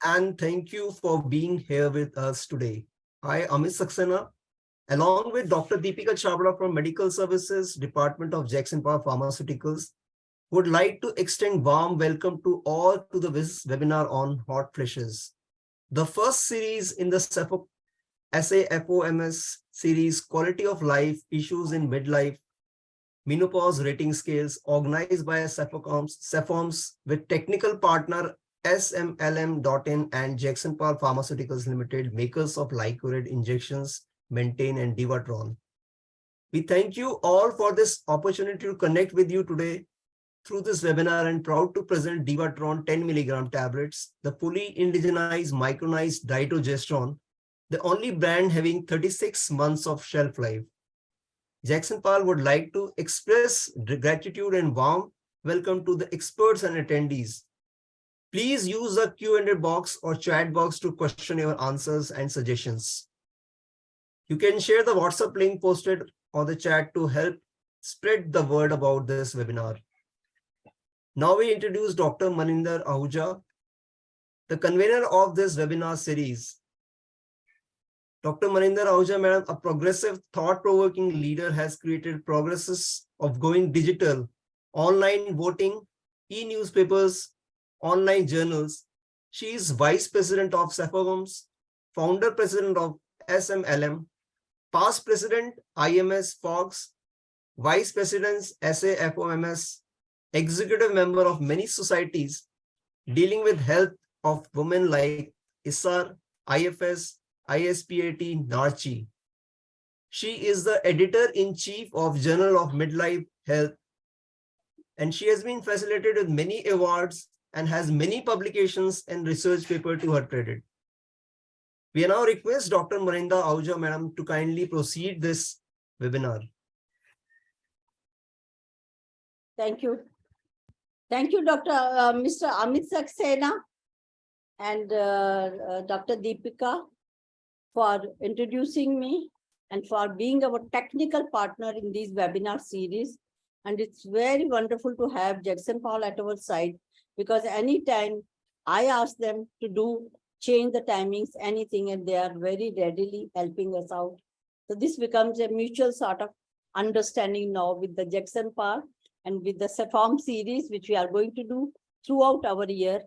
And thank you for being here with us today. I, Amit Saxena, along with Dr. Deepika Chhabra from Medical Services, Department of Jagsonpal Pharmaceuticals, would like to extend warm welcome to all to this webinar on hot flashes. The first series in the SAFOMS series, Quality of Life, Issues in Midlife, Menopause Rating Scales, organized by SAFOMS with technical partner SMLM.in and Jagsonpal Pharmaceuticals Limited, makers of LycoRed injections, Maintane and DIVATRONE. We thank you all for this opportunity to connect with you today through this webinar, and proud to present DIVATRONE 10 mg tablets, the fully indigenized micronized dydrogesterone, the only brand having 36 months of shelf life. Jagsonpal would like to express gratitude and warm welcome to the experts and attendees. Please use the Q&A box or chat box to question your answers and suggestions. You can share the WhatsApp link posted on the chat to help spread the word about this webinar. Now we introduce Dr. Maninder Ahuja, the convener of this webinar series. Dr. Maninder Ahuja, madam, a progressive, thought-provoking leader, has created progresses of going digital, online voting, e-newspapers, online journals. She is Vice President of SAFOMS, Founder President of SMLM, Past President IMS Fox, Vice President SAFOMS, Executive Member of many societies dealing with health of women like ISAR, IFS, ISPAT, NARCHI. She is the Editor-in-Chief of Journal of Midlife Health, and she has been facilitated with many awards and has many publications and research papers to her credit. We now request Dr. Maninder Ahuja, madam, to kindly proceed this webinar. Thank you. Thank you, Mr. Amit Saxena and Dr. Deepika for introducing me and for being our technical partner in this webinar series. And it's very wonderful to have Jagsonpal at our side, because anytime I ask them to change the timings, anything, and they are very readily helping us out. So this becomes a mutual sort of understanding now with the Jagsonpal and with the SAFOMS series, which we are going to do throughout our year.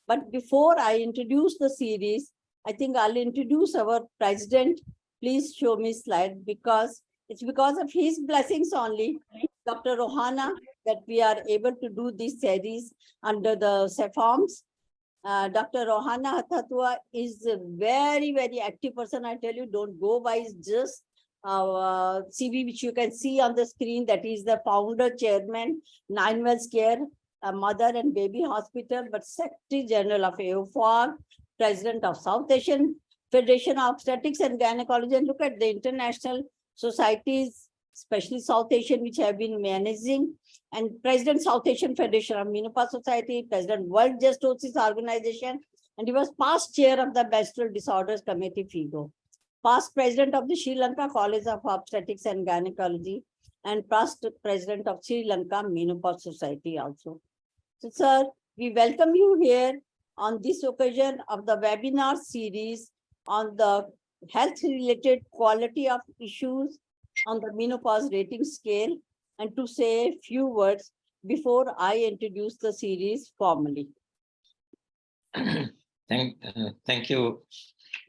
But before I introduce the series, I think I'll introduce our president. Please show me slide, because it's because of his blessings only, Dr. Rohana, that we are able to do this series under the SAFOMS. Dr. Rohana Haththotuwa is a very, very active person. I tell you, don't go by just CV, which you can see on the screen. That is the founder, chairman, Nine Wells Care, Mother and Baby Hospital, but Secretary General of AOFOR, President of South Asian Federation of Obstetrics and Gynecology. And look at the international societies, especially South Asian, which have been managing, and President South Asian Federation of Menopause Society, President World Justice Organization, and he was past chair of the Menstrual Disorders Committee, FIGO, past president of the Srilanka College of Obstetrics and Gynecology, and past president of Sri Lanka Menopause Society also. So, sir, we welcome you here on this occasion of the webinar series on the health-related quality of issues on the menopause rating scale, and to say a few words before I introduce the series formally. Thank you,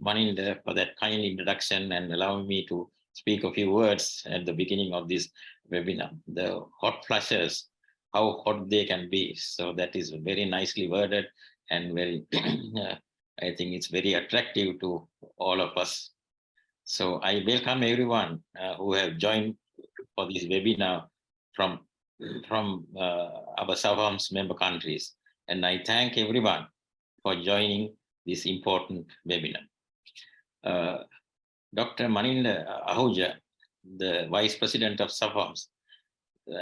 Maninder, for that kind introduction and allowing me to speak a few words at the beginning of this webinar. The hot flushes, how hot they can be. So that is very nicely worded and very, I think it's very attractive to all of us. So I welcome everyone who have joined for this webinar from our SAFOMS member countries. And I thank everyone for joining this important webinar. Dr. Maninder Ahuja, the Vice President of SAFOMS,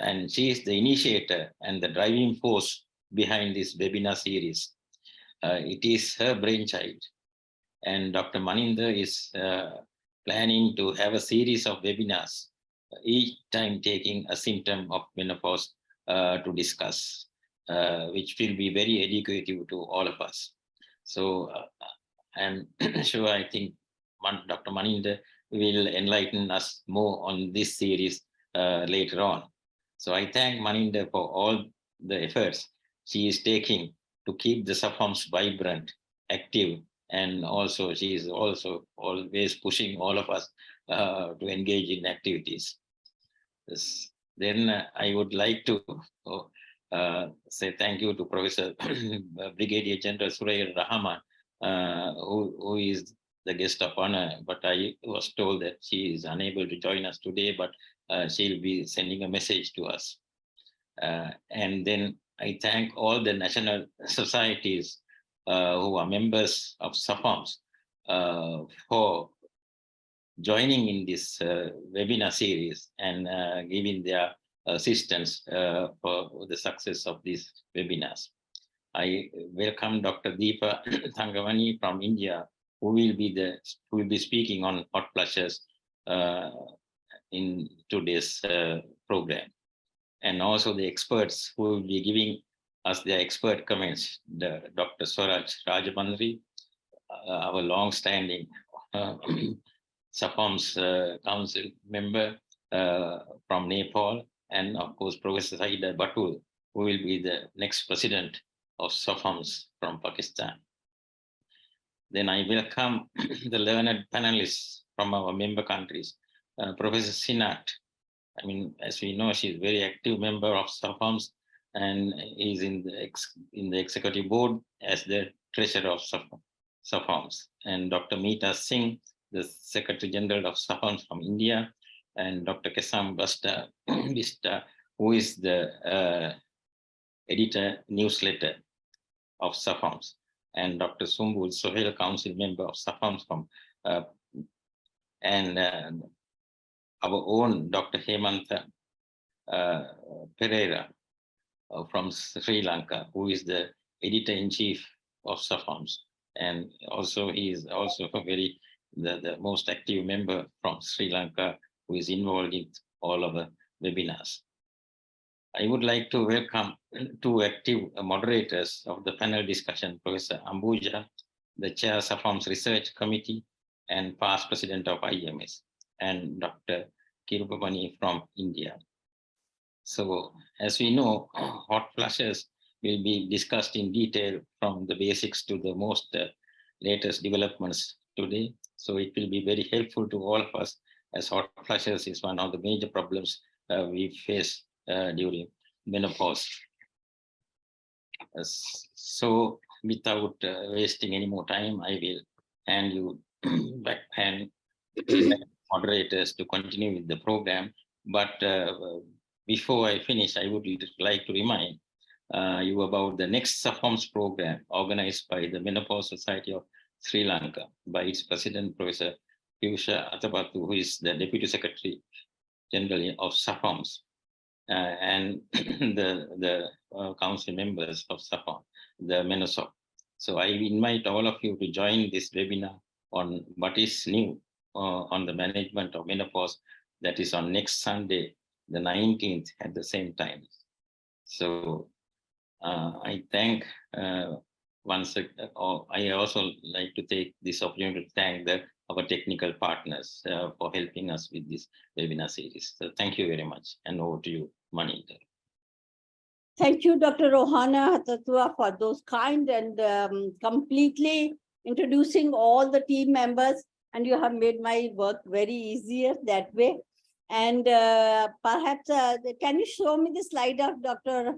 and she is the initiator and the driving force behind this webinar series. It is her brainchild. And Dr. Maninder is planning to have a series of webinars, each time taking a symptom of menopause to discuss, which will be very educative to all of us. So I'm sure I think Dr. Maninder will enlighten us more on this series later on. So I thank Maninder for all the efforts she is taking to keep the SAFOMS vibrant, active, and also she is also always pushing all of us to engage in activities. Yes. Then I would like to say thank you to Professor Brigadier General Suraiya Rahman, who is the guest of honor, but I was told that she is unable to join us today, but she'll be sending a message to us. And then I thank all the national societies who are members of SAFOMS for joining in this webinar series and giving their assistance for the success of these webinars. I welcome Dr. Deepa Thangamani from India, who will be speaking on hot flushes in today's program, and also the experts who will be giving us their expert comments. Dr. Swaraj Rajbhandari, our long-standing SAFOMS Council member from Nepal, and of course Professor Syeda Batool, who will be the next president of SAFOMS from Pakistan. Then I welcome the learned panelists from our member countries. Professor Sinat, I mean, as we know, she's a very active member of SAFOMS and is in the executive board as the treasurer of SAFOMS. And Dr. Meeta Singh, the Secretary General of SAFOMS from India, and Dr. Kesang Vista, who is the editor newsletter of SAFOMS, and Dr. Sumbul Sohail, Council member of SAFOMS from, and our own Dr. Hemantha Pereira from Sri Lanka, who is the editor-in-chief of SAFOMS. And also he is also the most active member from Sri Lanka, who is involved in all of the webinars. I would like to welcome two active moderators of the panel discussion, Professor Ambuja, the chair of SAFOMS Research Committee and past president of IMS, and Dr. Kirubamani from India. So as we know, hot flushes will be discussed in detail from the basics to the most latest developments today. So it will be very helpful to all of us, as hot flushes is one of the major problems we face during menopause. So without wasting any more time, I will hand you back and moderators to continue with the program. But before I finish, I would like to remind you about the next SAFOMS program organized by the Menopause Society of Sri Lanka by its president, Professor Hephzibah, who is the Deputy Secretary General of SAFOMS, and the council members of SAFOMS, the MENOSOC. So I invite all of you to join this webinar on what is new on the management of menopause. That is on next Sunday, the 19th at the same time. So I thank I also like to take this opportunity to thank our technical partners for helping us with this webinar series. So thank you very much, and over to you, Maninder. Thank you, Dr. Rohana, Haththotuwa, for those kind and completely introducing all the team members, and you have made my work very easier that way. And perhaps, can you show me the slide of Dr.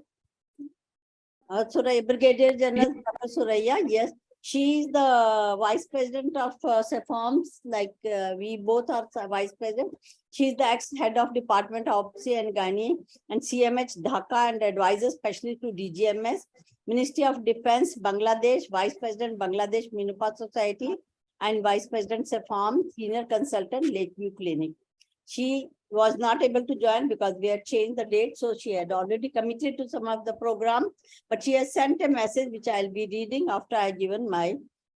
Suraiya, Brigadier General Dr. Suraiya? Yes, she is the Vice President of SAFOMS, like we both are Vice President. She is the ex-head of Department of Obstetrics and Gynae and CMH Dhaka and advisor specially to DGMS, Ministry of Defense, Bangladesh, Vice President, Bangladesh Menopause Society, and Vice President SAFOMS, Senior Consultant, Lakeview Clinic. She was not able to join because we had changed the date, so she had already committed to some of the program, but she has sent a message which I'll be reading after I've given my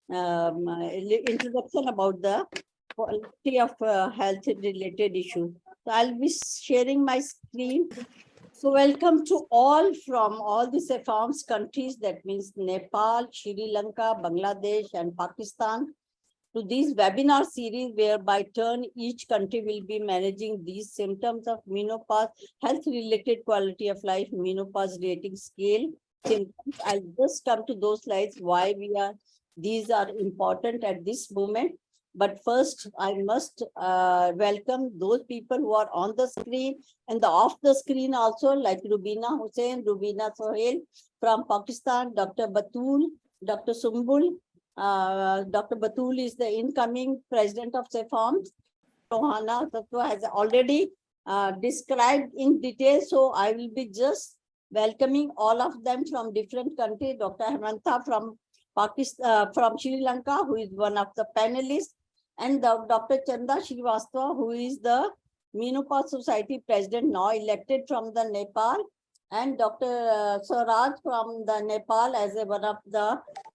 introduction about the quality of health related issues. So I'll be sharing my screen. So welcome to all from all the SAFOMS countries, that means Nepal, Sri Lanka, Bangladesh, and Pakistan, to this webinar series where by turn each country will be managing these symptoms of menopause, health-related quality of life, menopause rating scale symptoms. I'll just come to those slides why these are important at this moment. But first, I must welcome those people who are on the screen and off the screen also, like Rubina Hussain, Rubina Sohail from Pakistan, Dr. Batool, Dr. Sumbul. Dr. Batool is the incoming president of SAFOMS. Rohana Haththotuwa has already described in detail, so I will be just welcoming all of them from different countries. Dr. Hemanta from Pakistan, from Sri Lanka, who is one of the panelists, and Dr. Chanda Srivastava, who is the Menopause Society president, now elected from the Nepal, and Dr. Swaraj from the Nepal as one of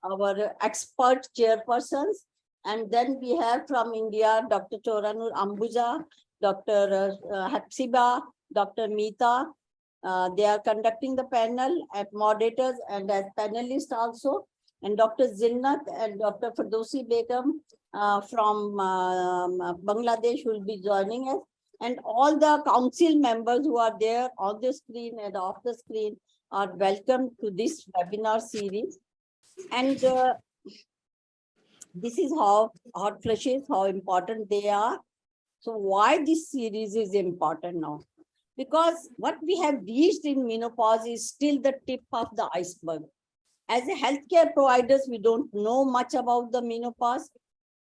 our expert chairpersons. And then we have from India, Dr. Choranur Ambuja, Dr. Hephzibah, Dr. Meeta. They are conducting the panel as moderators and as panelists also. And Dr. Zinnat and Dr. Firdausi Begum from Bangladesh will be joining us. And all the council members who are there on the screen and off the screen are welcome to this webinar series. And this is how hot flushes, how important they are. So why this series is important now? Because what we have reached in menopause is still the tip of the iceberg. As a healthcare providers, we don't know much about the menopause.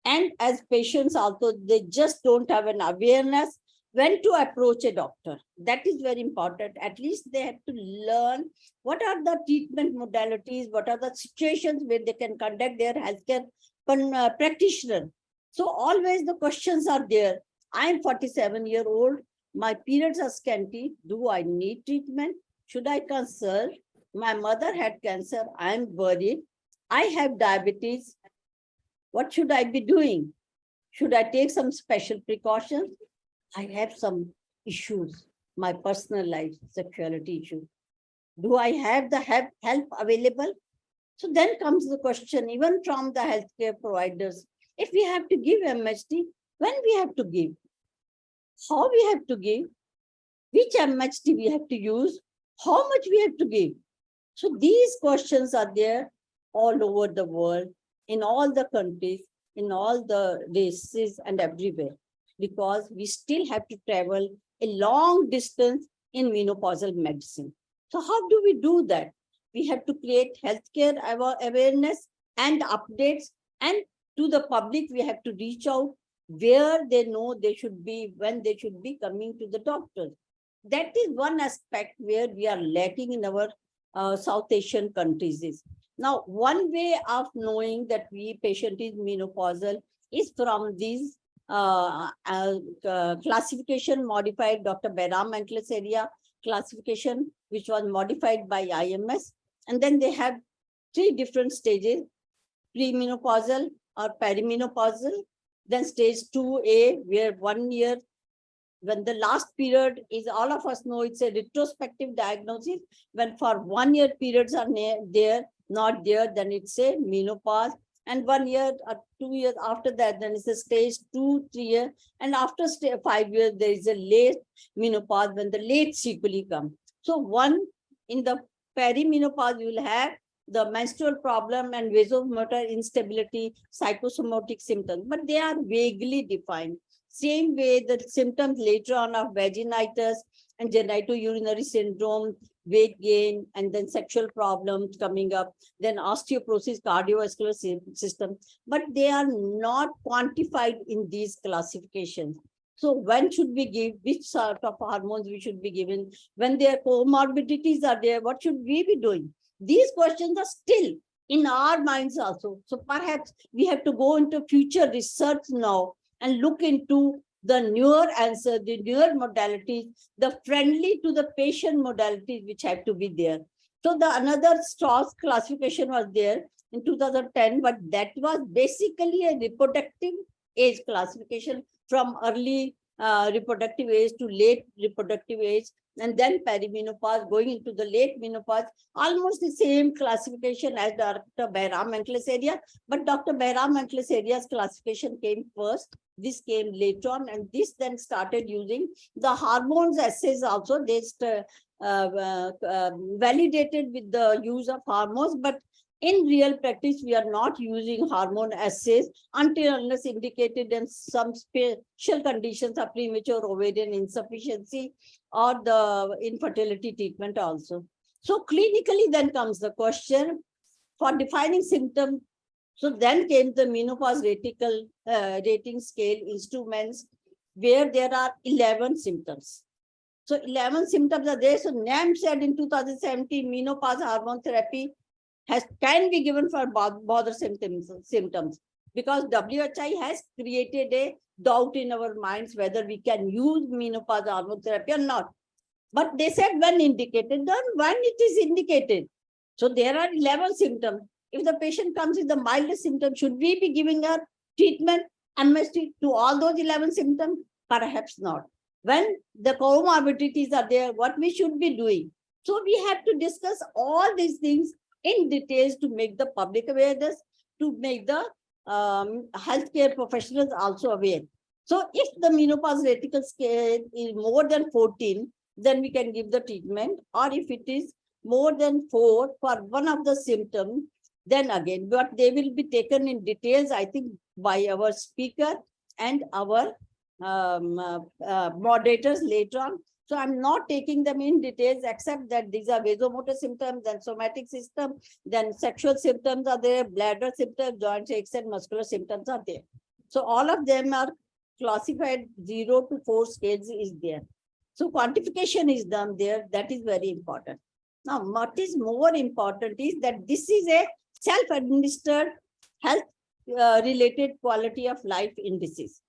And as patients also, they just don't have an awareness when to approach a doctor. That is very important. At least they have to learn what are the treatment modalities, what are the situations where they can contact their healthcare practitioner. So always the questions are there. I am 47-year-old. My periods are scanty. Do I need treatment? Should I consult? My mother had cancer. I am worried. I have diabetes. What should I be doing? Should I take some special precautions? I have some issues, my personal life, sexuality issues. Do I have the help available? So then comes the question, even from the healthcare providers, if we have to give MHT, when we have to give, how we have to give, which MHT we have to use, how much we have to give. So these questions are there all over the world, in all the countries, in all the races and everywhere, because we still have to travel a long distance in menopausal medicine. So how do we do that? We have to create healthcare awareness and updates, and to the public, we have to reach out where they know they should be, when they should be coming to the doctors. That is one aspect where we are lacking in our South Asian countries. Now, one way of knowing that patient is menopausal is from these classification modified Dr. Behram Anklesaria classification, which was modified by IMS. And then they have 3 different stages: premenopausal or perimenopausal, then stage 2A, where 1 year when the last period is, all of us know it's a retrospective diagnosis. When for 1 year periods are there, not there, then it's a menopause. And 1 year or 2 years after that, then it's a stage 2, 3 years. And after 5 years, there is a late menopause when the late sequelae come. So in the perimenopause, you will have the menstrual problem and vasomotor instability, psychosomatic symptoms, but they are vaguely defined. Same way, the symptoms later on of vaginitis and genitourinary syndrome, weight gain, and then sexual problems coming up, then osteoporosis, cardiovascular system, but they are not quantified in these classifications. So when should we give, which sort of hormones we should be given? When their comorbidities are there, what should we be doing? These questions are still in our minds also. So perhaps we have to go into future research now and look into the newer answer, the newer modalities, the friendly to the patient modalities which have to be there. So the another Strauss classification was there in 2010, but that was basically a reproductive age classification from early reproductive age to late reproductive age, and then perimenopause going into the late menopause, almost the same classification as Dr. Behram-Anklesaria, but Dr. Behram-Anklesairia's classification came first. This came later on, and this then started using the hormones assays also. They validated with the use of hormones, but in real practice, we are not using hormone assays until unless indicated in some special conditions of premature ovarian insufficiency or the infertility treatment also. So clinically then comes the question for defining symptoms. So then came the menopause rating scale instruments where there are 11 symptoms. So 11 symptoms are there. So NAM said in 2017, menopause hormone therapy can be given for bother symptoms because WHI has created a doubt in our minds whether we can use menopause hormone therapy or not. But they said when indicated, then when it is indicated. So there are 11 symptoms. If the patient comes with the mildest symptom, should we be giving a treatment MST to all those 11 symptoms? Perhaps not. When the comorbidities are there, what we should be doing? So we have to discuss all these things in details to make the public awareness, to make the healthcare professionals also aware. So if the menopause rating scale is more than 14, then we can give the treatment, or if it is more than 4 for one of the symptoms, then again, but they will be taken in details, I think, by our speaker and our moderators later on. So I'm not taking them in details, except that these are vasomotor symptoms, then somatic system, then sexual symptoms are there, bladder symptoms, joint aches and muscular symptoms are there. So all of them are classified 0 to 4 scales is there. So quantification is done there. That is very important. Now, what is more important is that this is a self-administered health related quality of life indices.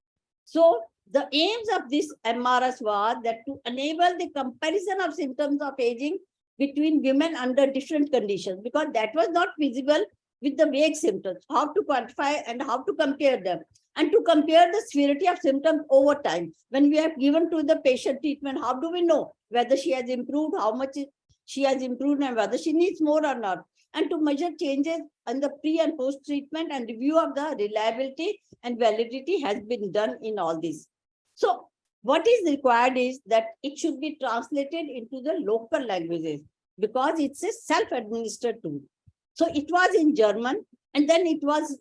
So the aims of this MRS was that to enable the comparison of symptoms of aging between women under different conditions, because that was not visible with the vague symptoms, how to quantify and how to compare them, and to compare the severity of symptoms over time. When we have given to the patient treatment, how do we know whether she has improved, how much she has improved, and whether she needs more or not? And to measure changes in the pre and post treatment, and review of the reliability and validity has been done in all this. So what is required is that it should be translated into the local languages, because it's a self-administered tool. So it was in German, and then it was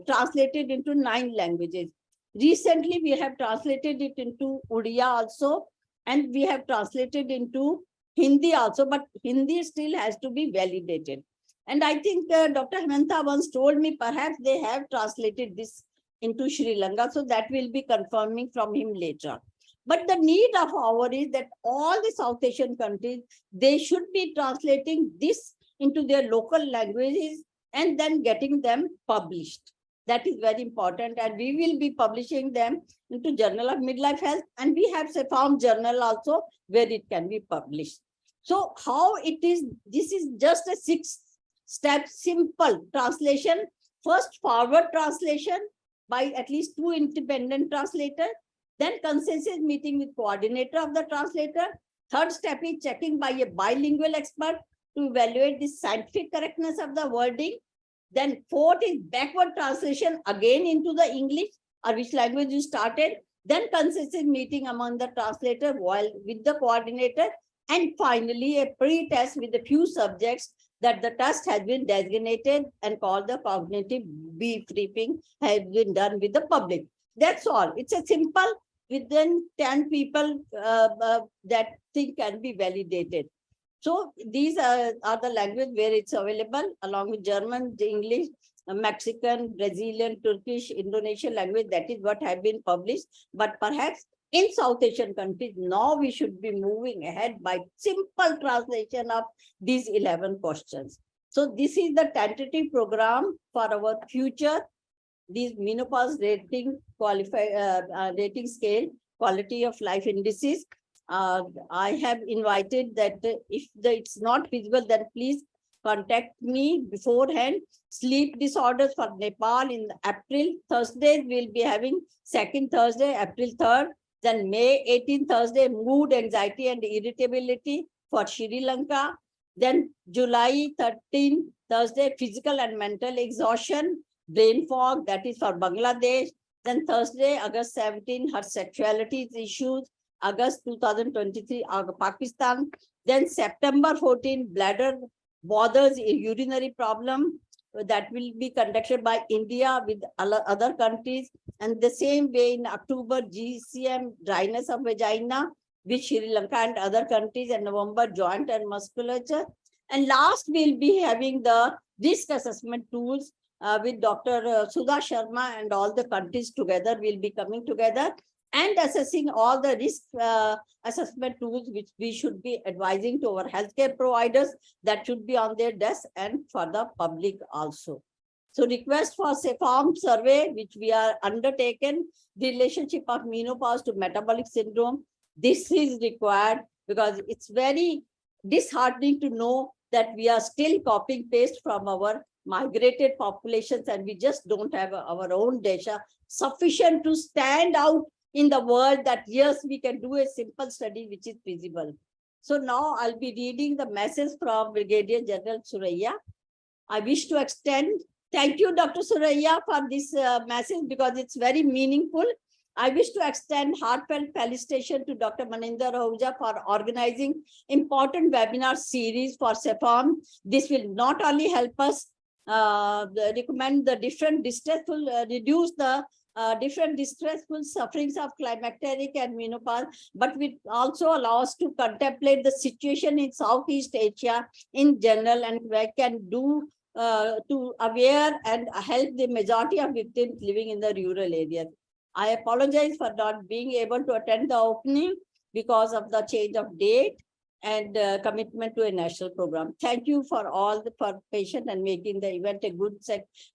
translated into 9 languages. Recently, we have translated it into Odia also, and we have translated into Hindi also, but Hindi still has to be validated. And I think Dr. Hemanta once told me perhaps they have translated this into Sri Lanka, so that will be confirming from him later. But the need of our is that all the South Asian countries, they should be translating this into their local languages and then getting them published. That is very important, and we will be publishing them into Journal of Midlife Health, and we have SAFOMS journal also where it can be published. So how it is, this is just a 6-step simple translation. First, forward translation by at least 2 independent translators. Then consensus meeting with coordinator of the translator. Third step is checking by a bilingual expert to evaluate the scientific correctness of the wording. Then fourth is backward translation again into the English or which language you started. Then consensus meeting among the translator while with the coordinator. And finally, a pre-test with a few subjects that the test has been designated and called the cognitive debriefing has been done with the public. That's all. It's a simple, within 10 people that thing can be validated. So these are the language where it's available along with German, English, Mexican, Brazilian, Turkish, Indonesian language. That is what have been published. But perhaps in South Asian countries, now we should be moving ahead by simple translation of these 11 questions. So this is the tentative program for our future. These menopause rating rating scale, quality of life indices. I have invited that if it's not feasible, then please contact me beforehand. Sleep disorders for Nepal in April. Thursdays we'll be having second Thursday, April 3rd. Then May 18th Thursday, mood, anxiety and irritability for Sri Lanka. Then July 13th Thursday, physical and mental exhaustion, brain fog, that is for Bangladesh. Then Thursday, August 17th, her sexuality issues. August 2023, Pakistan. Then September 14th, bladder bothers, urinary problem, that will be conducted by India with other countries. And the same way in October, GCM, dryness of vagina with Sri Lanka and other countries, and November, joint and musculature. And last, we'll be having the risk assessment tools with Dr. Sudha Sharma, and all the countries together will be coming together and assessing all the risk assessment tools which we should be advising to our healthcare providers, that should be on their desk, and for the public also. So request for SAFOMS survey, which we are undertaken, the relationship of menopause to metabolic syndrome. This is required because it's very disheartening to know that we are still copying paste from our migrated populations, and we just don't have our own data sufficient to stand out in the world that yes, we can do a simple study which is feasible. So now I'll be reading the message from Brigadier General Suraiya. I wish to extend, thank you, Dr. Suraiya, for this message because it's very meaningful. I wish to extend heartfelt felicitation to Dr. Maninder Ahuja for organizing important webinar series for SAFOMS. This will not only help us recommend the different distressful, reduce the different distressful sufferings of climacteric and menopause, but will also allow us to contemplate the situation in Southeast Asia in general, and we can do to aware and help the majority of victims living in the rural areas. I apologize for not being able to attend the opening because of the change of date and commitment to a national program. Thank you for all for patience and making the event a good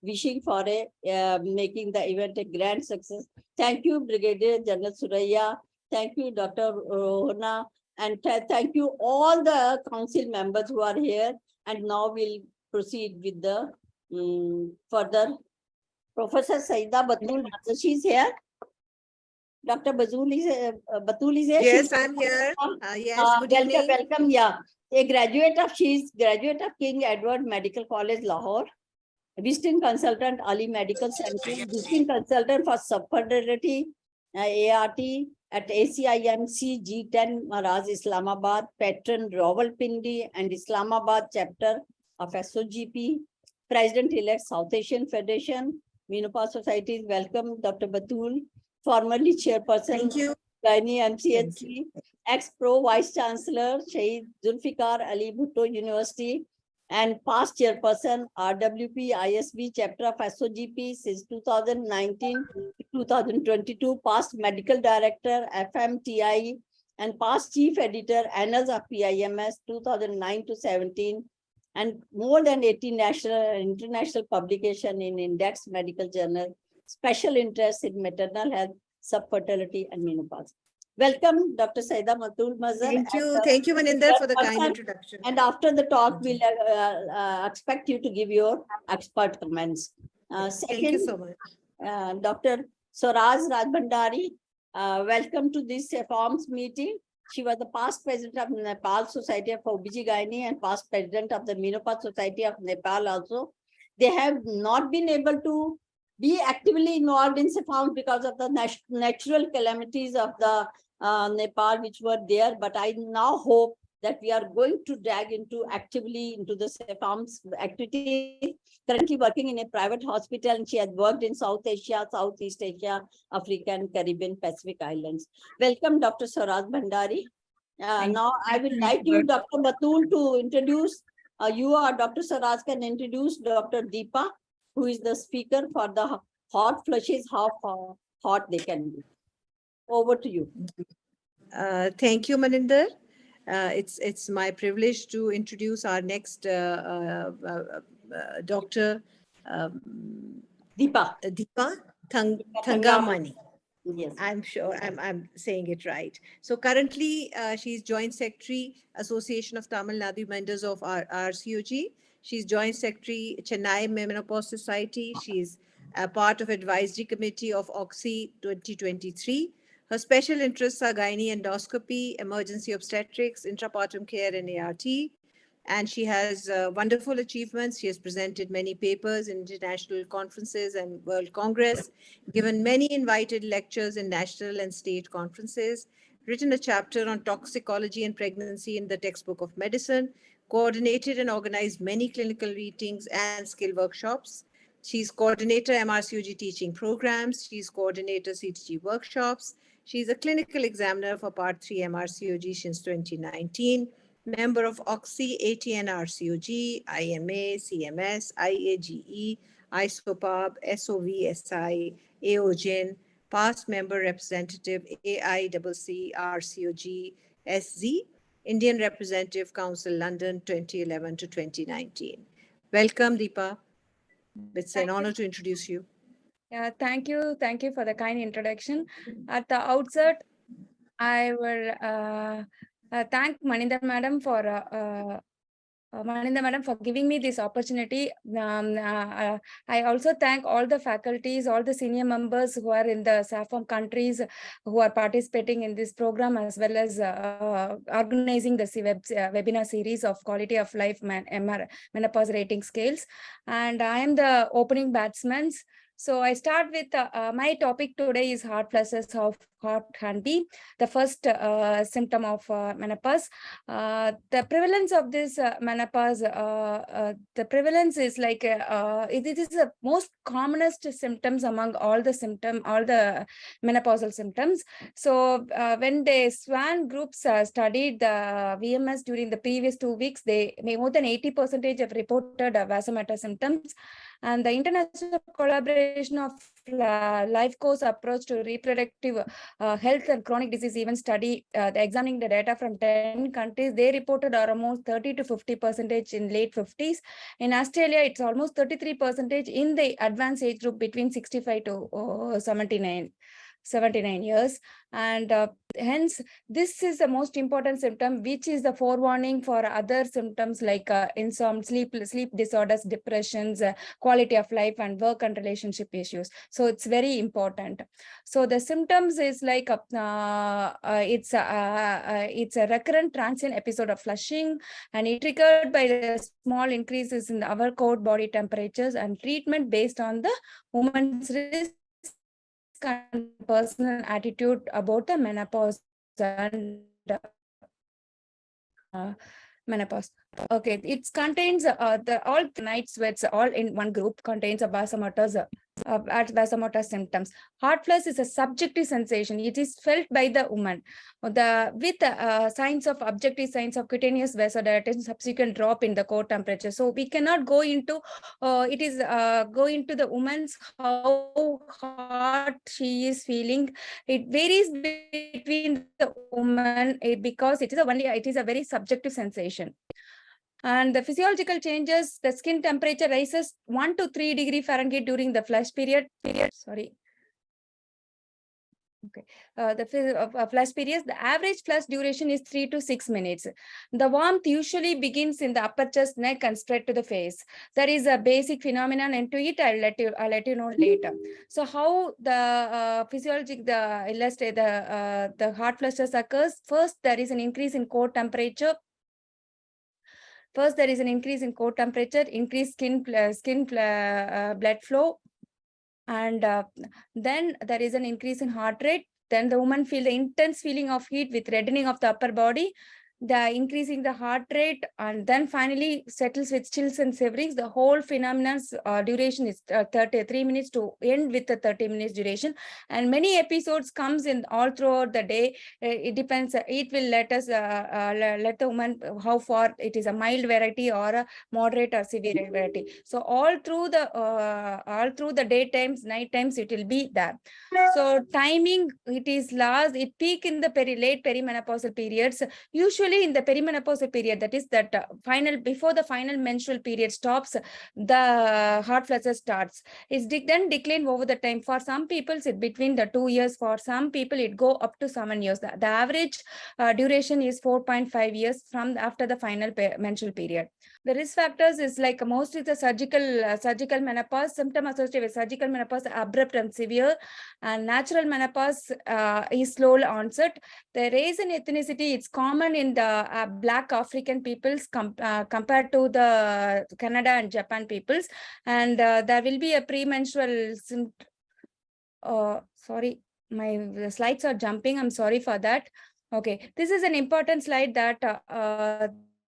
wishing for a making the event a grand success. Thank you, Brigadier General Suraiya. Thank you, Dr. Rohana, and thank you all the council members who are here. And now we'll proceed with the further. Professor Syeda Batool, she's here. Dr. Batool is here. Yes, I'm here. Yes, good evening. Welcome. Yeah, she's graduate of King Edward Medical College, Lahore. Visiting consultant, Ali Medical Center. Visiting consultant for subfertility, ART at ACIMC G10 Maraz, Islamabad. Patron Rawalpindi and Islamabad chapter of SOGP. President-elect South Asian Federation, Menopause Societies. Welcome, Dr. Batool. Formerly chairperson, Gynae MCHC, ex-pro vice chancellor, Shaheed Zulfikar Ali Bhutto University, and past chairperson, RWP ISB chapter of SOGP since 2019 to 2022, past medical director, FMTI, and past chief editor, Annals of PIMS 2009 to 17, and more than 80 national and international publication in Index Medical Journal. Special interest in maternal health, subfertility, and menopause. Welcome, Dr. Syeda Batool, Mazhar. Thank you, Maninder, for the kind introduction. And after the talk, we'll expect you to give your expert comments. Second, thank you so much. Dr. Swaraj Rajbhandari, welcome to this SAFOMS meeting. She was the past president of Nepal Society of OBGYN and past president of the Menopause Society of Nepal also. They have not been able to be actively involved in SAFOMS because of the natural calamities of the Nepal which were there. But I now hope that we are going to drag actively into the SAFOMS activity. Currently working in a private hospital, and she has worked in South Asia, Southeast Asia, Africa, and Caribbean Pacific Islands. Welcome, Dr. Rajbhandari. Now I would like you, Dr. Batool, to introduce you, or Dr. Swaraj can introduce Dr. Deepa, who is the speaker for the hot flushes, how hot they can be. Over to you. Thank you, Maninder. It's my privilege to introduce our next Dr. Deepa. Thangamani. Yes. I'm sure I'm saying it right. So currently, she's Joint Secretary, Association of Tamil Nadu Members of RCOG. She's Joint Secretary, Chennai Menopause Society. She's a part of Advisory Committee of OXY 2023. Her special interests are gynae endoscopy, emergency obstetrics, intrapartum care, and ART. And she has wonderful achievements. She has presented many papers in international conferences and World Congress, given many invited lectures in national and state conferences, written a chapter on toxicology and pregnancy in the textbook of medicine, coordinated and organized many clinical meetings and skill workshops. She's coordinator MRCOG teaching programs. She's coordinator CTG workshops. She's a clinical examiner for Part 3 MRCOG since 2019. Member of OXY, ATN RCOG, IMA, CMS, IAGE, ISOPAB, SOVSI, AOGIN, past member representative AICC RCOG, SZ, Indian Representative Council London 2011 to 2019. Welcome, Deepa. It's an honor to introduce you. Yeah, thank you. Thank you for the kind introduction. At the outset, I will thank Maninder Madam for giving me this opportunity. I also thank all the faculties, all the senior members who are in the SAFOM countries who are participating in this program, as well as organizing the webinar series of quality of life menopause rating scales. And I am the opening batsman. So I start with my topic today is hot flushes, how hot can be. The first symptom of menopause. The prevalence of this menopause, the prevalence is like, it is the most commonest symptoms among all the menopausal symptoms. So when the SWAN groups studied the VMS during the previous 2 weeks, more than 80% have reported vasomotor symptoms. And the international collaboration of life course approach to reproductive health and chronic disease even study, examining the data from 10 countries, they reported almost 30 to 50% in late 50s. In Australia, it's almost 33% in the advanced age group between 65 to 79 years. And hence, this is the most important symptom, which is the forewarning for other symptoms like insomnia, sleep disorders, depressions, quality of life, and work and relationship issues. So it's very important. So the symptoms is like it's a recurrent transient episode of flushing, and it triggered by the small increases in our core body temperatures, and treatment based on the woman's risk and personal attitude about the menopause and menopause. Okay, it contains all night sweats all in one group, contains a vasomotor symptoms. Hot flush is a subjective sensation. It is felt by the woman. With signs of objective signs of cutaneous vasodilatation, subsequent drop in the core temperature. So we cannot go into go into the woman's how hot she is feeling. It varies between the woman because it is a very subjective sensation. And the physiological changes, the skin temperature rises 1 to 3 degrees Fahrenheit during the flush period. The flush periods, the average flush duration is 3 to 6 minutes. The warmth usually begins in the upper chest, neck, and spread to the face. There is a basic phenomenon into it. I'll let you know later. So how the physiologic, the hot flushes occurs? First, there is an increase in core temperature. Increased skin blood flow, and then there is an increase in heart rate. Then the woman feel the intense feeling of heat with reddening of the upper body, the increasing the heart rate, and then finally settles with chills and shiverings. The whole phenomenon's duration is 33 minutes to end with the 30 minutes duration, and many episodes comes in all throughout the day. It depends. It will let us let the woman how far it is a mild variety or a moderate or severe variety. So all through the daytimes, night times, it will be there. So timing, it peak in the late perimenopausal periods. Usually in the perimenopausal period, that is before the final menstrual period stops, the hot flushes starts. It's then decline over the time. For some people, it's between the 2 years. For some people, it go up to 7 years. The average duration is 4.5 years from after the final menstrual period. The risk factors is like mostly the surgical menopause, symptom associated with surgical menopause, abrupt and severe, and natural menopause is slow onset. The race and ethnicity, it's common in the Black African peoples compared to the Canada and Japan peoples, and there will be a premenstrual. Sorry, my slides are jumping. I'm sorry for that. Okay, this is an important slide that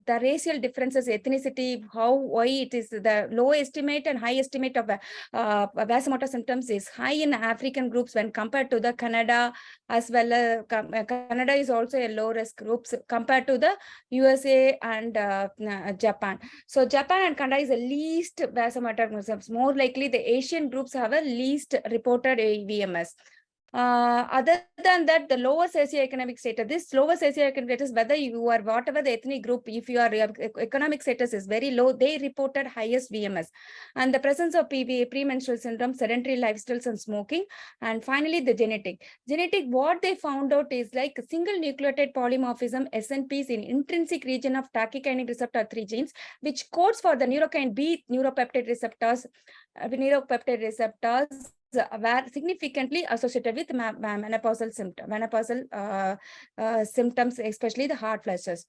the racial differences, ethnicity, why it is the low estimate and high estimate of vasomotor symptoms is high in African groups when compared to the Canada, as well as Canada is also a low risk groups compared to the USA and Japan. So Japan and Canada is the least vasomotor symptoms. More likely the Asian groups have a least reported VMS. Other than that, the lower socioeconomic status, this lower socioeconomic status, whether you are whatever the ethnic group, if your economic status is very low, they reported highest VMS. And the presence of premenstrual syndrome, sedentary lifestyles, and smoking. And finally, the genetic. What they found out is like single nucleotide polymorphism, SNPs in intrinsic region of tachykinase receptor 3 genes, which codes for the neurokine B neuropeptide receptors, were significantly associated with menopausal symptoms, especially the hot flushes.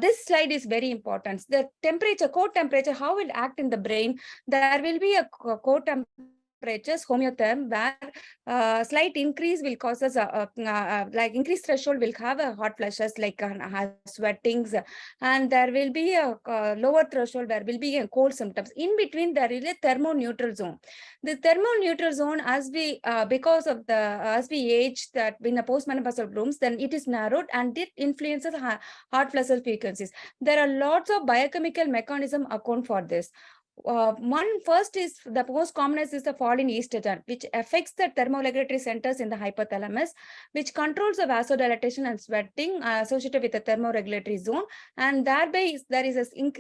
This slide is very important. The core temperature, how it act in the brain. There will be a core temperatures, homeotherm, where slight increase will cause us like increased threshold will have a hot flushes, like sweatings, and there will be a lower threshold where will be a cold symptoms. In between, there is a thermoneutral zone. The thermoneutral zone, as we because of the as we age, that in the postmenopausal rooms, then it is narrowed and it influences hot flushes frequencies. There are lots of biochemical mechanism account for this. One first is the most commonest is the fall in estrogen, which affects the thermoregulatory centers in the hypothalamus, which controls the vasodilatation and sweating associated with the thermoregulatory zone, and thereby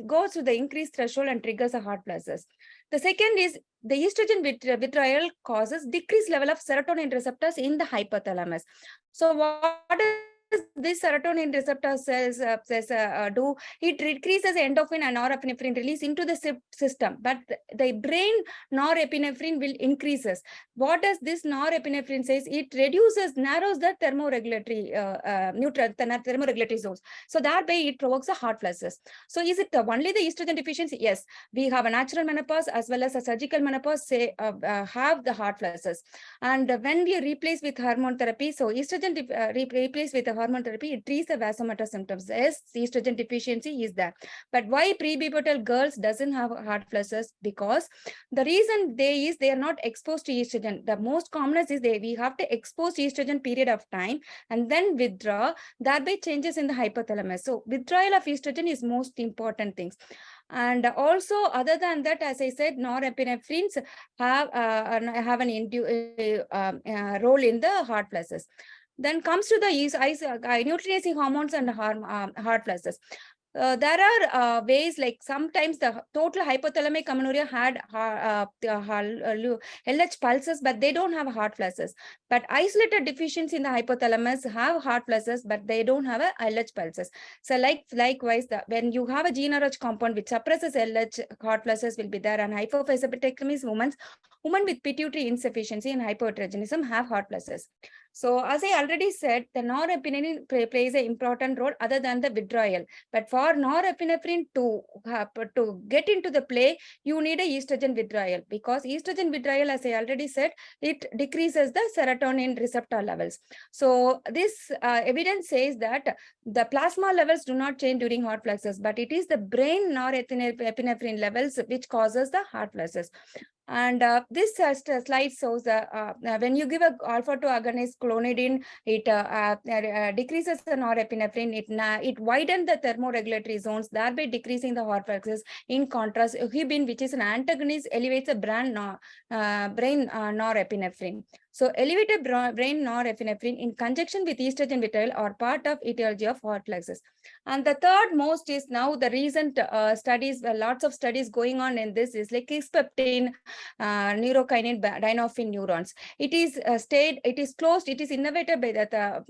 goes to the increased threshold and triggers the hot flushes. The second is the estrogen withdrawal causes decreased level of serotonin receptors in the hypothalamus. So what does this serotonin receptor do? It decreases endorphin and norepinephrine release into the system, but the brain norepinephrine will increases. What does this norepinephrine says? It narrows the thermoregulatory thermoregulatory zones. So that way it provokes the hot flushes. So is it only the estrogen deficiency? Yes, we have a natural menopause as well as a surgical menopause have the hot flushes. And when we replace with hormone therapy, so estrogen replace with the hormone therapy, it treats the vasomotor symptoms. Yes, estrogen deficiency is there. But why prepubertal girls doesn't have hot flushes? Because the reason they are not exposed to estrogen. The most commonest is we have to expose estrogen period of time and then withdraw. Thereby changes in the hypothalamus. So withdrawal of estrogen is most important things. And also, other than that, as I said, norepinephrines have an role in the hot flushes. Then comes to the luteinizing hormones and hot flushes. There are ways, like sometimes the total hypothalamic amenorrhea had LH pulses, but they don't have heart flushes. But isolated deficiency in the hypothalamus have heart flushes, but they don't have a LH pulses. So likewise, when you have a GnRH compound which suppresses LH, heart flushes will be there, and hypophosphatectomy women with pituitary insufficiency and hypoandrogenism have heart flushes. So as I already said, the norepinephrine plays an important role other than the withdrawal. But for norepinephrine to get into the play, you need a estrogen withdrawal, because estrogen withdrawal, as I already said, it decreases the serotonin receptor levels. So this evidence says that the plasma levels do not change during heart flushes, but it is the brain norepinephrine levels which causes the heart flushes. And this slide shows when you give a alpha-2 agonist clonidine, it decreases the norepinephrine. It widens the thermoregulatory zones, thereby decreasing the heart fluxes. In contrast, Ahubin, which is an antagonist, elevates the brain norepinephrine. So elevated brain norepinephrine in conjunction with estrogen withdrawal are part of etiology of heart fluxes. And the third most is now the recent studies, lots of studies going on in this, is like kisspeptin, neurokinin, dynorphin neurons. It is it is closed, it is innervated by the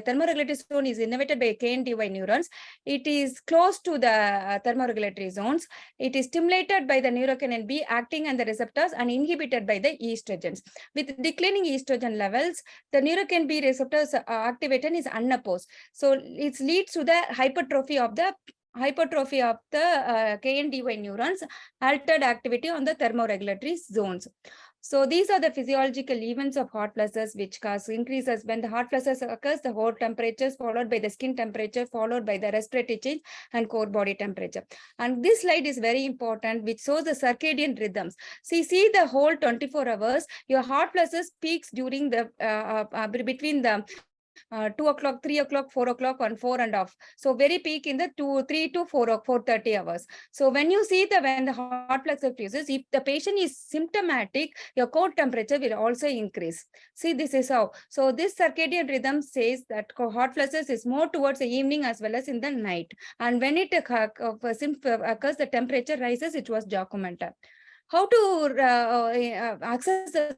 thermoregulatory zone is innervated by KNDY neurons. It is close to the thermoregulatory zones. It is stimulated by the neurokinin B acting on the receptors and inhibited by the estrogens. With declining estrogen levels, the neurokinin B receptors activation is unopposed. So it leads to the hypertrophy of the KNDY neurons, altered activity on the thermoregulatory zones. So these are the physiological events of heart flushes which cause increases. When the heart flushes occurs, the whole temperatures followed by the skin temperature, followed by the respiratory change and core body temperature. And this slide is very important, which shows the circadian rhythms. See the whole 24 hours, your heart flushes peaks during the between the 2 o'clock, 3 o'clock, 4 o'clock, and 4 and off. So very peak in the 3 to 4:30 hours. So when you see when the heart flux refuses, if the patient is symptomatic, your core temperature will also increase. See, this is how. So this circadian rhythm says that heart flushes is more towards the evening as well as in the night. And when it occurs, the temperature rises. It was documented. How to access the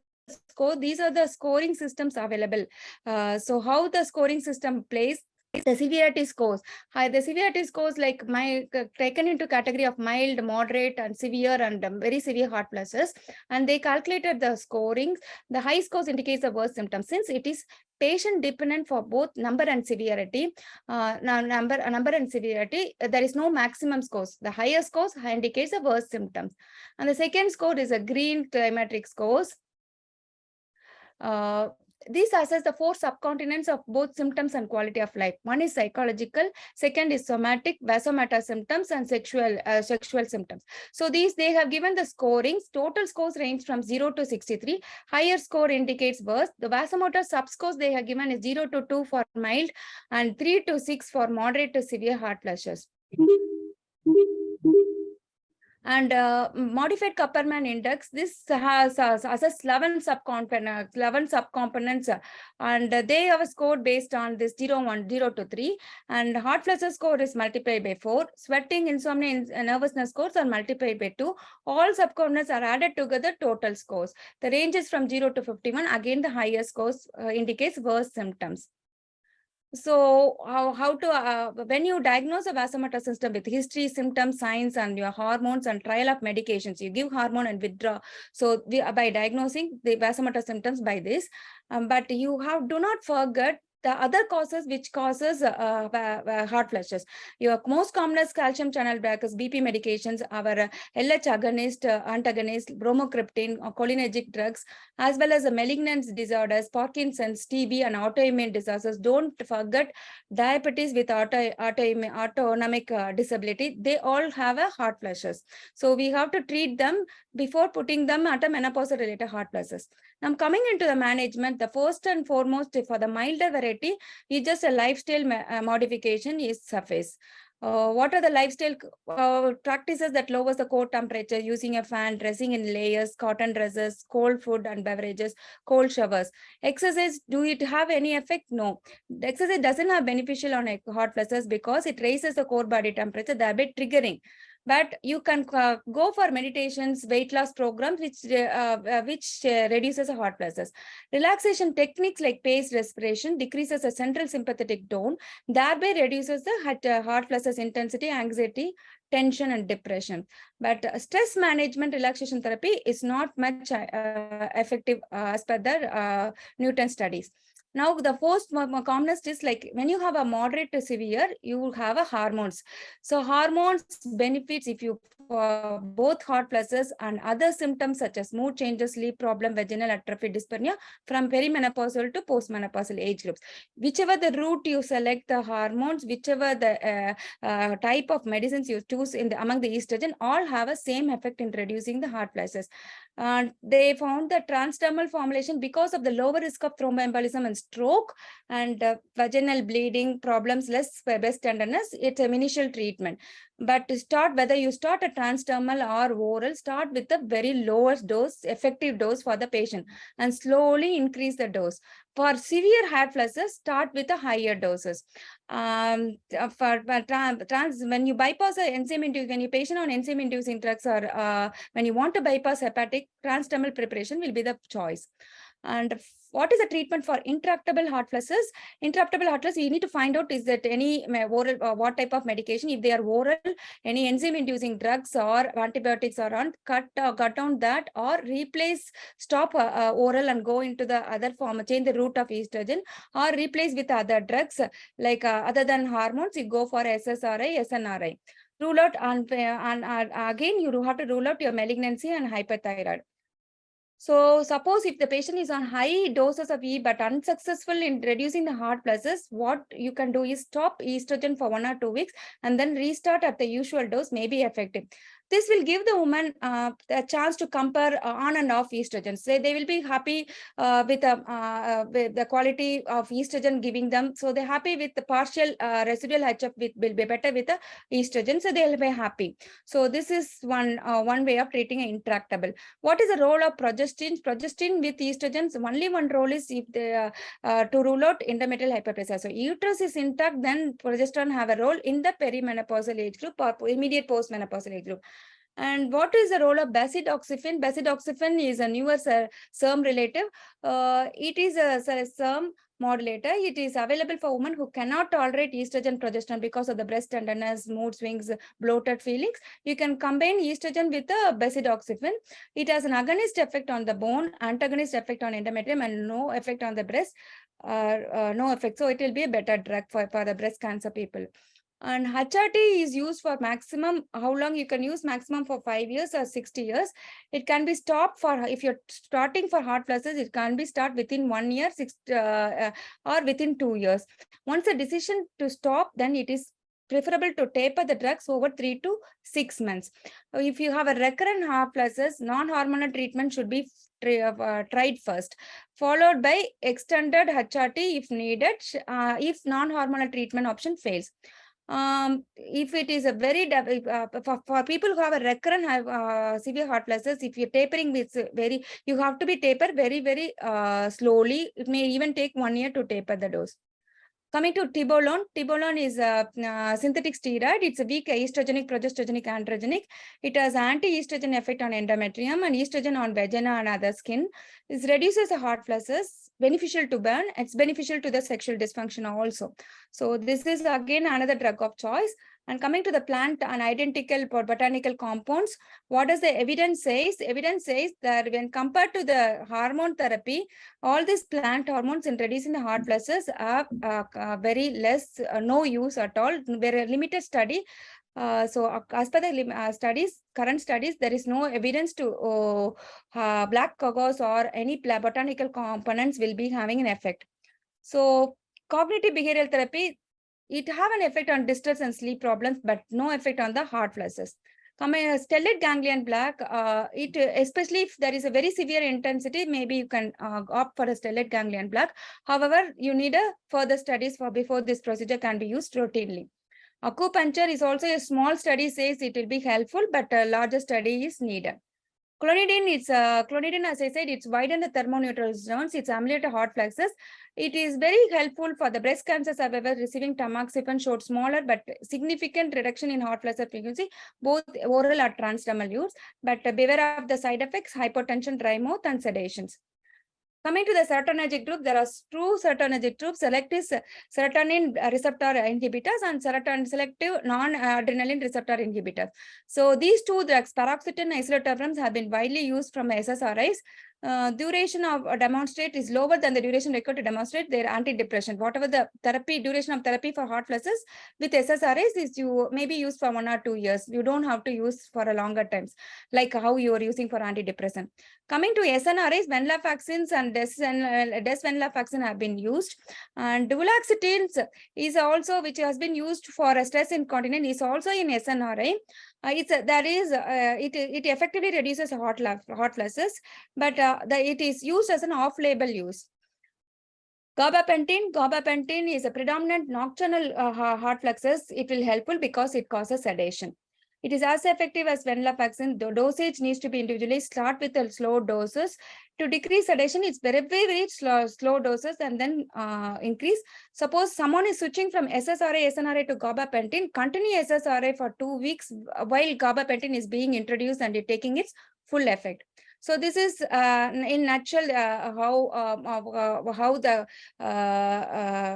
score? These are the scoring systems available. So how the scoring system plays, the severity scores. The severity scores like taken into category of mild, moderate, and severe, and very severe heart flushes, and they calculated the scorings. The high scores indicates the worst symptoms, since it is patient dependent for both number and severity. Number and severity, there is no maximum scores. The higher scores indicates the worst symptoms, and the second score is a green climatic scores. These assess the 4 subcontinents of both symptoms and quality of life. One is psychological, second is somatic, vasomotor symptoms, and sexual symptoms. So they have given the scorings. Total scores range from 0 to 63. Higher score indicates worse. The vasomotor subscores they have given is 0 to 2 for mild and 3 to 6 for moderate to severe heart flushes. And modified Kupperman index, this has assessed 11 subcomponents, and they have scored based on this 0 to 3, and heart flushes score is multiplied by 4. Sweating, insomnia, and nervousness scores are multiplied by 2. All subcomponents are added together, total scores. The range is from 0 to 51. Again, the higher scores indicates worse symptoms. So how to, when you diagnose a vasomotor system with history, symptoms, signs, and your hormones and trial of medications, you give hormone and withdraw. So by diagnosing the vasomotor symptoms by this, but you do not forget the other causes which causes heart flushes. Your most commonest calcium channel blockers, BP medications, our LH agonist, antagonist, bromocriptine, or cholinergic drugs, as well as the malignant disorders, Parkinson's, TB, and autoimmune disorders. Don't forget diabetes with autonomic disability. They all have a heart flushes. So we have to treat them before putting them at a menopause-related heart flushes. Now coming into the management, the first and foremost for the milder variety is just a lifestyle modification is suffice. What are the lifestyle practices that lowers the core temperature? Using a fan, dressing in layers, cotton dresses, cold food and beverages, cold showers. Exercise, do it have any effect? No. The exercise doesn't have beneficial on hot flushes because it raises the core body temperature, thereby triggering. But you can go for meditations, weight loss programs, which reduces the hot flushes. Relaxation techniques like paced respiration decreases the central sympathetic tone, thereby reduces the hot flushes intensity, anxiety, tension, and depression. But stress management relaxation therapy is not much effective as per the Newton studies. Now, the most commonest is like when you have a moderate to severe, you will have a hormones. So hormones benefits if you both hot flushes and other symptoms such as mood changes, sleep problem, vaginal atrophy, dyspnea from perimenopausal to postmenopausal age groups. Whichever the route you select the hormones, whichever the type of medicines you choose among the estrogen, all have a same effect in reducing the hot flushes. They found that transdermal formulation, because of the lower risk of thromboembolism and stroke and vaginal bleeding problems, less breast tenderness, it's an initial treatment. But to start, whether you start a transdermal or oral, start with the very lowest dose, effective dose for the patient, and slowly increase the dose. For severe hot flushes, start with the higher doses. When you bypass an enzyme-inducing, when you patient on enzyme-inducing drugs, or when you want to bypass hepatic, transdermal preparation will be the choice. And what is the treatment for intractable hot flushes? Intractable hot flushes, you need to find out is that any oral, what type of medication. If they are oral, any enzyme-inducing drugs or antibiotics are on, cut down that, or replace, stop oral and go into the other form, change the route of estrogen, or replace with other drugs like other than hormones. You go for SSRI, SNRI. Rule out, and again you have to rule out your malignancy and hyperthyroid. So suppose if the patient is on high doses of E but unsuccessful in reducing the hot flushes, what you can do is stop estrogen for 1 or 2 weeks and then restart at the usual dose may be effective. This will give the woman a chance to compare on and off estrogen. So they will be happy with the quality of estrogen giving them. So they're happy with the partial residual HF will be better with the estrogen. So they'll be happy. So this is one way of treating an intractable. What is the role of progestin? Progestin with estrogens, only one role is if they to rule out endometrial hyperplasia. So uterus is intact, then progesterone have a role in the perimenopausal age group or immediate postmenopausal age group. And what is the role of basidoxifene? Basidoxifene is a newer SERM relative. It is a SERM modulator. It is available for women who cannot tolerate estrogen progesterone because of the breast tenderness, mood swings, bloated feelings. You can combine estrogen with the basidoxifene. It has an agonist effect on the bone, antagonist effect on endometrium, and no effect on the breast. No effect. So it will be a better drug for the breast cancer people. And HRT is used for maximum, how long you can use? Maximum for 5 years or 60 years. It can be stopped for, if you're starting for hot flushes, it can be start within 1 year, or within 2 years. Once a decision to stop, then it is preferable to taper the drugs over 3 to 6 months. If you have a recurrent hot flushes, non-hormonal treatment should be tried first, followed by extended HRT if needed, if non-hormonal treatment option fails. If it is a very for people who have a recurrent severe hot flushes, if you're tapering with you have to be tapered very slowly. It may even take 1 year to taper the dose. Coming to tibolone, tibolone is a synthetic steroid. It's a weak estrogenic, progesterogenic, androgenic. It has anti-estrogen effect on endometrium and estrogen on vagina and other skin. It reduces the hot flushes, beneficial to burn. It's beneficial to the sexual dysfunction also. So this is again another drug of choice. And coming to the plant and identical botanical compounds, what does the evidence says? Evidence says that when compared to the hormone therapy, all these plant hormones in reducing the hot flushes are very less, no use at all. Very limited study. So as per the current studies, there is no evidence to black cocoa or any botanical components will be having an effect. So cognitive behavioral therapy, it have an effect on distress and sleep problems, but no effect on the hot flushes. Stellate ganglion plaque, especially if there is a very severe intensity, maybe you can opt for a stellate ganglion plaque. However, you need a further studies before this procedure can be used routinely. Acupuncture is also a small study says it will be helpful, but a larger study is needed. Clonidine, clonidine, as I said, it's widen the thermoneutral zones, it's ameliorate hot fluxes. It is very helpful for the breast cancers, however, receiving tamoxifen showed smaller but significant reduction in hot flush frequency, both oral or transdermal use. But beware of the side effects, hypotension, dry mouth, and sedations. Coming to the serotonergic group, there are two serotonergic groups, selective serotonin receptor inhibitors and selective non-adrenaline receptor inhibitors. So these two drugs, paroxetine and escitalopram, have been widely used from SSRIs. Duration of demonstrate is lower than the duration required to demonstrate their antidepressant. Whatever the therapy, duration of therapy for hot flushes with SSRIs is you maybe used for 1 or 2 years. You don't have to use for a longer times, like how you are using for antidepressant. Coming to SNRIs, venlafaxines and desvenlafaxine have been used. And duloxetine is also, which has been used for stress incontinence, is also in SNRI. It effectively reduces hot flushes, but it is used as an off-label use. Gabapentin is a predominant nocturnal hot fluxes. It will helpful because it causes sedation. It is as effective as venlafaxine. The dosage needs to be individually. Start with the slow doses. To decrease sedation, it's very slow doses and then increase. Suppose someone is switching from SSRI, SNRI to gabapentin, continue SSRI for 2 weeks while gabapentin is being introduced and taking its full effect. So this is in nutshell how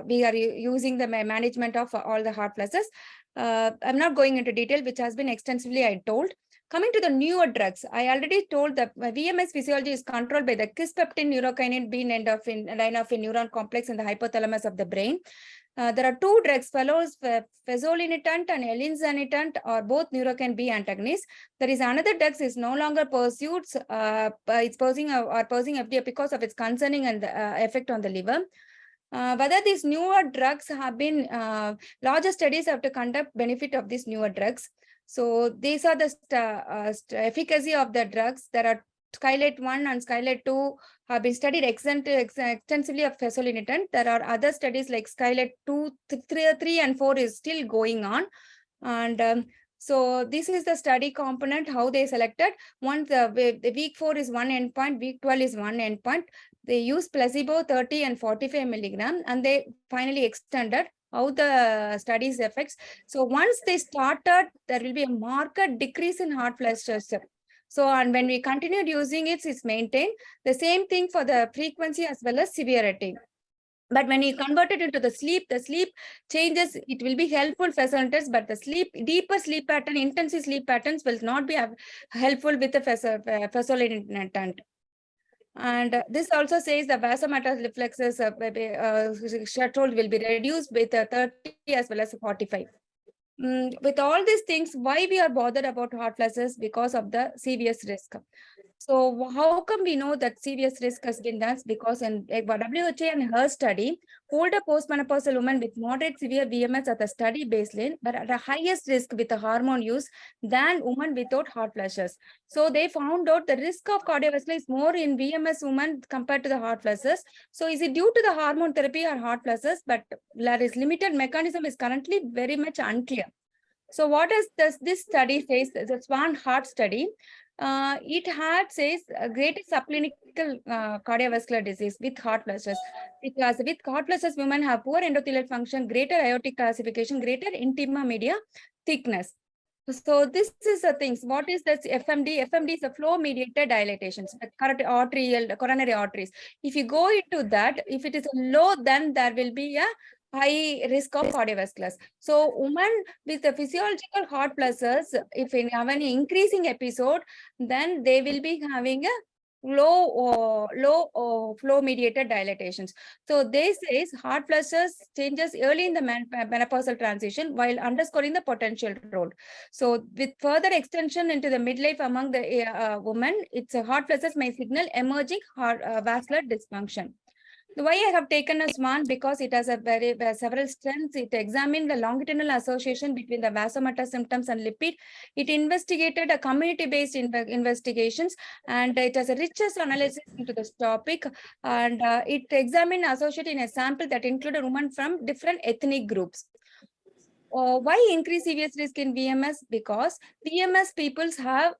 we are using the management of all the hot flushes. I'm not going into detail, which has been extensively told. Coming to the newer drugs, I already told that VMS physiology is controlled by the kisspeptin neurokinin B-endorphin neuron complex in the hypothalamus of the brain. There are two drugs, fezolinetant and elinzanetant, are both neurokinin B antagonists. There is another drug is no longer pursued. It's pursuing FDA because of its concerning and effect on the liver. Whether these newer drugs have been, larger studies have to conduct benefit of these newer drugs. So these are the efficacy of the drugs. There are Skylight 1 and Skylight 2 have been studied extensively of fezolinetant. There are other studies like Skylight 2, 3 and 4 is still going on. And so this is the study component, how they selected. Once the week 4 is one endpoint, week 12 is one endpoint. They use placebo 30 and 45 milligram, and they finally extended how the studies effects. So once they started, there will be a marked decrease in hot flushes. So, and when we continued using it, it's maintained. The same thing for the frequency as well as severity. But when you convert it into the sleep changes. It will be helpful facilitators, but the deeper sleep pattern, intensive sleep patterns will not be helpful with the fezolinetant. And this also says the vasomotor reflexes threshold will be reduced with 30 as well as 45. With all these things, why we are bothered about hot flushes? Because of the serious risk. So how come we know that serious risk has been done? Because in WHO and her study, older postmenopausal women with moderate severe VMS at the study baseline, but at a highest risk with the hormone use than women without hot flushes. So they found out the risk of cardiovascular is more in VMS women compared to the hot flushes. So is it due to the hormone therapy or hot flushes? But there is limited mechanism is currently very much unclear. So what does this study says? The SWAN heart study. It had says greater subclinical cardiovascular disease with hot flushes, because with hot flushes women have poor endothelial function, greater aortic calcification, greater intima media thickness. So this is the things. What is this FMD? FMD is a flow mediated dilatations, coronary arteries. If you go into that, if it is low, then there will be a high risk of cardiovasculars. So women with the physiological hot flushes, if they have an increasing episode, then they will be having a low flow mediated dilatations. So they say hot flushes changes early in the menopausal transition while underscoring the potential role. So with further extension into the midlife among the women, its hot flushes may signal emerging vascular dysfunction. Why I have taken as one, because it has a several strengths. It examined the longitudinal association between the vasomotor symptoms and lipid. It investigated a community-based investigations, and it has a richest analysis into this topic. And it examined associated in a sample that included women from different ethnic groups. why increase serious risk in VMS? Because VMS peoples have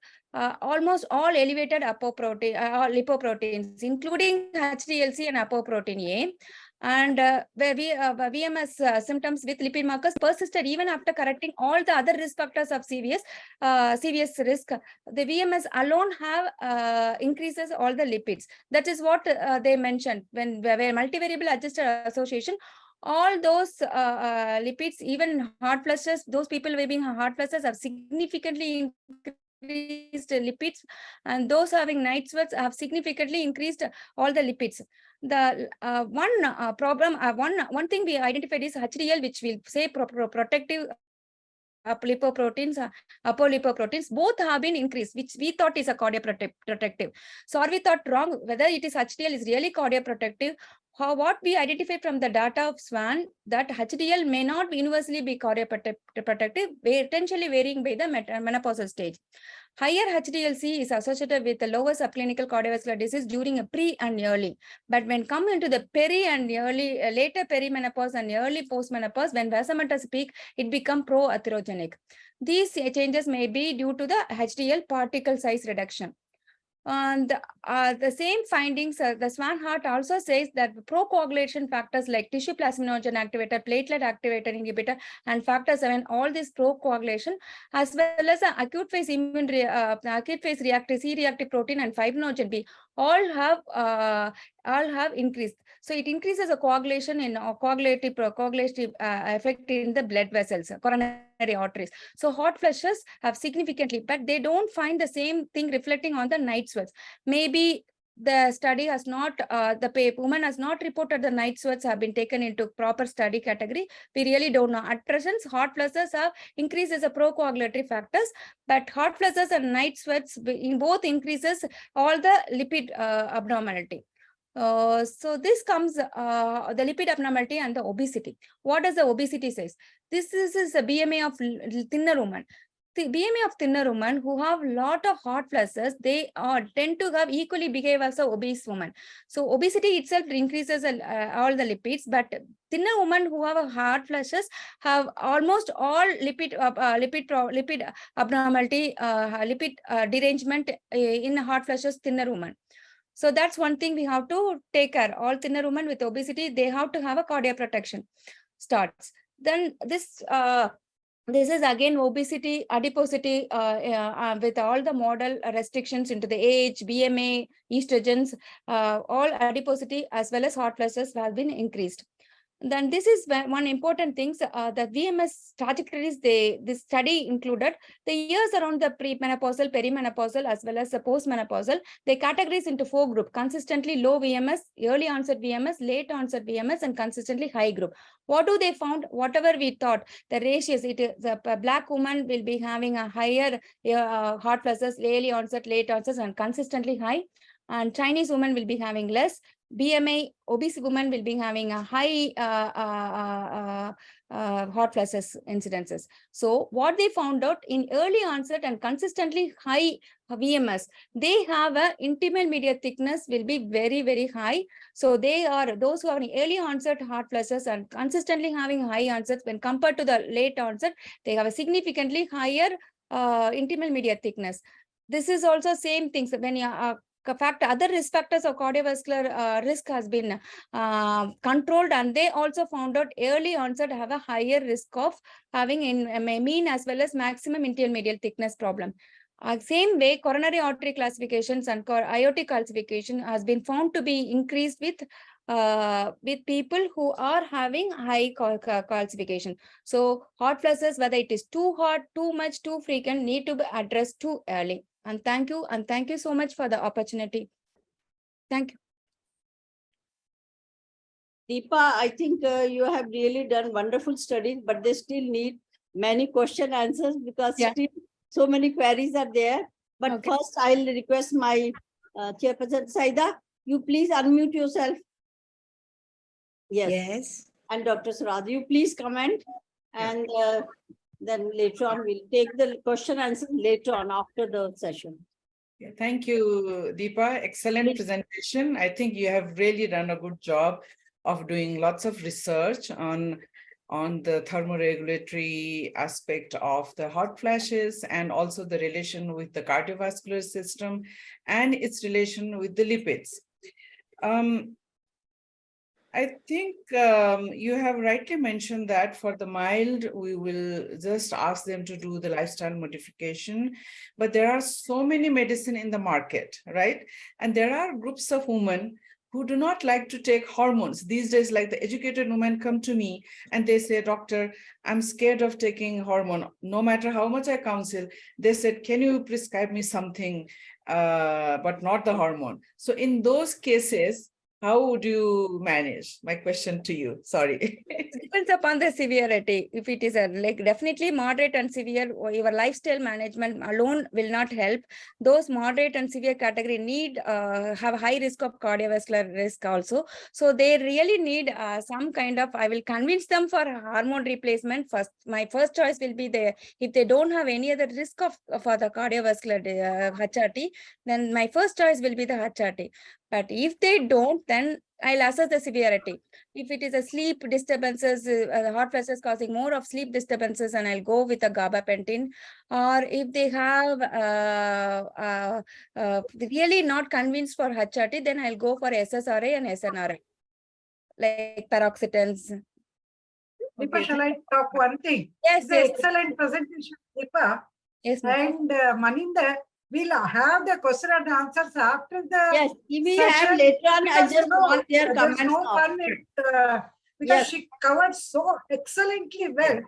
almost all elevated lipoproteins, including HDLC and apoprotein A. And where VMS symptoms with lipid markers persisted even after correcting all the other risk factors of serious risk. The VMS alone have increases all the lipids. That is what they mentioned when where multivariable adjusted association. All those lipids, even heart flushes, those people having heart flushes have significantly increased lipids, and those having night sweats have significantly increased all the lipids. The one thing we identified is HDL, which will say protective lipoproteins, apolipoproteins, both have been increased, which we thought is a cardioprotective. So are we thought wrong whether it is HDL is really cardioprotective? What we identified from the data of SWAN, that HDL may not universally be cardioprotective, potentially varying by the menopausal stage. Higher HDLC is associated with the lower subclinical cardiovascular disease during a pre and early. But when come into the peri and early, later perimenopause and early postmenopause, when vasometers peak, it become pro-atherogenic. These changes may be due to the HDL particle size reduction. And the same findings, the SWAN heart also says that procoagulation factors like tissue plasminogen activator, platelet activator inhibitor, and factor 7, all this procoagulation, as well as acute phase reactive C-reactive protein and fibrinogen B, all have increased. So it increases a coagulation in coagulative effect in the blood vessels, coronary arteries. So hot flushes have significantly, but they don't find the same thing reflecting on the night sweats. Maybe the study has not, the woman has not reported the night sweats have been taken into proper study category. We really don't know. At present, hot flushes have increased as a procoagulatory factors, but hot flushes and night sweats in both increases all the lipid abnormality. So this comes the lipid abnormality and the obesity. What does the obesity says? This is a BMI of thinner woman. The BMI of thinner women who have a lot of hot flushes, they tend to have equally behave as an obese woman. So obesity itself increases all the lipids, but thinner women who have a hot flushes have almost all lipid abnormality, lipid derangement in hot flushes thinner women. So that's one thing we have to take care. All thinner women with obesity, they have to have a cardiac protection starts. Then this is again obesity, adiposity with all the model restrictions into the age, BMI, estrogens, all adiposity as well as hot flushes have been increased. Then this is one important thing, that VMS trajectories, this study included the years around the premenopausal, perimenopausal, as well as the postmenopausal. They categorize into 4 groups: consistently low VMS, early onset VMS, late onset VMS, and consistently high group. What do they found? Whatever we thought, the ratios, the black woman will be having a higher hot flushes, early onset, late onset, and consistently high. And Chinese women will be having less. BMI, obese women will be having a high hot flushes incidences. So what they found out in early onset and consistently high VMS, they have a intimal medial thickness will be very, very high. So they are those who have an early onset hot flushes and consistently having high onsets when compared to the late onset, they have a significantly higher intimal medial thickness. This is also same things when you other risk factors of cardiovascular risk has been controlled, and they also found out early onset have a higher risk of having in mean as well as maximum intimal medial thickness problem. Same way, coronary artery classifications and aortic calcification has been found to be increased with people who are having high calcification. So hot flushes, whether it is too hot, too much, too frequent, need to be addressed too early. And thank you so much for the opportunity. Thank you. Deepa, I think you have really done wonderful studies, but they still need many question answers because still so many queries are there. But first, I'll request my chairperson, Syeda, you please unmute yourself. Yes. And Dr. Swaraj, you please comment. And then later on, we'll take the question answers later on after the session. Yeah, thank you, Deepa. Excellent presentation. I think you have really done a good job of doing lots of research on on the thermoregulatory aspect of the hot flashes and also the relation with the cardiovascular system and its relation with the lipids. I think you have rightly mentioned that for the mild, we will just ask them to do the lifestyle modification, but there are so many medicine in the market, right? And there are groups of women who do not like to take hormones. These days, like the educated women come to me and they say, doctor, I'm scared of taking hormone. No matter how much I counsel, they said, can you prescribe me something, but not the hormone? So in those cases, how would you manage? My question to you, sorry. It depends upon the severity. If it is a like definitely moderate and severe, or your lifestyle management alone will not help. Those moderate and severe category need have high risk of cardiovascular risk also. So they really need some kind of, I will convince them for hormone replacement first. My first choice will be the, if they don't have any other risk of for the cardiovascular HRT, then my first choice will be the HRT. But if they don't, then I'll assess the severity. If it is a sleep disturbances, the hot flashes causing more of sleep disturbances, and I'll go with a gabapentin. Or if they have really not convinced for HRT, then I'll go for SSRI and SNRI, like paroxetines. Deepa, shall I talk one thing? Yes, It's an yes. excellent presentation, Deepa. Yes, ma'am. And Maninder, we'll have the question and answers after the Yes, we will session, have later on. I because, just want their there's comments no now. fun with, because Yes. she covered so excellently well.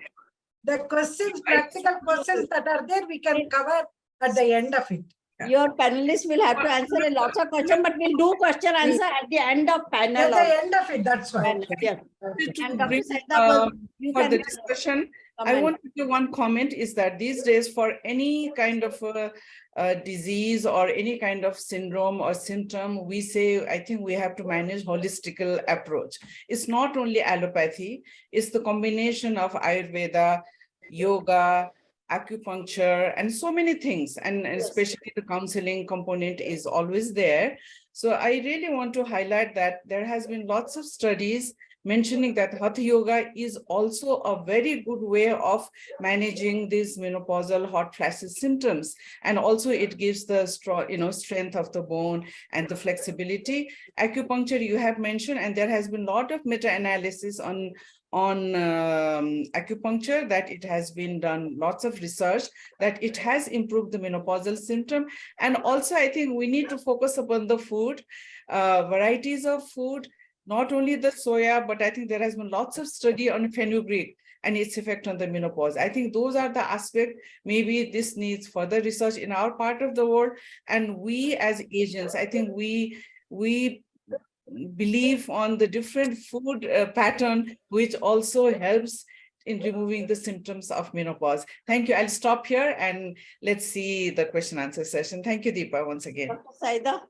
The questions, practical questions that are there, we can cover at the end of it. Your panelists will have to answer a lot of questions, but we'll do question answer at the end of panel. At the end of it, that's why. Panel, yes. To And Dr. bring, Syeda, you for can the discussion, I comment. want to do one comment is that these days for any kind of disease or any kind of syndrome or symptom, we say, I think we have to manage holistical approach. It's not only allopathy, it's the combination of Ayurveda, yoga, acupuncture, and so many things. And especially the counseling component is always there. So I really want to highlight that there has been lots of studies mentioning that Hatha Yoga is also a very good way of managing these menopausal hot flashes symptoms. And also it gives the strength of the bone and the flexibility. Acupuncture you have mentioned, and there has been a lot of meta-analysis on acupuncture, that it has been done lots of research that it has improved the menopausal symptom. And also I think we need to focus upon the food, varieties of food, not only the soya, but I think there has been lots of study on fenugreek and its effect on the menopause. I think those are the aspects. Maybe this needs further research in our part of the world. And we as Asians, I think we believe on the different food pattern, which also helps in removing the symptoms of menopause. Thank you. I'll stop here and let's see the question answer session. Thank you, Deepa, once again. Dr. Syeda.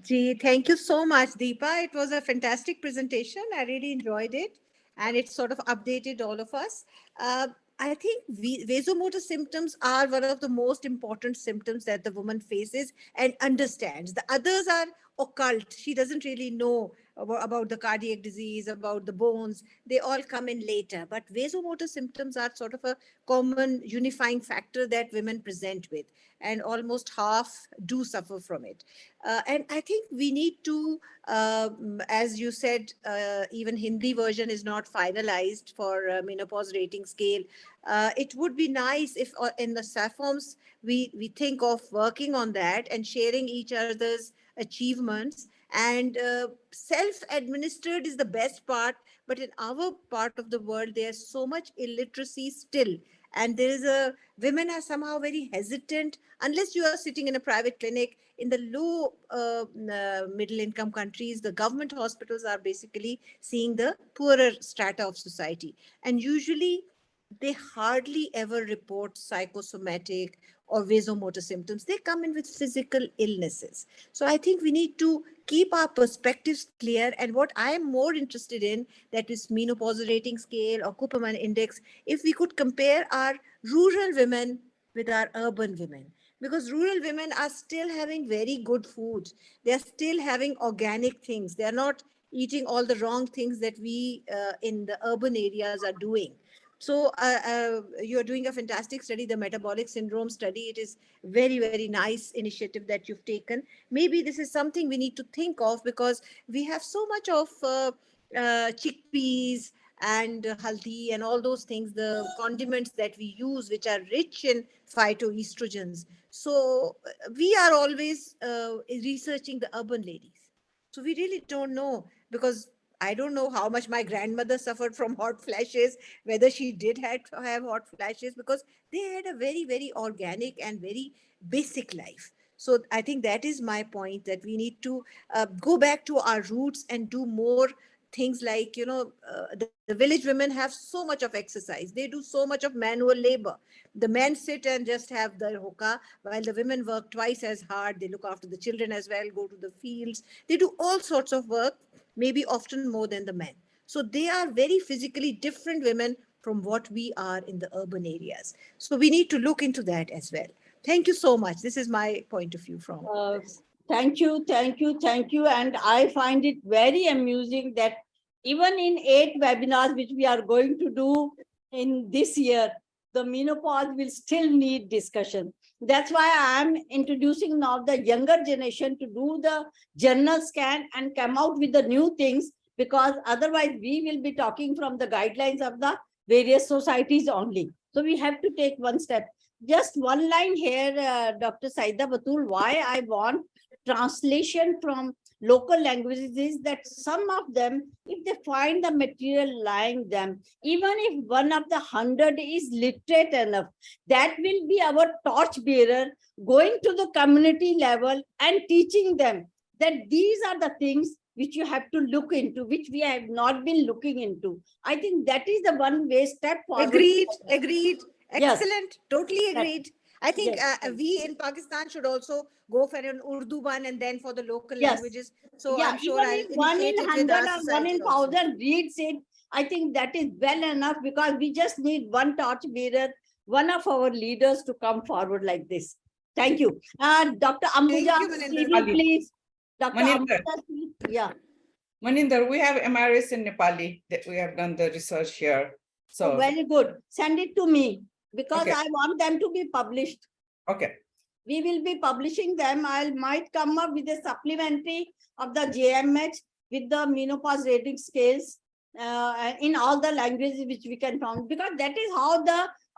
Gee, thank you so much, Deepa. It was a fantastic presentation. I really enjoyed it, and it sort of updated all of us. I think vasomotor symptoms are one of the most important symptoms that the woman faces and understands. The others are occult. She doesn't really know about the cardiac disease, about the bones. They all come in later. But vasomotor symptoms are sort of a common unifying factor that women present with, and almost half do suffer from it. And I think we need to, as you said, even Hindi version is not finalized for menopause rating scale. It would be nice if in the SAFOMS, we think of working on that and sharing each other's achievements. And self-administered is the best part, but in our part of the world, there's so much illiteracy still. And there is women are somehow very hesitant, unless you are sitting in a private clinic. In the low middle income countries, the government hospitals are basically seeing the poorer strata of society. And usually they hardly ever report psychosomatic or vasomotor symptoms. They come in with physical illnesses. So I think we need to keep our perspectives clear. And what I am more interested in, that is Menopause Rating Scale or Kirubamani Index, if we could compare our rural women with our urban women. Because rural women are still having very good food. They are still having organic things. They are not eating all the wrong things that we in the urban areas are doing. So you're doing a fantastic study, the metabolic syndrome study. It is very, very nice initiative that you've taken. Maybe this is something we need to think of, because we have so much of chickpeas and haldi and all those things, the condiments that we use, which are rich in phytoestrogens. So we are always researching the urban ladies. So we really don't know, because I don't know how much my grandmother suffered from hot flashes, whether she did have hot flashes, because they had a very, very organic and very basic life. So I think that is my point, that we need to go back to our roots and do more things like, the village women have so much of exercise. They do so much of manual labor. The men sit and just have the hookah, while the women work twice as hard. They look after the children as well, go to the fields. They do all sorts of work, maybe often more than the men. So they are very physically different women from what we are in the urban areas. So we need to look into that as well. Thank you so much. This is my point of view from this. Thank you, thank you, thank you. And I find it very amusing that even in 8 webinars, which we are going to do in this year, the menopause will still need discussion. That's why I am introducing now the younger generation to do the journal scan and come out with the new things, because otherwise we will be talking from the guidelines of the various societies only. So we have to take one step. Just one line here, Dr. Syeda, Batool, why I want translation from local languages is that some of them, if they find the material lying them, even if one of the 100 is literate enough, that will be our torch bearer going to the community level and teaching them that these are the things which you have to look into, which we have not been looking into. I think that is the one way step forward. Agreed. Yes. Excellent. Totally agreed. I think Yes. we in Pakistan should also go for an Urdu one and then for the local Yes. languages. So Yeah, I'm sure I'll even if 1 in initiate it with 100 our or 1 society in also. 1,000 reads it, I think that is well enough, because we just need one torch bearer, one of our leaders to come forward like this. Thank you. Dr. Ambuja, Thank you, Maninder. please. Dr. Maninder. Ambuja, please. Yeah. Maninder, we have MRS in Nepali that we have done the research here. So Very good. Send it to me, because Okay. I want them to be published. Okay. We will be publishing them. I might come up with a supplementary of the JMH with the menopause rating scales in all the languages which we can found, because that is how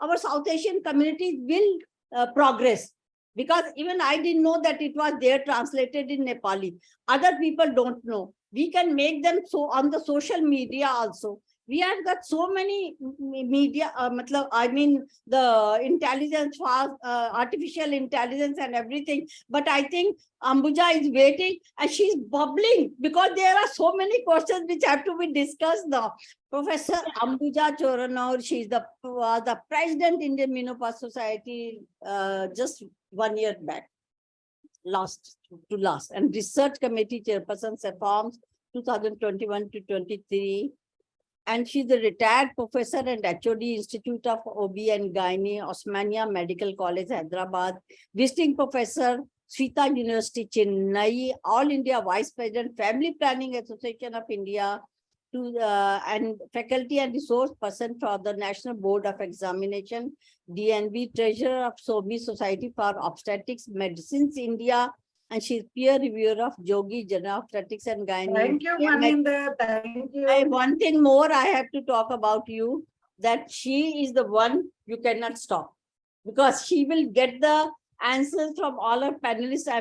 our South Asian communities will progress. Because even I didn't know that it was there translated in Nepali. Other people don't know. We can make them so on the social media also. We have got so many media, I mean, the intelligence, artificial intelligence and everything. But I think Ambuja is waiting and she's bubbling, because there are so many questions which have to be discussed now. Professor Ambuja Choranur, she's the president Indian Menopause Society just 1 year back, last, and research committee chairperson, SAFOMS 2021 to 23. And she's a retired professor and HOD Institute of OB and Gynae, Osmania Medical College, Hyderabad, visiting professor, Srita University, Chennai, All India Vice President, Family Planning Association of India, and faculty and resource person for the National Board of Examination, DNB, treasurer of SOBI Society for Obstetrics Medicines India, and she's peer reviewer of Jogi Journal of Obstetrics and Gynae. Thank you, Maninder. Thank you. One thing more I have to talk about you, that she is the one you cannot stop, because she will get the answers from all our panelists. I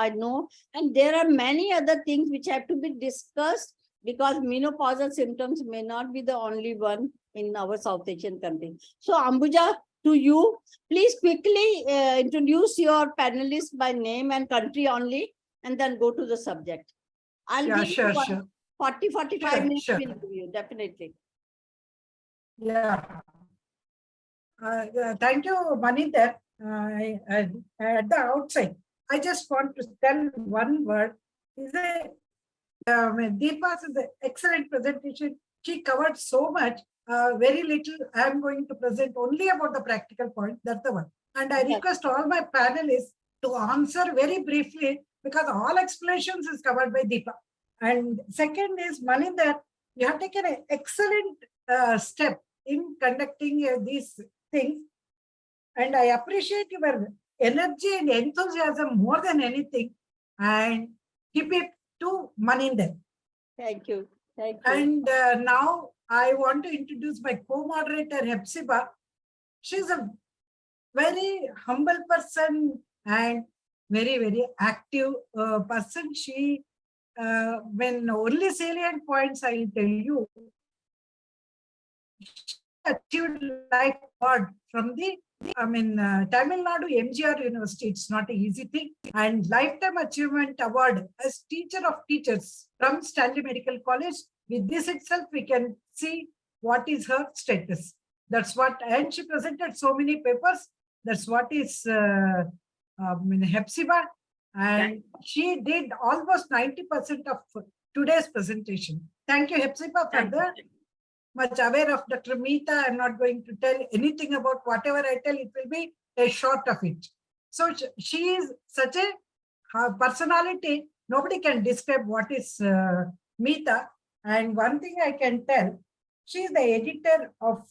know, and there are many other things which have to be discussed, because menopausal symptoms may not be the only one in our South Asian country. So Ambuja, to you, please quickly introduce your panelists by name and country only, and then go to the subject. I'll give you 40-45 minutes. Will give you, definitely. Yeah. Thank you, Maninder. At the outside, I just want to tell one word. Deepa's is an excellent presentation. She covered so much, very little. I am going to present only about the practical point. That's the one. And I request all my panelists to answer very briefly, because all explanations is covered by Deepa. And second is Maninder, you have taken an excellent step in conducting these things. And I appreciate your energy and enthusiasm more than anything. And keep it to Maninder. Thank you. Thank you. And now I want to introduce my co-moderator, Hephzibah. She's a very humble person and very, very active person. She, when only salient points I'll tell you, she achieved LycoRed from the, Tamil Nadu MGR University. It's not an easy thing. And Lifetime Achievement Award as Teacher of Teachers from Stanley Medical College. With this itself, we can see what is her status. That's what, and she presented so many papers. That's what is Hephzibah. And she did almost 90% of today's presentation. Thank you, Hephzibah, for the much aware of Dr. Meeta. I'm not going to tell anything about whatever I tell, it will be a short of it. So she is such a personality, nobody can describe what is Meeta. And one thing I can tell, she is the editor of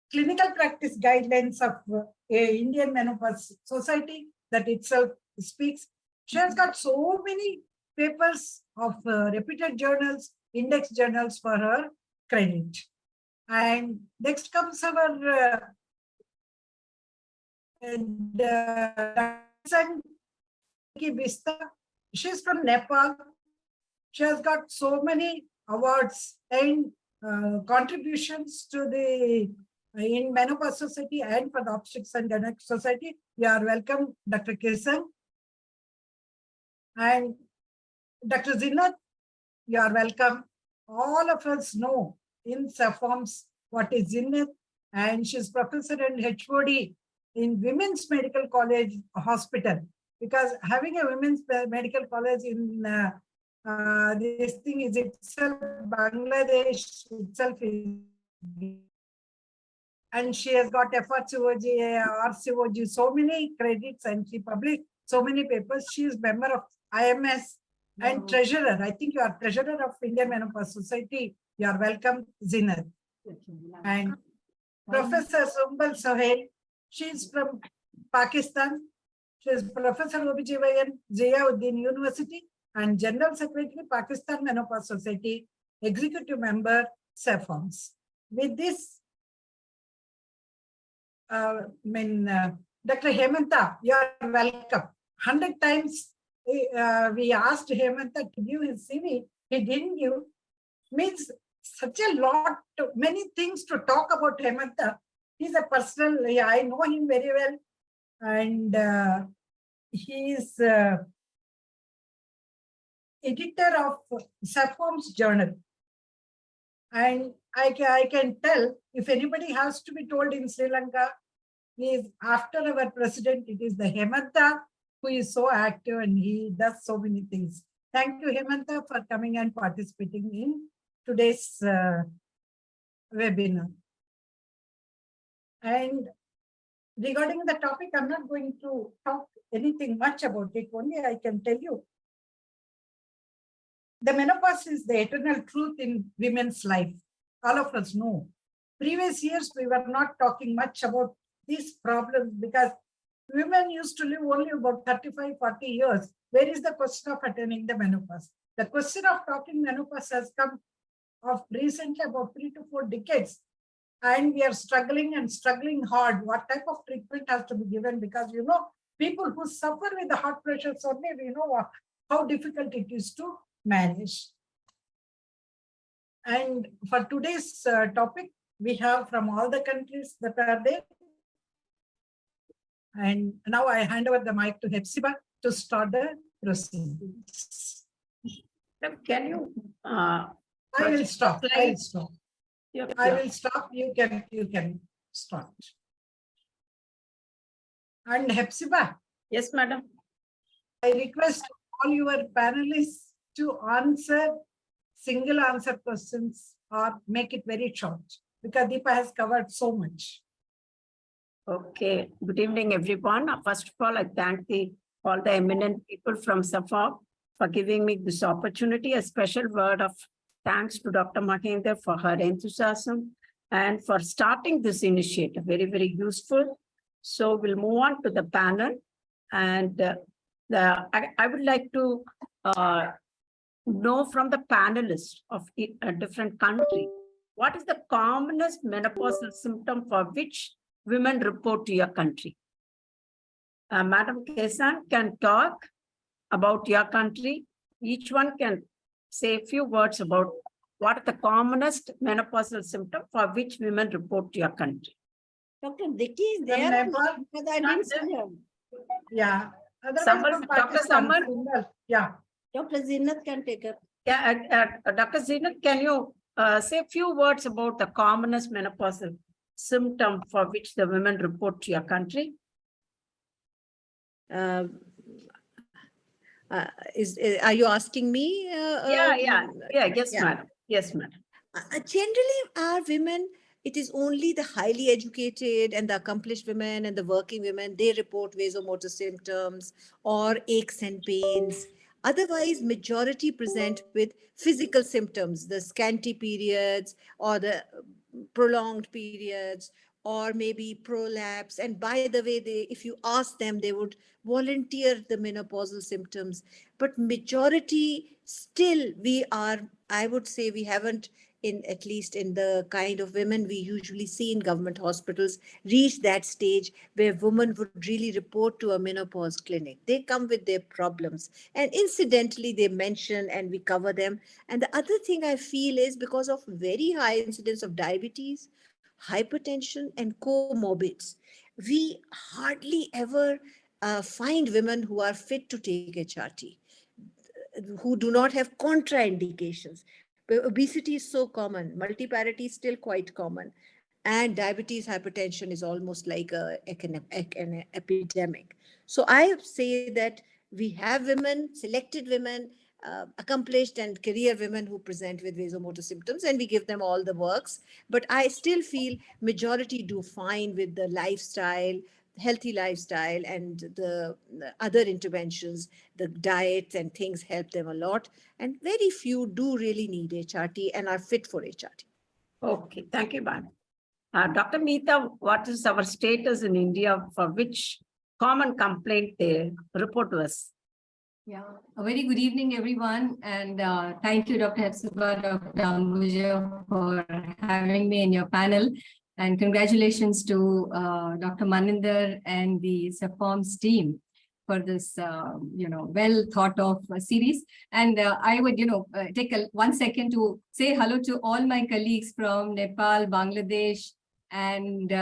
Clinical Practice Guidelines of Indian Menopause Society, that itself speaks. She has got so many papers of reputed journals, index journals for her credit. And next comes our she's from Nepal. She has got so many awards and contributions to the in Menopause Society and for the Obstetrics and Gynecology Society. You are welcome, Dr. Kesang. And Dr. Zinat, you are welcome. All of us know in SAFOMS what is Zinat, and she's professor and HOD in Women's Medical College Hospital, because having a women's medical college in this thing is itself, Bangladesh itself is, and she has got FRCOG, RCOG, so many credits, and she published so many papers. She is member of IMS and treasurer. I think you are treasurer of Indian Menopause Society. You are welcome, Zinat. And Professor Sumbal Sohail, she is from Pakistan. She is Professor OBGYN, Ziauddin University, and General Secretary, Pakistan Menopause Society, Executive Member, SAFOMS. With this, Dr. Hemanta, you are welcome. 100 times we asked Hemanta to give his CV. He didn't give. Means such a lot, many things to talk about Hemanta. He's a personal, I know him very well. And he is editor of SAFOMS Journal. And I can tell, if anybody has to be told in Sri Lanka, is after our president, it is the Hemanta who is so active and he does so many things. Thank you, Hemanta, for coming and participating in today's webinar. And regarding the topic, I'm not going to talk anything much about it, only I can tell you. The menopause is the eternal truth in women's life. All of us know. Previous years, we were not talking much about these problems because women used to live only about 35, 40 years. Where is the question of attaining the menopause? The question of talking menopause has come of recently about 3 to 4 decades. And we are struggling and struggling hard. What type of treatment has to be given? Because, you know, people who suffer with the heart pressure, only we know how difficult it is to manage. And for today's topic, we have from all the countries that are there. And now I hand over the mic to Hephzibah to start the proceedings. Can you? I will stop. I will stop. Yeah, I will stop. You can start. And Hephzibah. Yes, madam. I request all your panelists to answer single answer questions or make it very short, because Deepa has covered so much. Okay. Good evening, everyone. First of all, I thank all the eminent people from SAFOMS for giving me this opportunity. A special word of thanks to Dr. Maninder for her enthusiasm and for starting this initiative. Very, very useful. So we'll move on to the panel. And I would like to know from the panelists of a different country, what is the commonest menopausal symptom for which women report to your country? Madam Kesang can talk about your country. Each one can say a few words about what is the commonest menopausal symptom for which women report to your country. Dr. Dicky is there. Because I didn't see her. Yeah. Dr. Samar? Yeah. Dr. Zinat can take up. Yeah, Dr. Zinat, can you say a few words about the commonest menopausal symptom for which the women report to your country? Are you asking me? Yes, yeah. madam. Yes, madam. Generally, our women, it is only the highly educated and the accomplished women and the working women, they report vasomotor symptoms or aches and pains. Otherwise, majority present with physical symptoms, the scanty periods or the prolonged periods, or maybe prolapse. And by the way, if you ask them, they would volunteer the menopausal symptoms. But majority still I would say we haven't, at least in the kind of women we usually see in government hospitals, reach that stage where women would really report to a menopause clinic. They come with their problems and incidentally they mention and we cover them. And the other thing I feel is because of very high incidence of diabetes, hypertension and comorbids, we hardly ever find women who are fit to take HRT, who do not have contraindications. Obesity is so common, multiparity is still quite common, and diabetes, hypertension is almost like an epidemic. So I say that we have women, selected women, accomplished and career women who present with vasomotor symptoms, and we give them all the works. But I still feel majority do fine with the lifestyle, healthy lifestyle, and the other interventions, the diets and things help them a lot. And very few do really need HRT and are fit for HRT. Okay, thank you, madam. Dr. Meeta, what is our status in India for which common complaint they report to us? Yeah, a very good evening, everyone. And thank you, Dr. Hephzibah, Dr. Ambuja, for having me in your panel. And congratulations to Dr. Maninder and the SAFOMS team for this, well thought of series. And I would, take 1 second to say hello to all my colleagues from Nepal, Bangladesh, and we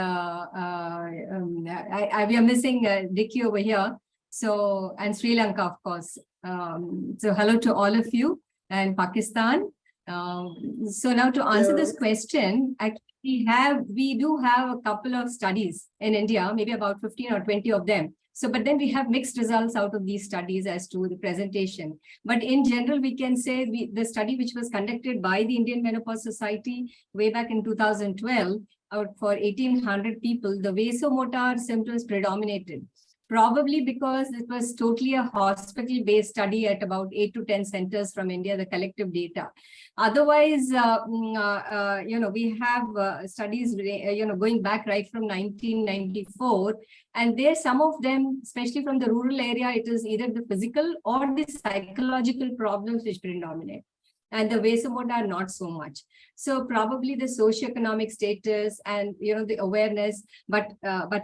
are missing Dicky over here. So, and Sri Lanka, of course. So hello to all of you, and Pakistan. So now to answer this question, we do have a couple of studies in India, maybe about 15 or 20 of them. So, but then we have mixed results out of these studies as to the presentation. But in general, we can say the study which was conducted by the Indian Menopause Society way back in 2012, out for 1,800 people, the vasomotor symptoms predominated. Probably because it was totally a hospital-based study at about 8 to 10 centers from India, the collective data. Otherwise, we have studies, going back right from 1994, and there some of them, especially from the rural area, it is either the physical or the psychological problems which predominate. And the vasomotor not so much. So probably the socioeconomic status and the awareness, but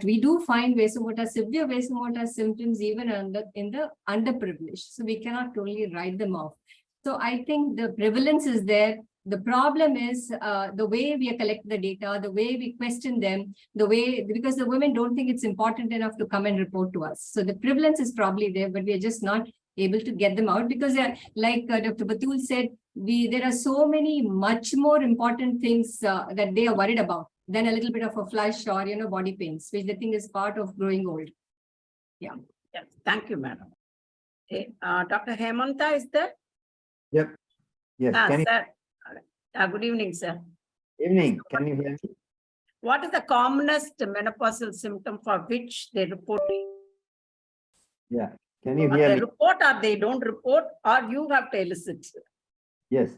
we do find severe vasomotor symptoms even in the underprivileged. So we cannot totally write them off. So I think the prevalence is there. The problem is the way we collect the data, the way we question them, because the women don't think it's important enough to come and report to us. So the prevalence is probably there, but we are just not able to get them out because like Dr. Batool said, there are so many much more important things that they are worried about than a little bit of a flush or, body pains, which they think is part of growing old. Yeah. Yes, thank you, madam. Okay. Dr. Hemanta is there? Yep. Yes. Sir. Good evening, sir. Evening. Can you hear me? What is the commonest menopausal symptom for which they report? Yeah. Can you Or hear they me? report or they don't report, or you have to elicit. Yes.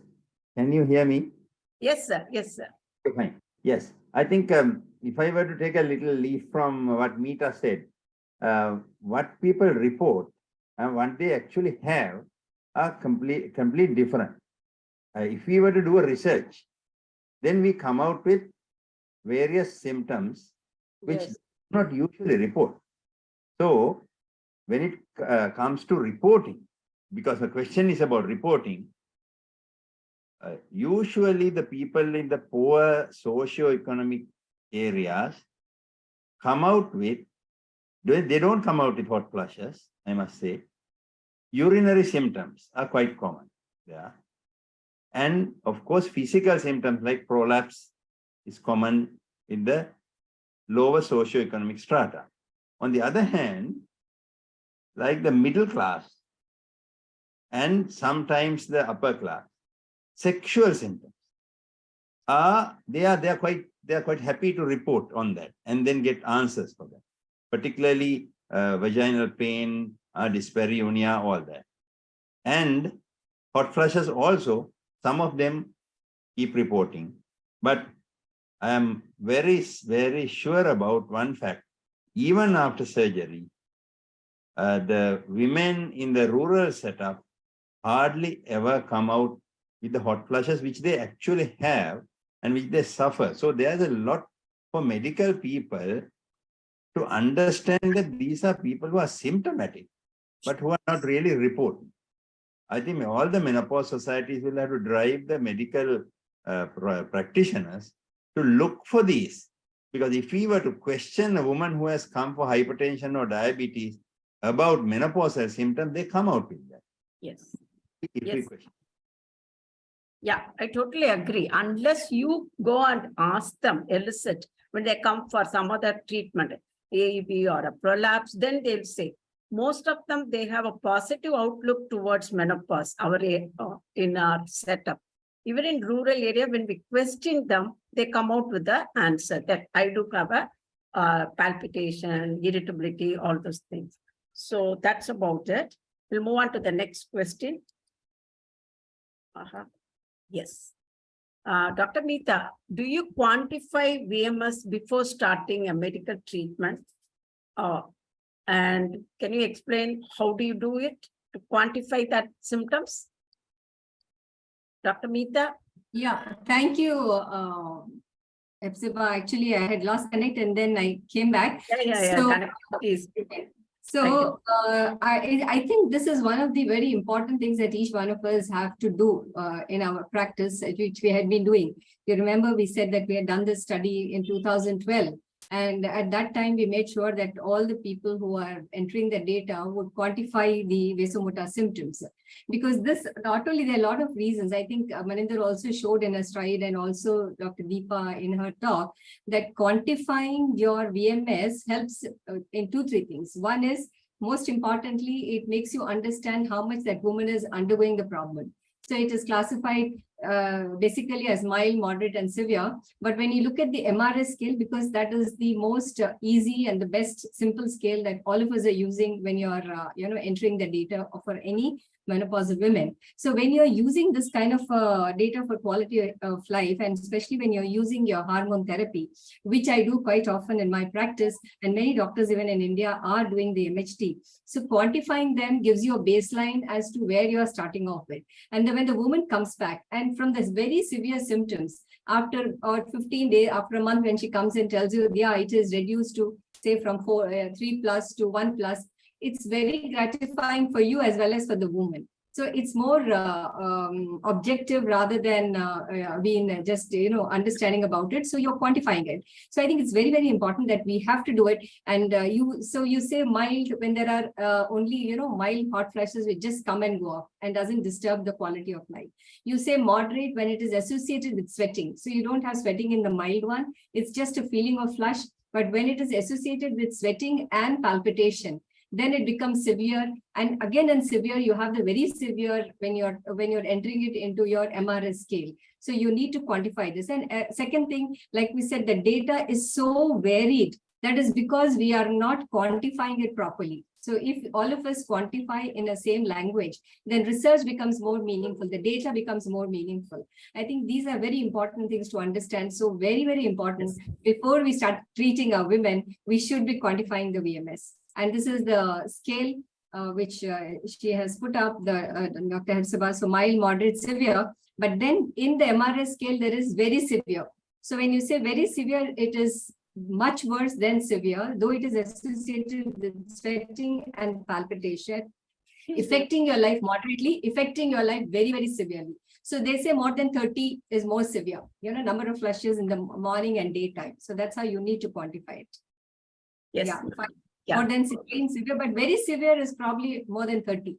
Can you hear me? Yes, sir. Yes, sir. Okay, fine. Yes. I think if I were to take a little leaf from what Meeta said, what people report and what they actually have are complete different. If we were to do a research, then we come out with various symptoms which Yes. do not usually report. So when it comes to reporting, because the question is about reporting, usually the people in the poor socio-economic areas come out with, they don't come out with hot flushes, I must say. Urinary symptoms are quite common. Yeah. And of course, physical symptoms like prolapse is common in the lower socio-economic strata. On the other hand, like the middle class and sometimes the upper class, sexual symptoms they are quite happy to report on that and then get answers for that, particularly vaginal pain, dyspareunia, all that. And hot flushes also, some of them keep reporting. But I am very, very sure about one fact. Even after surgery, the women in the rural setup hardly ever come out with the hot flushes, which they actually have and which they suffer. So there's a lot for medical people to understand that these are people who are symptomatic, but who are not really reporting. I think all the menopause societies will have to drive the medical practitioners to look for these. Because if we were to question a woman who has come for hypertension or diabetes about menopausal symptoms, they come out with that. Yes. If we Yes. question. Yeah, I totally agree. Unless you go and ask them, elicit, when they come for some other treatment, AEB or a prolapse, then they'll say, most of them, they have a positive outlook towards menopause, in our setup. Even in rural area, when we question them, they come out with the answer that I do have a palpitation, irritability, all those things. So that's about it. We'll move on to the next question. Yes. Dr. Meeta, do you quantify VMS before starting a medical treatment? And can you explain how do you do it to quantify that symptoms? Dr. Meeta? Yeah, thank you, Hephzibah. Actually, I had lost connect and then I came back. So I think this is one of the very important things that each one of us have to do in our practice, which we had been doing. You remember we said that we had done this study in 2012. And at that time, we made sure that all the people who are entering the data would quantify the vasomotor symptoms. Because this, not only there are a lot of reasons, I think Maninder also showed in a slide and also Dr. Deepa in her talk, that quantifying your VMS helps in 2-3 things. One is, most importantly, it makes you understand how much that woman is undergoing the problem. So it is classified basically as mild, moderate, and severe. But when you look at the MRS scale, because that is the most easy and the best simple scale that all of us are using when you're entering the data for any menopausal women. So when you're using this kind of data for quality of life, and especially when you're using your hormone therapy, which I do quite often in my practice, and many doctors even in India are doing the MHT. So quantifying them gives you a baseline as to where you are starting off with. And then when the woman comes back, and from this very severe symptoms, after 15 days, after a month, when she comes and tells you, yeah, it is reduced to say from 3+ to 1+, it's very gratifying for you as well as for the woman. So it's more objective rather than being just, understanding about it. So you're quantifying it. So I think it's very, very important that we have to do it. And you say mild when there are only, mild hot flashes which just come and go off and doesn't disturb the quality of life. You say moderate when it is associated with sweating. So you don't have sweating in the mild one. It's just a feeling of flush. But when it is associated with sweating and palpitation, then it becomes severe. And again, in severe, you have the very severe when you're entering it into your MRS scale. So you need to quantify this. And second thing, like we said, the data is so varied That is because we are not quantifying it properly. So if all of us quantify in the same language, then research becomes more meaningful. The data becomes more meaningful. I think these are very important things to understand. So very, very important. Before we start treating our women, we should be quantifying the VMS. And this is the scale which she has put up, the Dr. Hephzibah, so mild, moderate, severe. But then in the MRS scale, there is very severe. So when you say very severe, it is much worse than severe, though it is associated with sweating and palpitation, affecting your life moderately, affecting your life very, very severely. So they say more than 30 is more severe, number of flushes in the morning and daytime. So that's how you need to quantify it. Yes. Yeah. More than 16 severe, but very severe is probably more than 30.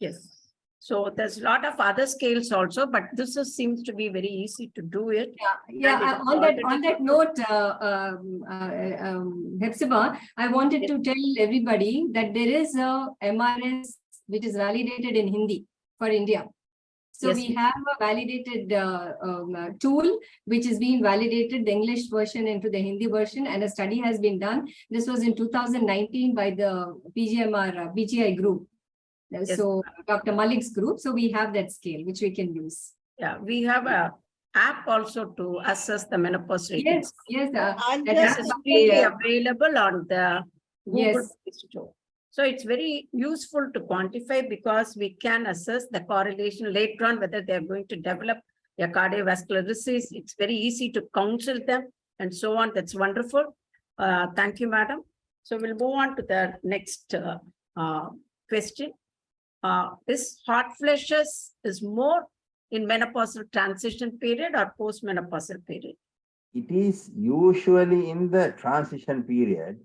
Yes. So there's a lot of other scales also, but this seems to be very easy to do it. Yeah. On that note, Hephzibah, I wanted to tell everybody that there is a MRS which is validated in Hindi for India. So we have a validated tool which is being validated, the English version into the Hindi version, and a study has been done. This was in 2019 by the BGI group. So Dr. Malik's group. So we have that scale which we can use. Yeah, we have a app also to assess the menopause rating. Yes. That is freely available on the Google Play Store. So it's very useful to quantify because we can assess the correlation later on, whether they're going to develop a cardiovascular disease. It's very easy to counsel them and so on. That's wonderful. Thank you, madam. So we'll move on to the next question. Is hot flushes is more in menopausal transition period or post-menopausal period? It is usually in the transition period,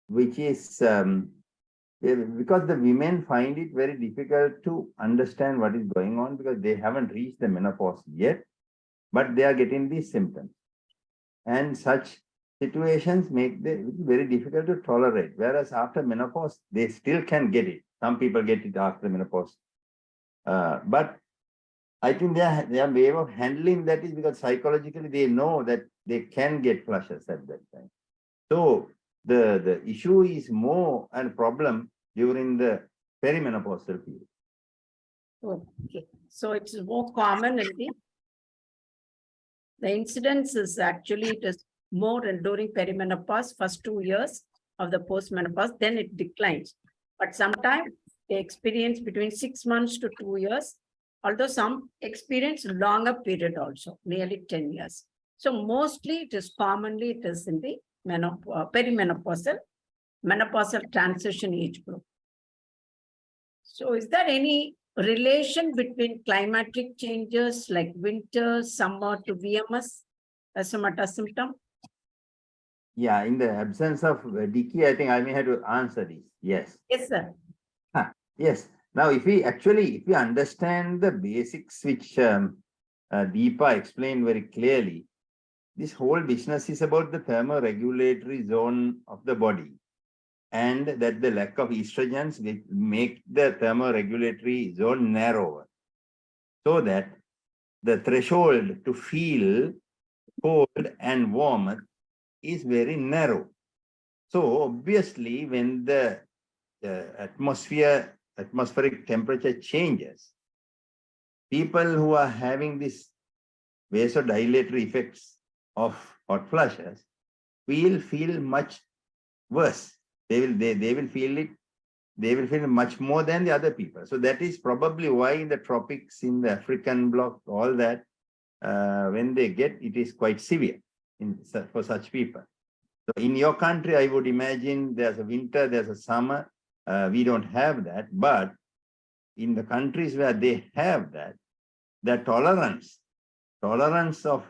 which is because the women find it very difficult to understand what is going on because they haven't reached the menopause yet, but they are getting these symptoms. And such situations make it very difficult to tolerate. Whereas after menopause, they still can get it. Some people get it after menopause. But I think their way of handling that is because psychologically they know that they can get flushes at that time. So the issue is more a problem during the perimenopausal period. Okay, so it's more common in the incidence is actually it is more during perimenopause, first 2 years of the postmenopause, then it declines. But sometimes they experience between 6 months to 2 years, although some experience longer period also, nearly 10 years. So mostly it is commonly it is in the perimenopausal, menopausal transition age group. So is there any relation between climatic changes like winter, summer to VMS as a symptom? Yeah, in the absence of Dicky, I think I may have to answer this. Yes. Yes, sir. Yes. Now, if we understand the basics which Deepa explained very clearly, this whole business is about the thermoregulatory zone of the body, and that the lack of estrogens will make the thermoregulatory zone narrower, so that the threshold to feel cold and warm is very narrow. So obviously, when the atmospheric temperature changes, people who are having this vasodilatory effects of hot flushes will feel much worse. They will feel it. They will feel much more than the other people. So that is probably why in the tropics, in the African bloc, all that, when they get it is quite severe for such people. So in your country, I would imagine there's a winter, there's a summer. We don't have that, but in the countries where they have that, the tolerance of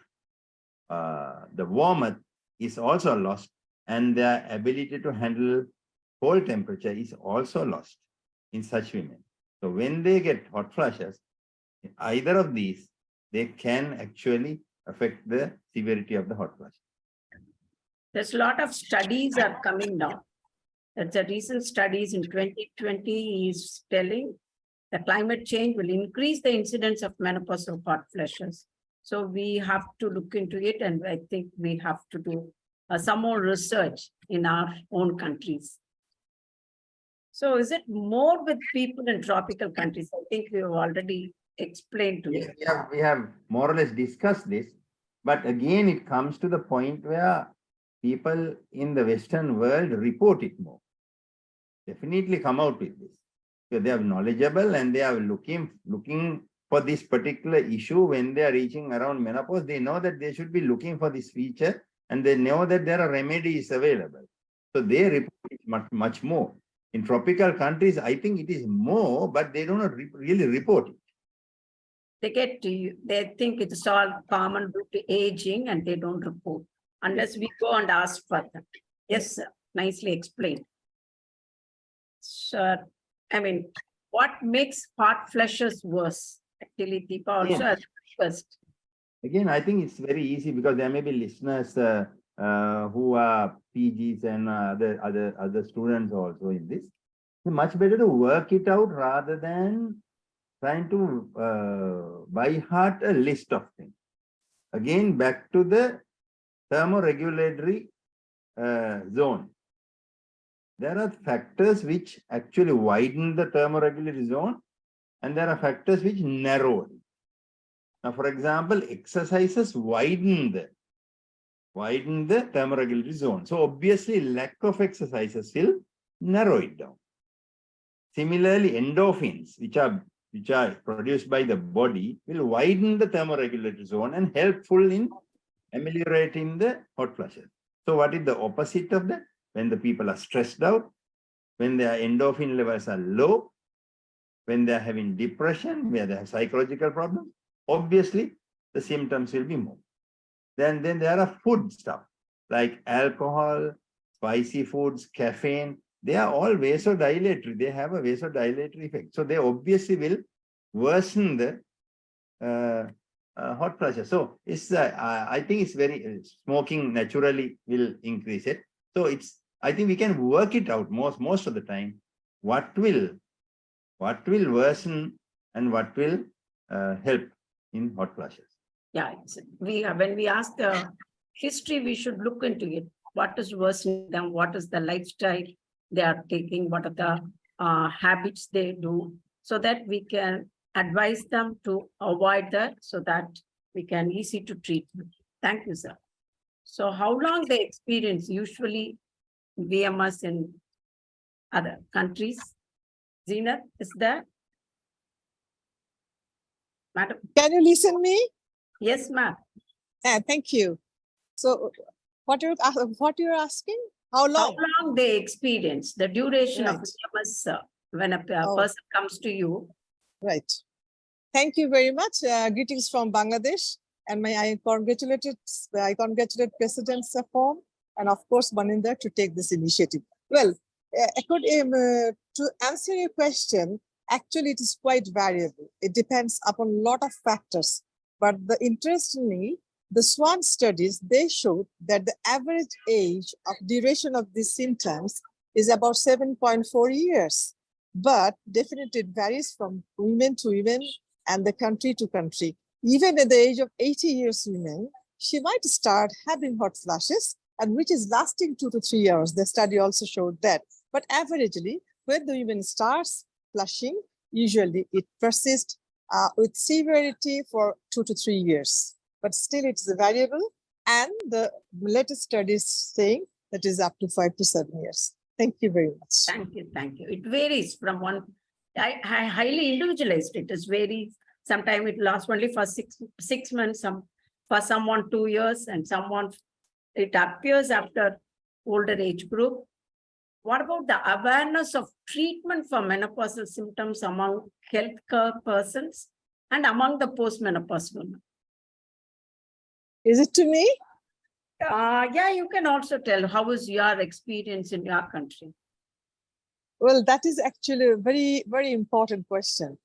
the warmth is also lost, and their ability to handle cold temperature is also lost in such women. So when they get hot flushes, either of these, they can actually affect the severity of the hot flush. There's a lot of studies are coming now. That's a recent studies in 2020 is telling the climate change will increase the incidence of menopausal hot flushes. So we have to look into it, and I think we have to do some more research in our own countries. So is it more with people in tropical countries? I think we have already explained to you. We have more or less discussed this, but again, it comes to the point where people in the Western world report it more. Definitely come out with this. So they are knowledgeable and they are looking for this particular issue when they are reaching around menopause. They know that they should be looking for this feature and they know that there are remedies available. So they report it much more. In tropical countries, I think it is more, but they don't really report it. They get to you, they think it's all common due to aging and they don't report unless we go and ask for them. Yes, sir. Nicely explained. So, I mean, what makes hot flushes worse? Actually, Deepa also has first. Again, I think it's very easy because there may be listeners who are PGs and other students also in this. It's much better to work it out rather than trying to by heart a list of things. Again, back to the thermoregulatory zone. There are factors which actually widen the thermoregulatory zone, and there are factors which narrow it. Now, for example, exercises widen the thermoregulatory zone. So obviously, lack of exercises will narrow it down. Similarly, endorphins, which are produced by the body, will widen the thermoregulatory zone and helpful in ameliorating the hot flushes. So what is the opposite of that? When the people are stressed out, when their endorphin levels are low, when they are having depression, where they have psychological problems, obviously the symptoms will be more. Then there are food stuff like alcohol, spicy foods, caffeine. They are all vasodilatory. They have a vasodilatory effect. So they obviously will worsen the hot flushes. So it's I think it's very smoking naturally will increase it. So I think we can work it out most of the time. What will worsen and what will help in hot flushes? Yeah, when we ask the history, we should look into it. What is worsening them? What is the lifestyle they are taking? What are the habits they do? So that we can advise them to avoid that, so that we can easy to treat them. Thank you, sir. So how long they experience usually VMS in other countries? Zeenat, is there? Madam? Can you listen to me? Yes, ma'am. Thank you. So what you're asking? How long? How long they experience, the duration of VMS when a person comes to you? Right. Thank you very much. Greetings from Bangladesh. And I congratulate President SAFOM and of course Maninder to take this initiative. Well, to answer your question, actually it is quite variable. It depends upon a lot of factors. But interestingly, the SWAN studies, they showed that the average age of duration of these symptoms is about 7.4 years. But definitely it varies from women to women and the country to country. Even at the age of 80 years women, she might start having hot flashes, and which is lasting 2 to 3 hours. The study also showed that. But averagely, when the woman starts flushing, usually it persists with severity for 2 to 3 years. But still it's variable, and the latest studies saying that is up to 5 to 7 years. Thank you very much. Thank you, thank you. It varies from one, I highly individualized. It is very, sometimes it lasts only for six months, for someone 2 years, and someone, it appears after older age group. What about the awareness of treatment for menopausal symptoms among healthcare persons and among the postmenopausal women? Is it to me? Yeah, you can also tell how is your experience in your country. Well, that is actually a very, very important question.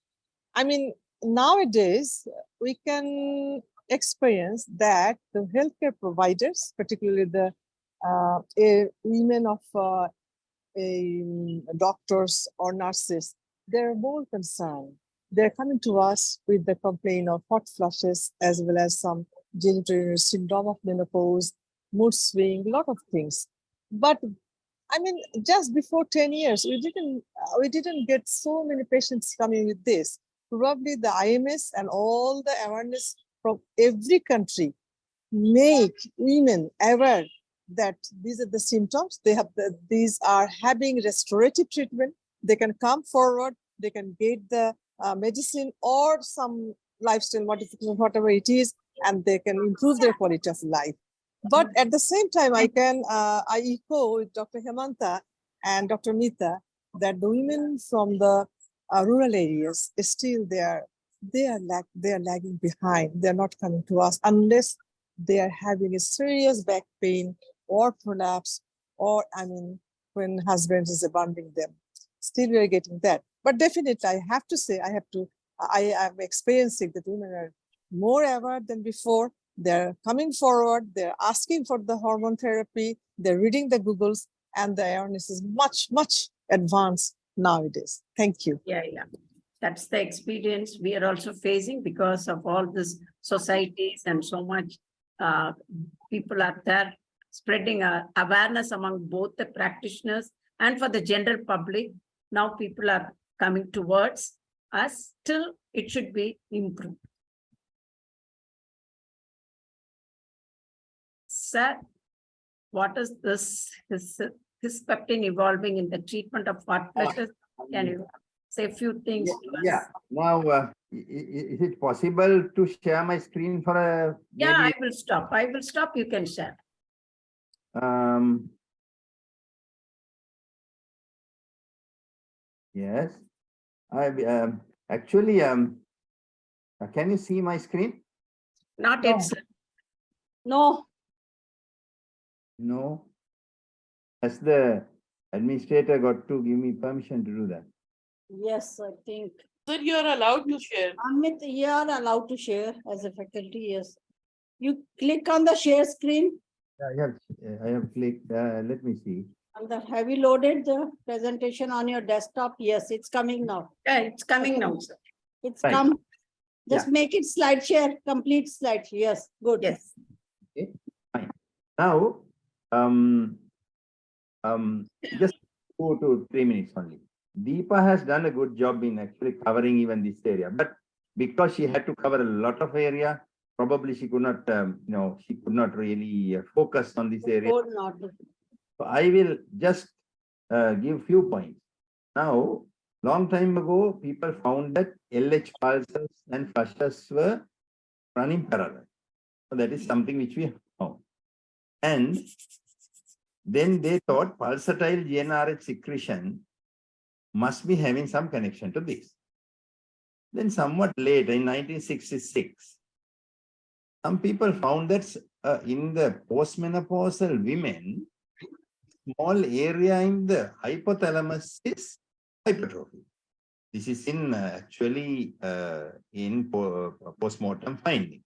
I mean, nowadays, we can experience that the healthcare providers, particularly the women of doctors or nurses, they're more concerned. They're coming to us with the complaint of hot flushes as well as some genital syndrome of menopause. mood swing, lot of things. But I mean, just before 10 years, we didn't get so many patients coming with this. Probably the IMS and all the awareness from every country make women aware that these are the symptoms. These are having restorative treatment. They can come forward. They can get the medicine or some lifestyle modification, whatever it is, and they can improve their quality of life. But at the same time, I echo with Dr. Hemanta and Dr. Meeta that the women from the rural areas still they are lagging behind. They're not coming to us unless they are having a serious back pain or prolapse, or when husband is abandoning them. Still, we are getting that. But definitely, I have to say, I am experiencing that women are more aware than before. They're coming forward, they're asking for the hormone therapy, they're reading the Googles, and the awareness is much, much advanced nowadays. Thank you. Yeah. That's the experience we are also facing because of all these societies and so much people are there spreading awareness among both the practitioners and for the general public. Now people are coming towards us. Still, it should be improved. Sir, what is this peptide evolving in the treatment of hot flushes? Can you say a few things to us? Yeah. Now, is it possible to share my screen for a? Yeah, I will stop. You can share. Yes. I actually can you see my screen? Not yet, sir. No. No. Has the administrator got to give me permission to do that? Yes, I think. Sir, you are allowed to share. Amit, you are allowed to share as a faculty, yes. You click on the share screen. I have clicked. Let me see. And have you loaded the presentation on your desktop? Yes, it's coming now. Yeah, it's coming now, sir. It's Right. come. Just make it slide share, complete slide. Yes, good. Yes. Okay, fine. Now, just 2 to 3 minutes only. Deepa has done a good job in actually covering even this area, but because she had to cover a lot of area, probably she could not, she could not really focus on this area. Not. So I will just give few points. Now, long time ago, people found that LH pulses and flushes were running parallel. So that is something which we have found. And then they thought pulsatile GnRH secretion must be having some connection to this. Then somewhat later, in 1966, some people found that in the postmenopausal women, small area in the hypothalamus is hypertrophy. This is in actually in postmortem findings.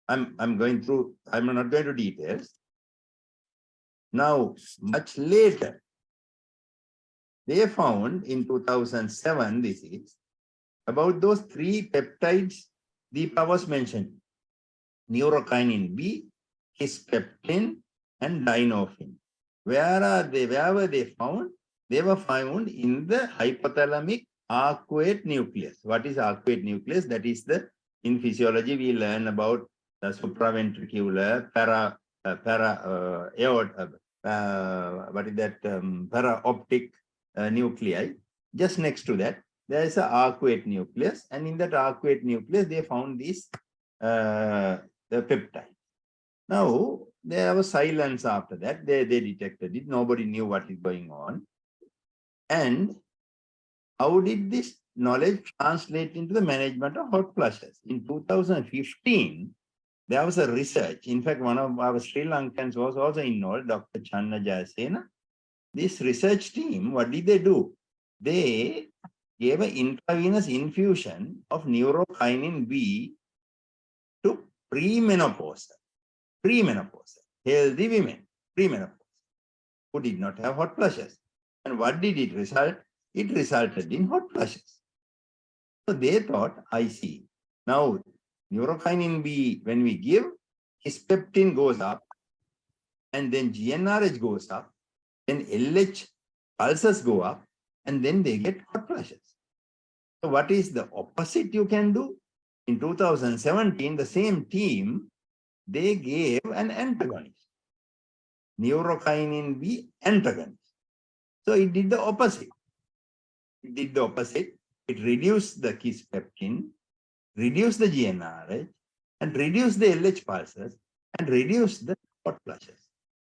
I'm not going to details. Now, much later, they found in 2007, this is about those 3 peptides Deepa was mentioned: neurokinin B, hispeptin, and dynorphin. Where were they found? They were found in the hypothalamic arcuate nucleus. What is arcuate nucleus? That is in physiology we learn about the supraventricular para-optic nuclei. Just next to that, there is an arcuate nucleus, and in that arcuate nucleus, they found this the peptide. Now, there was silence after that. They detected it. Nobody knew what is going on. And how did this knowledge translate into the management of hot flushes? In 2015, there was a research. In fact, one of our Sri Lankans was also involved, Dr. Channa Jayasena. This research team, what did they do? They gave an intravenous infusion of neurokinin B to premenopausal, healthy women, who did not have hot flushes. And what did it result? It resulted in hot flushes. So they thought, I see. Now, neurokinin B, when we give, hispeptin goes up, and then GnRH goes up, then LH pulses go up, and then they get hot flashes. So what is the opposite you can do? In 2017, the same team, they gave an antagonist, neurokinin B antagonist. So it did the opposite. It did the opposite. It reduced the kisspeptin, reduced the GnRH, and reduced the LH pulses, and reduced the hot flashes.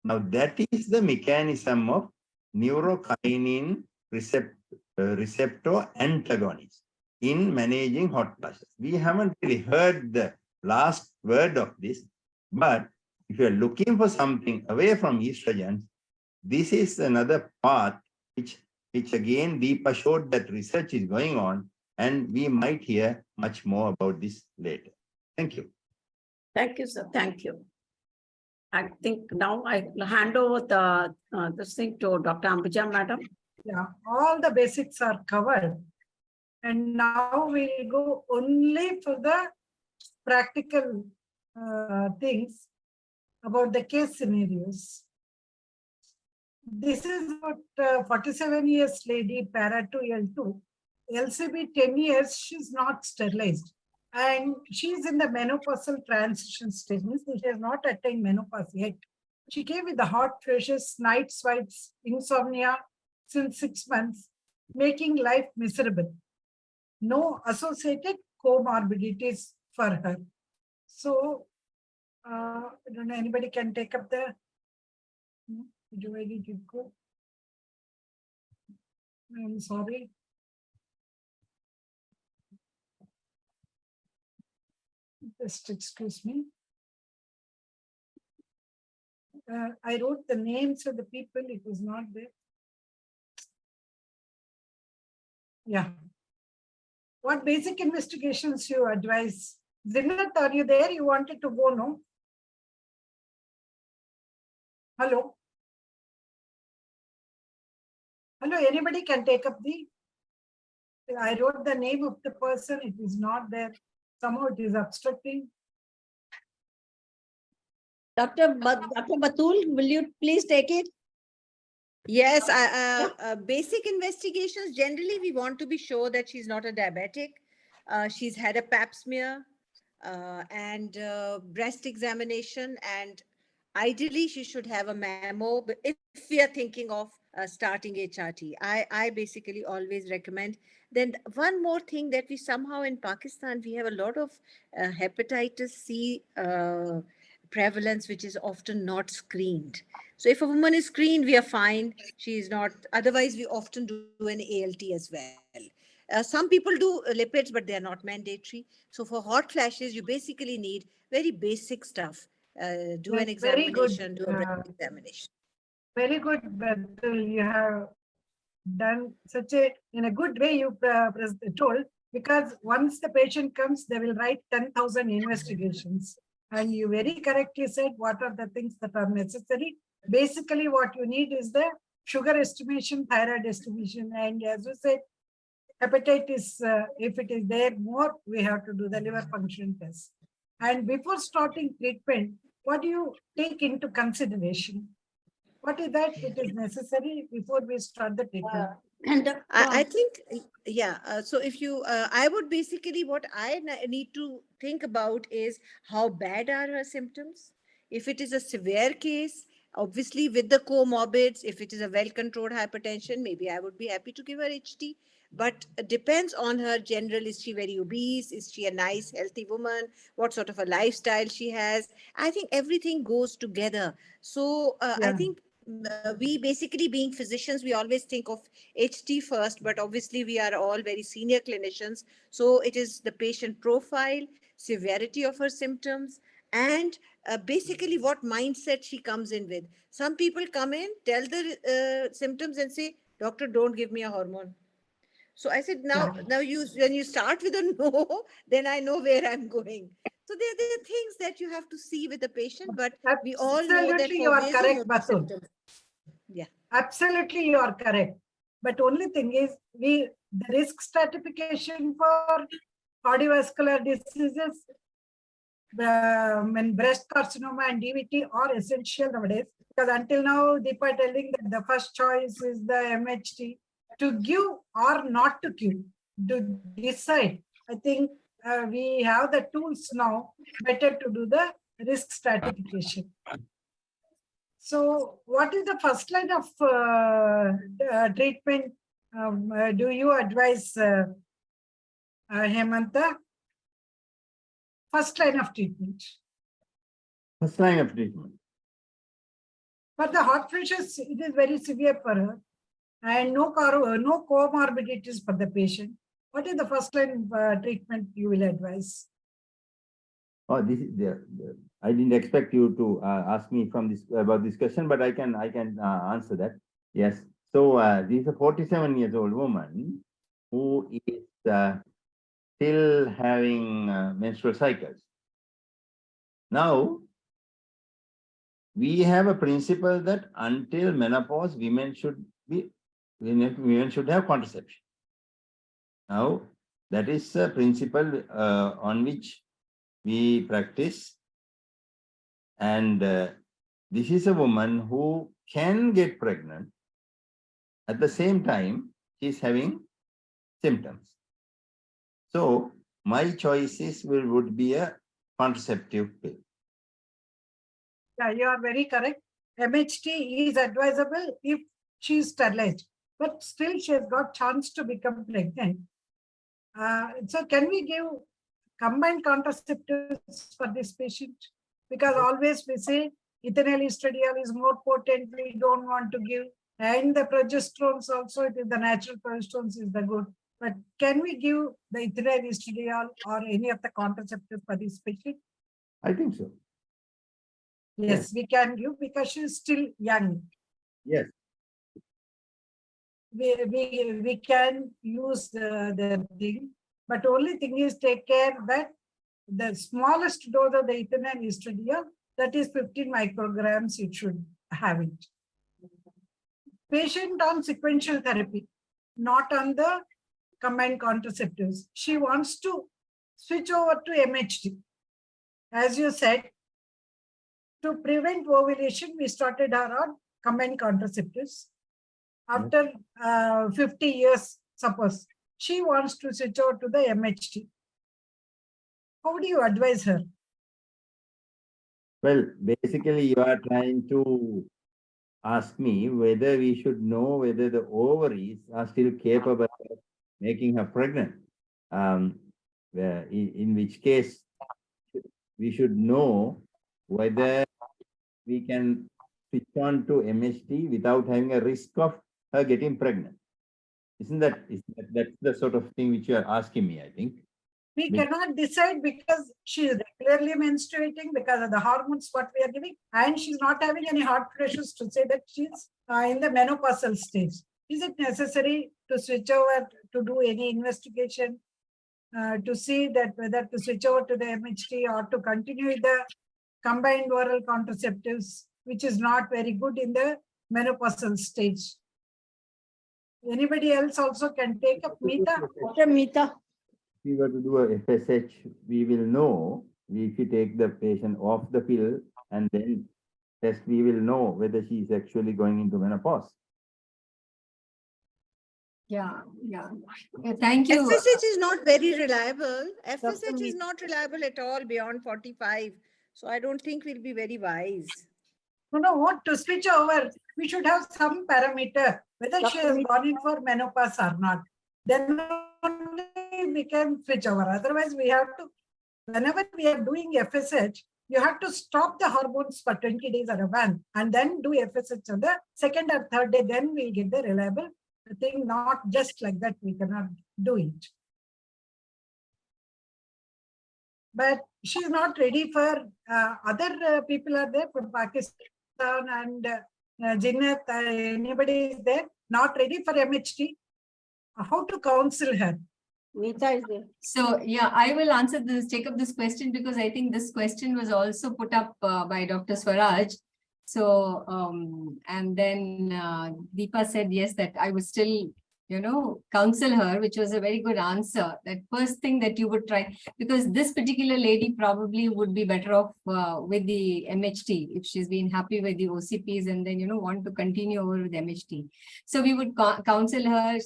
Now that is the mechanism of neurokinin receptor antagonist in managing hot flashes. We haven't really heard the last word of this, but if you're looking for something away from estrogens, this is another path which again Deepa showed that research is going on, and we might hear much more about this later. Thank you. Thank you, sir. Thank you. I think now I hand over this thing to Dr. Ambuja, madam. Yeah, all the basics are covered. And now we'll go only for the practical things about the case scenarios. This is about 47 years lady, para 2 L2, LCB 10 years, she's not sterilized. And she's in the menopausal transition stage, means she has not attained menopause yet. She came with the hot flashes, night sweats, insomnia since 6 months, making life miserable. No associated comorbidities for her. So, I don't know, anybody can take up the, where did you go? I'm sorry. Just excuse me. I wrote the names of the people, it was not there. Yeah. What basic investigations you advise? Zinat, are you there? You wanted to go, no? Hello? Hello, anybody can take up the... I wrote the name of the person, it is not there. Somehow it is obstructing. Dr. Batool, will you please take it? Yes, basic investigations, generally we want to be sure that she's not a diabetic. She's had a pap smear and breast examination, and ideally she should have a mammo if we are thinking of starting HRT. I basically always recommend. Then one more thing that we somehow in Pakistan, we have a lot of hepatitis C prevalence, which is often not screened. So if a woman is screened, we are fine. She is not. Otherwise, we often do an ALT as well. Some people do lipids, but they are not mandatory. So for hot flashes, you basically need very basic stuff. Do an examination, do a breast examination. Very good, Batool. You have done such in a good way you told, because once the patient comes, they will write 10,000 investigations. And you very correctly said what are the things that are necessary. Basically, what you need is the sugar estimation, thyroid estimation, and as you said, hepatitis, if it is there more, we have to do the liver function test. And before starting treatment, what do you take into consideration? What is that it is necessary before we start the treatment? I think, yeah. So if you, I would basically, what I need to think about is how bad are her symptoms. If it is a severe case, obviously with the comorbids, if it is a well-controlled hypertension, maybe I would be happy to give her HT. But it depends on her general. Is she very obese? Is she a nice, healthy woman? What sort of a lifestyle she has? I think everything goes together. So I think we basically, being physicians, we always think of HT first, but obviously we are all very senior clinicians. So it is the patient profile, severity of her symptoms, and basically what mindset she comes in with. Some people come in, tell the symptoms and say, doctor, don't give me a hormone. So I said, now when you start with a no, then I know where I'm going. So there are things that you have to see with the patient, but we all know that you are correct, Batool. Yeah, absolutely, you are correct. But only thing is, the risk stratification for cardiovascular diseases, when breast carcinoma and DVT are essential nowadays. Because until now, Deepa telling that the first choice is the MHT. To give or not to give, to decide. I think we have the tools now, better to do the risk stratification. So what is the first line of treatment do you advise, Hemanta? First line of treatment. First line of treatment. For the hot flushes, it is very severe for her and no comorbidities for the patient. What is the first line treatment you will advise? Oh, this is I didn't expect you to ask me from this about this question, but I can answer that. Yes. So this is a 47-year-old woman who is still having menstrual cycles. Now, we have a principle that until menopause, women should have contraception. Now, that is a principle on which we practice. And this is a woman who can get pregnant. At the same time, she is having symptoms. So, my choices would be a contraceptive pill. Yeah, you are very correct. MHT is advisable if she is sterilized, but still she has got chance to become pregnant. So can we give combined contraceptives for this patient? Because always we say ethinyl estradiol is more potent, we don't want to give. And the progesterones also, it is the natural progesterones is the good. But can we give the ethinyl estradiol or any of the contraceptives for this patient? I think so. Yes, we can give because she is still young. Yes. We can use the thing, but only thing is take care that the smallest dose of the ethinyl estradiol, that is 15 micrograms, it should have it. Patient on sequential therapy, not on the combined contraceptives. She wants to switch over to MHT. As you said, to prevent ovulation, we started her on combined contraceptives. After 50 years, suppose, she wants to switch over to the MHT. How do you advise her? Well, basically, you are trying to ask me whether we should know whether the ovaries are still capable of making her pregnant. In which case, we should know whether we can switch on to MHT without having a risk of her getting pregnant. Isn't that's the sort of thing which you are asking me, I think. We cannot decide because she is regularly menstruating because of the hormones what we are giving, and she's not having any hot flushes to say that she's in the menopausal stage. Is it necessary to switch over to do any investigation to see that whether to switch over to the MHT or to continue with the combined oral contraceptives, which is not very good in the menopausal stage? Anybody else also can take up Meeta? Okay, Meeta. If we were to do a FSH, we will know if we take the patient off the pill and then test, we will know whether she is actually going into menopause. Yeah. Thank you. FSH is not very reliable. FSH is not reliable at all beyond 45. So I don't think we'll be very wise. No, what to switch over? We should have some parameter, whether she has gone in for menopause or not. Then only we can switch over. Otherwise, we have to, whenever we are doing FSH, you have to stop the hormones for 20 days or a month and then do FSH on the second or third day. Then we'll get the reliable thing, not just like that. We cannot do it. But she's not ready for other people are there from Pakistan and Jinnat, anybody is there, not ready for MHT. How to counsel her? Meeta is there. So yeah, I will answer this, take up this question because I think this question was also put up by Dr. Swaraj. So, and then Deepa said, yes, that I was still counsel her, which was a very good answer. That first thing that you would try, because this particular lady probably would be better off with the MHT if she's been happy with the OCPs and then, want to continue over with MHT. So we would counsel her,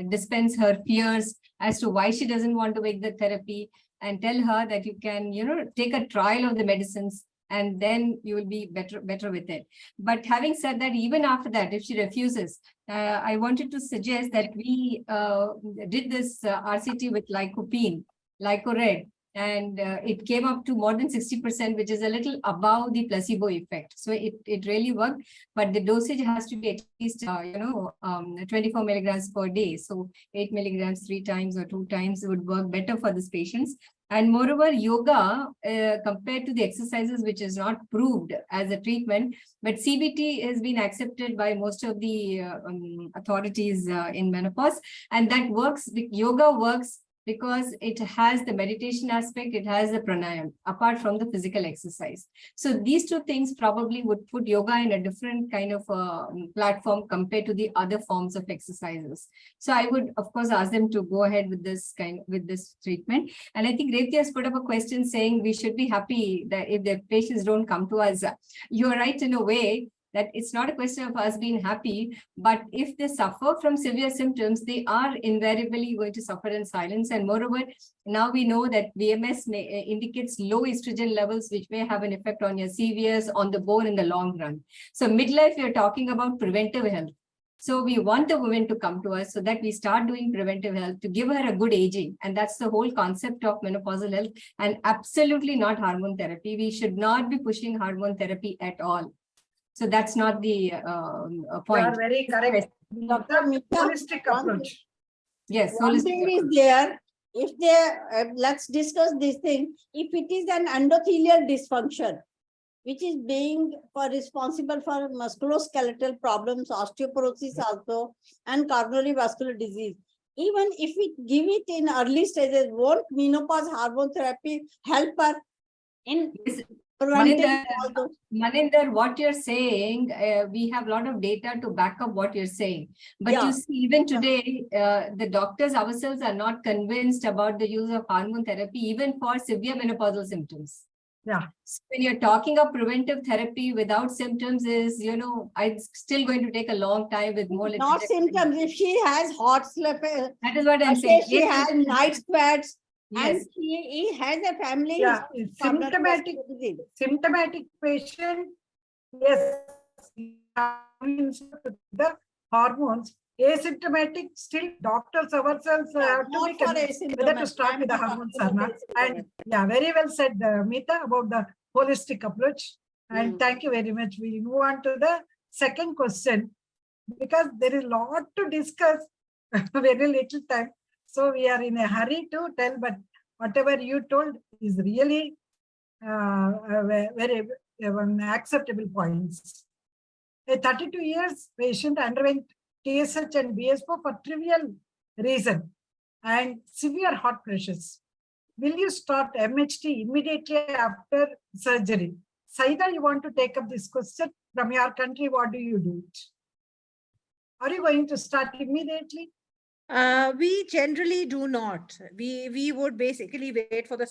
dispense her fears as to why she doesn't want to take the therapy and tell her that you can, take a trial of the medicines and then you will be better with it. But having said that, even after that, if she refuses, I wanted to suggest that we did this RCT with LycoRed, and it came up to more than 60%, which is a little above the placebo effect. So it really worked, but the dosage has to be at least, 24 milligrams per day. So 8 milligrams 3 times or 2 times would work better for these patients. And moreover, yoga, compared to the exercises, which is not proved as a treatment, but CBT has been accepted by most of the authorities in menopause. And that works, yoga works because it has the meditation aspect, it has the pranayam, apart from the physical exercise. So these two things probably would put yoga in a different kind of platform compared to the other forms of exercises. So I would, of course, ask them to go ahead with this treatment. And I think Revti has put up a question saying we should be happy that if the patients don't come to us. You're right in a way, that it's not a question of us being happy, but if they suffer from severe symptoms, they are invariably going to suffer in silence. And moreover, now we know that VMS indicates low estrogen levels, which may have an effect on your CVS, on the bone in the long run. So midlife, you're talking about preventive health. So we want the women to come to us so that we start doing preventive health to give her a good aging. And that's the whole concept of menopausal health, and absolutely not hormone therapy. We should not be pushing hormone therapy at all. So that's not the point. You are very correct. Dr. Meeta, Holistic approach. Yes. One thing is there, if they, let's discuss this thing. If it is an endothelial dysfunction, which is being responsible for musculoskeletal problems, osteoporosis also, and coronary vascular disease. Even if we give it in early stages, won't menopause hormone therapy help her in preventing all those? Maninder, what you're saying, we have a lot of data to back up what you're saying. But you see, even today, the doctors ourselves are not convinced about the use of hormone therapy, even for severe menopausal symptoms. Yeah. So when you're talking of preventive therapy without symptoms is, it's still going to take a long time with more. Not symptoms. If she has hot sleep, that is what I'm saying. She has night sweats, yes. And he has a family. Yeah, symptomatic patient, yes, the hormones. Asymptomatic, still doctors ourselves have to be convinced whether to start with the hormones or not. And yeah, very well said, Meeta, about the holistic approach. And thank you very much. We'll move on to the second question, because there is a lot to discuss, very little time. So we are in a hurry to tell, but whatever you told is really very acceptable points. A 32 years patient underwent TSH and BSO for trivial reason and severe heart pressures. Will you start MHT immediately after surgery? Syeda, you want to take up this question from your country? What do you do? Are you going to start immediately? We generally do not. We would basically wait for the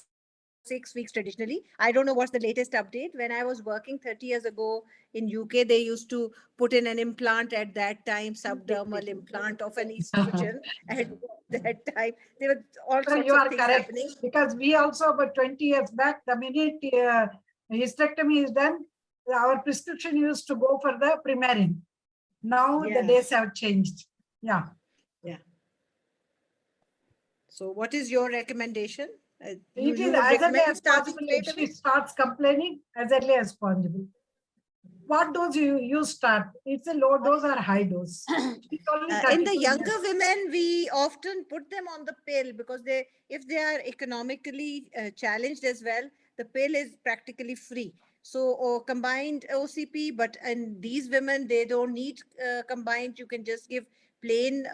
6 weeks traditionally. I don't know what's the latest update. When I was working 30 years ago in UK, they used to put in an implant at that time, subdermal implant of an estrogen at that time. There were all sorts of things happening. Because we also, about 20 years back, the minute hysterectomy is done, our prescription used to go for the Premarin. Now the days have changed. Yeah. Yeah. So what is your recommendation? It is as early as possible. If she starts complaining, as early as possible. What dose you start? It's a low dose or high dose? In the younger women, we often put them on the pill because if they are economically challenged as well, the pill is practically free. So combined OCP, but in these women, they don't need combined. You can just give plain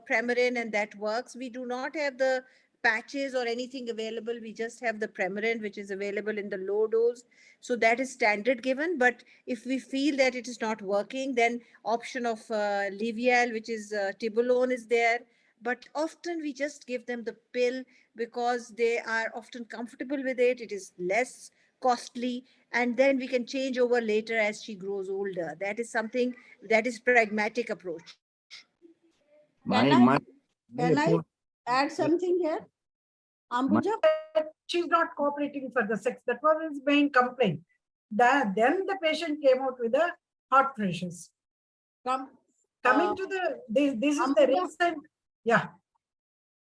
Premarin and that works. We do not have the patches or anything available. We just have the Premarin, which is available in the low dose. So that is standard given. But if we feel that it is not working, then option of Livial, which is Tibolone, is there. But often we just give them the pill because they are often comfortable with it. It is less costly, and then we can change over later as she grows older. That is something that is pragmatic approach. Can I approach- add something here? Ambuja? She's not cooperating for the sex. That was his main complaint. Then the patient came out with a hot flashes. Coming to this is the recent, yeah.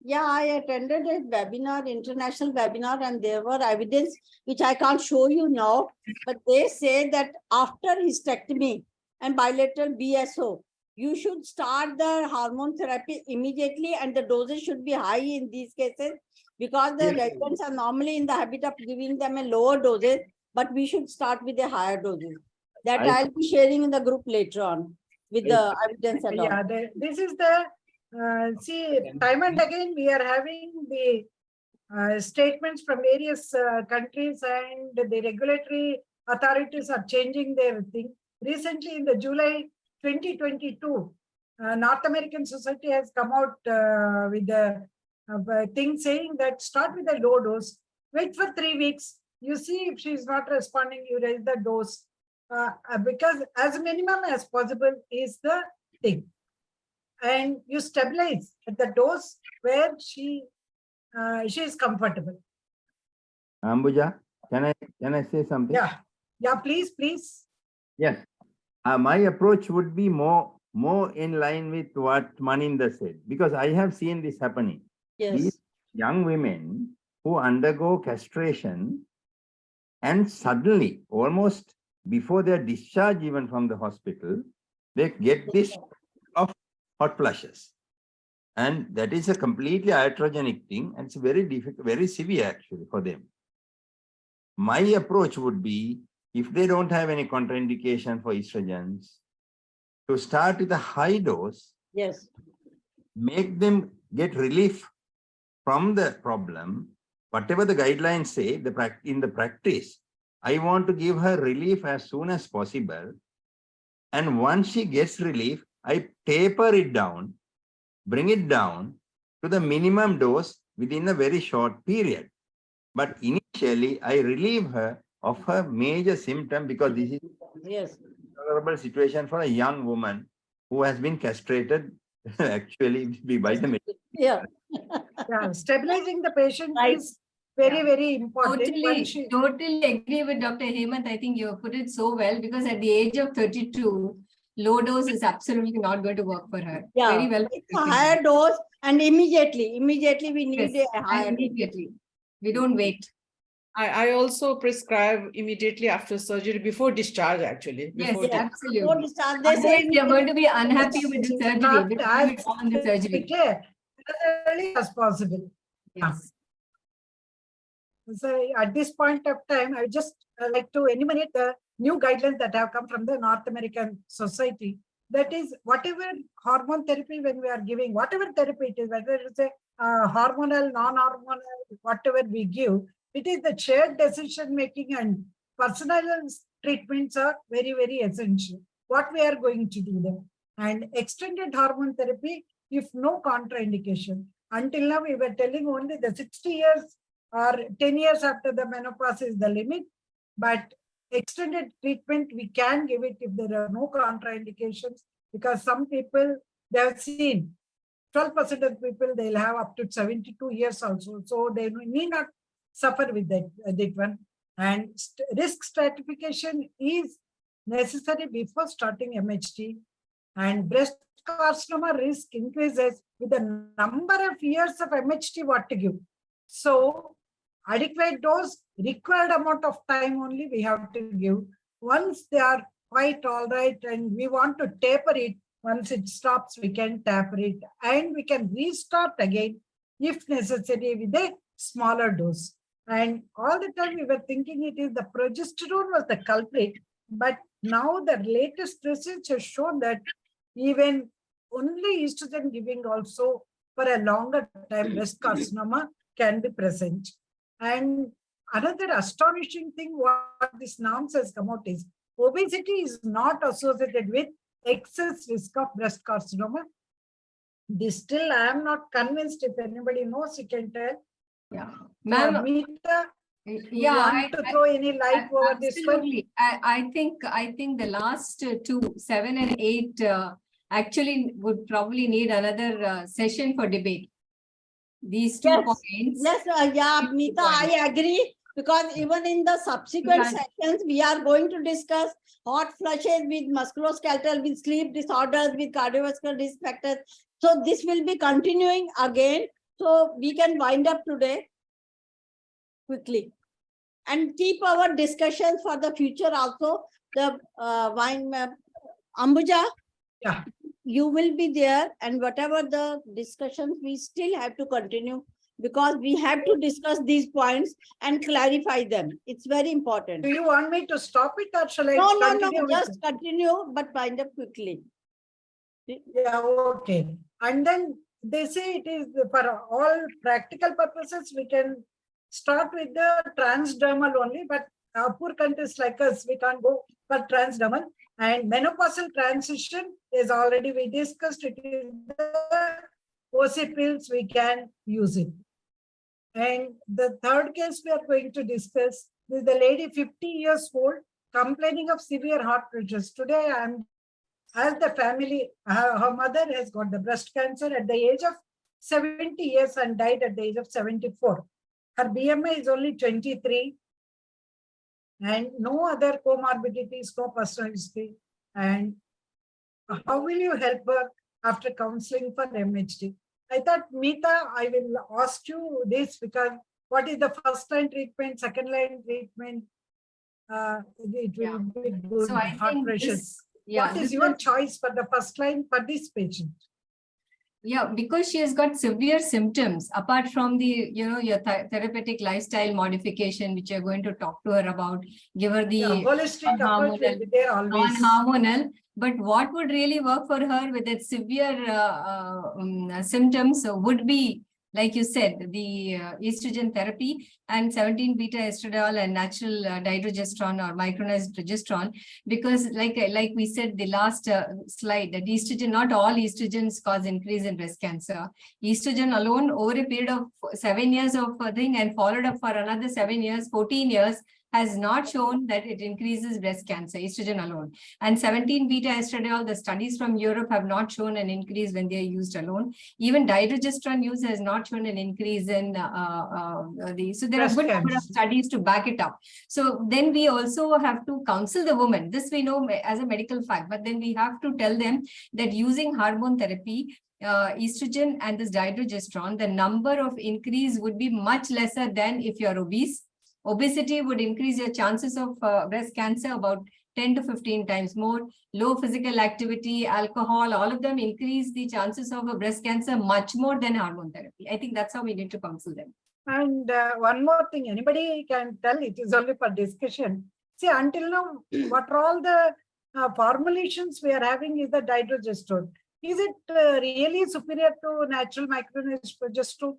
Yeah, I attended a webinar, international webinar, and there were evidence, which I can't show you now, but they say that after hysterectomy and bilateral BSO, you should start the hormone therapy immediately, and the doses should be high in these cases, because the residents are normally in the habit of giving them a lower doses, but we should start with a higher doses. That I'll be sharing in the group later on with the evidence and all. Yeah, this is the, see, time and again, we are having the statements from various countries, and the regulatory authorities are changing their thing. Recently, in the July 2022, North American Society has come out with a thing saying that start with a low dose, wait for 3 weeks, you see if she is not responding, you raise the dose, because as minimum as possible is the thing. And you stabilize at the dose where she is comfortable. Ambuja, can I say something? Yeah, please. Yes. My approach would be more in line with what Maninder said, because I have seen this happening. Yes. These young women who undergo castration and suddenly, almost before their discharge even from the hospital, they get this of hot flushes. And that is a completely iatrogenic thing, and it's very difficult, very severe actually for them. My approach would be, if they don't have any contraindication for estrogens, to start with a high dose. Yes. Make them get relief from the problem. Whatever the guidelines say, in the practice, I want to give her relief as soon as possible. And once she gets relief, I taper it down, bring it down to the minimum dose within a very short period. But initially, I relieve her of her major symptom, because this is a tolerable situation for a young woman who has been castrated actually by the medical. Yeah. Yeah, stabilizing the patient is very important. Totally agree with Dr. Hemant. I think you put it so well, because at the age of 32, low dose is absolutely not going to work for her. Yeah, Very well. it's a higher dose, and immediately we need a higher immediately. We don't wait. I also prescribe immediately after surgery, before discharge actually. Yes, absolutely. Before discharge, they say Otherwise, you're going to be unhappy with the surgery. On the surgery. As early as possible. Yes. So at this point of time, I just like to enumerate the new guidelines that have come from the North American Society. That is, whatever hormone therapy, when we are giving, whatever therapy it is, whether it's a hormonal, non-hormonal, whatever we give, it is the shared decision making, and personalized treatments are very essential. What we are going to do them. And extended hormone therapy, if no contraindication. Until now, we were telling only the 60 years or 10 years after the menopause is the limit. But extended treatment, we can give it if there are no contraindications, because some people, they have seen 12% of people, they'll have up to 72 years also. So they need not suffer with that one. And risk stratification is necessary before starting MHT. And breast carcinoma risk increases with the number of years of MHT what to give. So adequate dose, required amount of time only we have to give. Once they are quite all right and we want to taper it, once it stops, we can taper it, and we can restart again if necessary with a smaller dose. And all the time we were thinking it is the progesterone was the culprit, but now the latest research has shown that even only estrogen giving also for a longer time breast carcinoma can be present. And another astonishing thing what this norms has come out is obesity is not associated with excess risk of breast carcinoma. This still I am not convinced. If anybody knows, you can tell. Yeah, ma'am. Meeta, Yeah, want to throw any light over this one? Absolutely. I think the last two, 7 and 8, actually would probably need another session for debate. These 2 points. Yes, yeah, Meeta, I agree. Because even in the subsequent sessions, we are going to discuss hot flushes with musculoskeletal, with sleep disorders, with cardiovascular risk factors. So this will be continuing again. So we can wind up today quickly and keep our discussions for the future also. The Ambuja, yeah, you will be there, and whatever the discussions we still have to continue, because we have to discuss these points and clarify them. It's very important. Do you want me to stop it or shall I No, continue? just continue, but wind up quickly. Yeah, okay. And then they say it is for all practical purposes, we can start with the transdermal only, but poor countries like us, we can't go for transdermal. And menopausal transition is already we discussed. It is the OC pills, we can use it. And the third case we are going to discuss is the lady 50 years old complaining of severe heart pressures. Today as the family, her mother has got the breast cancer at the age of 70 years and died at the age of 74. Her BMI is only 23 and no other comorbidities, no personal history. And how will you help her after counseling for MHD? I thought, Meeta, I will ask you this because what is the first line treatment, second line treatment? It will be good. So I heart think pressure. What is your choice for the first line for this patient? Yeah, because she has got severe symptoms apart from the, your therapeutic lifestyle modification, which you're going to talk to her about, give her the holistic approach will be there always. Non-hormonal. But what would really work for her with that severe symptoms would be, like you said, the estrogen therapy and 17-beta estradiol and natural dihydrogesterone or micronized progesterone, because like we said the last slide, that estrogen, not all estrogens cause increase in breast cancer. Estrogen alone over a period of 7 years of thing and followed up for another 7 years, 14 years, has not shown that it increases breast cancer, estrogen alone. And 17-beta estradiol, the studies from Europe have not shown an increase when they are used alone. Even dihydrogesterone use has not shown an increase in so there are good number of studies to back it up. So then we also have to counsel the woman. This we know as a medical fact, but then we have to tell them that using hormone therapy, estrogen and this dihydrogesterone, the number of increase would be much lesser than if you're obese. Obesity would increase your chances of breast cancer about 10 to 15 times more. Low physical activity, alcohol, all of them increase the chances of a breast cancer much more than hormone therapy. I think that's how we need to counsel them. And one more thing, anybody can tell, it is only for discussion. See, until now, what are all the formulations we are having is the dihydrogesterone. Is it really superior to natural micronized progesterone?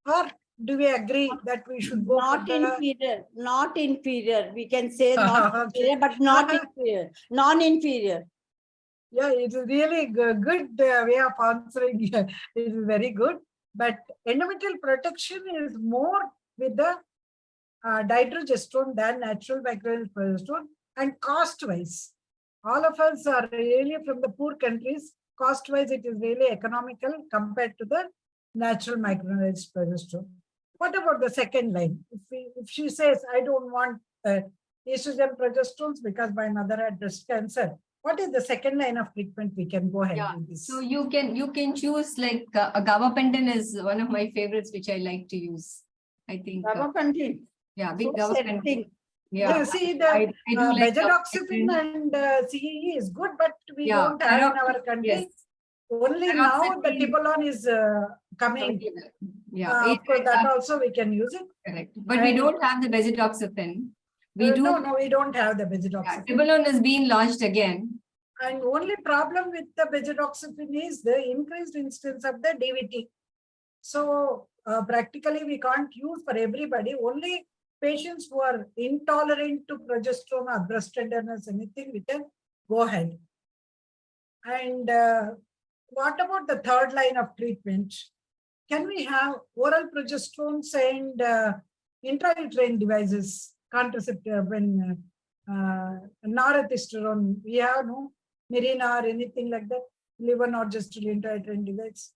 Or do we agree that we should go not inferior, not inferior. We can say not inferior, but not inferior, non-inferior. Yeah, it is really good way of answering. It is very good. But endometrial protection is more with the dihydrogesterone than natural micronized progesterone. And cost-wise, all of us are really from the poor countries. Cost-wise, it is really economical compared to the natural micronized progesterone. What about the second line? If she says, I don't want estrogen progesterones because my mother had breast cancer, what is the second line of treatment we can go ahead with this? So you can choose like gabapentin is one of my favorites, which I like to use. I think gabapentin. Big gabapentin. Yeah, see the bezodoxifin and CEE is good, but we don't have in our country. Yes. Only now the Tibolon is coming. Yeah, of course, that also we can use it. Correct. But we don't have the bezodoxifin. We do. No, we don't have the bezodoxifin. Tibolon is being launched again. And only problem with the bezodoxifin is the increased instance of the DVT. So practically we can't use for everybody. Only patients who are intolerant to progesterone or breast tenderness, anything, we can go ahead. And what about the third line of treatment? Can we have oral progesterones and intrauterine devices, contraceptive, when norethisterone? We have no Mirena or anything like that, levonorgestrel intrauterine device.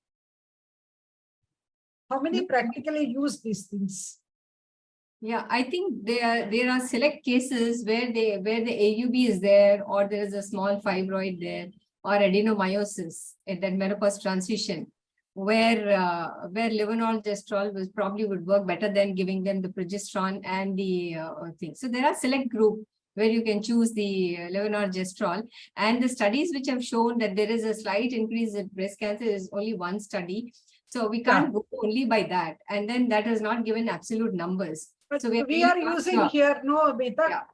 How many practically use these things? Yeah, I think there are select cases where the AUB is there, or there is a small fibroid there, or adenomyosis at that menopause transition, where levonorgestrel would work better than giving them the progesterone and the thing. So there are select group where you can choose the levonorgestrel, and the studies which have shown that there is a slight increase in breast cancer is only one study. So we can't go only by that, and then that has not given absolute numbers. But so we are using here, no, Meeta,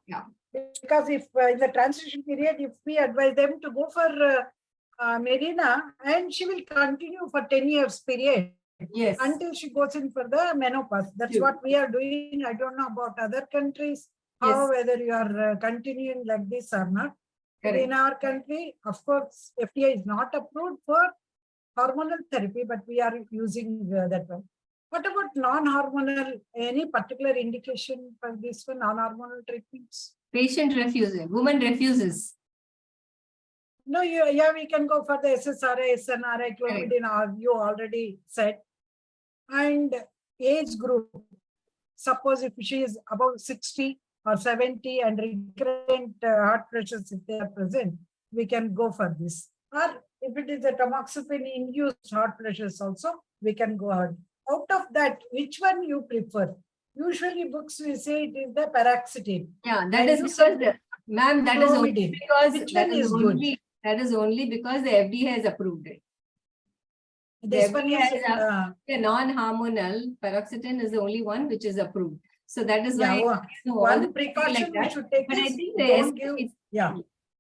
because if in the transition period, if we advise them to go for Mirena, and she will continue for 10 years period, yes, until she goes in for the menopause. That's what we are doing. I don't know about other countries, how whether you are continuing like this or not. But in our country, of course, FDA is not approved for hormonal therapy, but we are using that one. What about non-hormonal? Any particular indication for this one, non-hormonal treatments? Patient refuses, woman refuses. No, yeah, we can go for the SSRI, SNRI, clomidine, you already said. And age group, suppose if she is above 60 or 70 and recurrent heart pressures, if they are present, we can go for this. Or if it is a tamoxifen-induced heart pressures also, we can go ahead. Out of that, which one you prefer? Usually books we say it is the paroxetine. Yeah, that is because, ma'am, that is only because that is only because the FDA has approved it. This one is a non-hormonal paroxetine is the only one which is approved. So that is why one precaution we should take. But is I think don't give,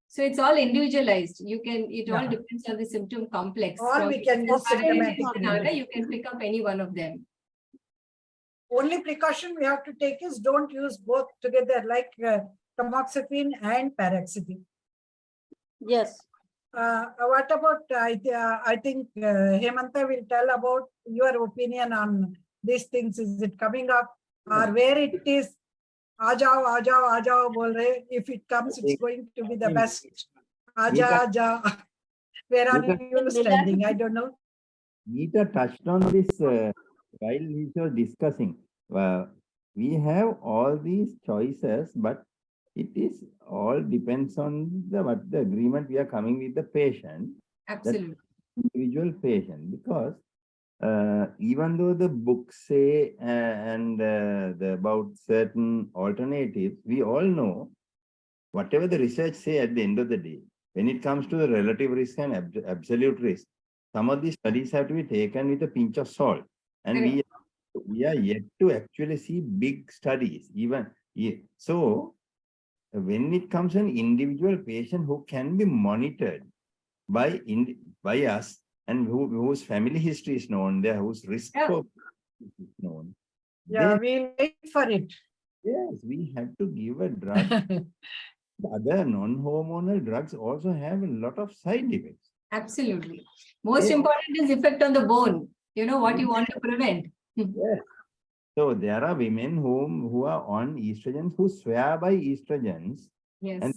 so it's all individualized. You can, it all depends on the symptom complex. All we can use symptomatic. You can pick up any one of them. Only precaution we have to take is don't use both together, like tamoxifen and paroxetine. Yes. What about, I think Hemanta will tell about your opinion on these things. Is it coming up or where it is? Ajao, bol rahe. If it comes, it's going to be the best. Aja. Where are you standing? I don't know. Meeta touched on this while we were discussing. We have all these choices, but it is all depends on what the agreement we are coming with the patient. Absolutely. Individual patient, because even though the books say about certain alternatives, we all know whatever the research say at the end of the day, when it comes to the relative risk and absolute risk, some of these studies have to be taken with a pinch of salt. And we are yet to actually see big studies. So when it comes to an individual patient who can be monitored by us, and whose family history is known, whose risk is known. Yeah, we'll wait for it. Yes, we have to give a drug. Other non-hormonal drugs also have a lot of side effects. Absolutely. Most important is effect on the bone. You know what you want to prevent. Yes. So there are women who are on estrogens, who swear by estrogens, and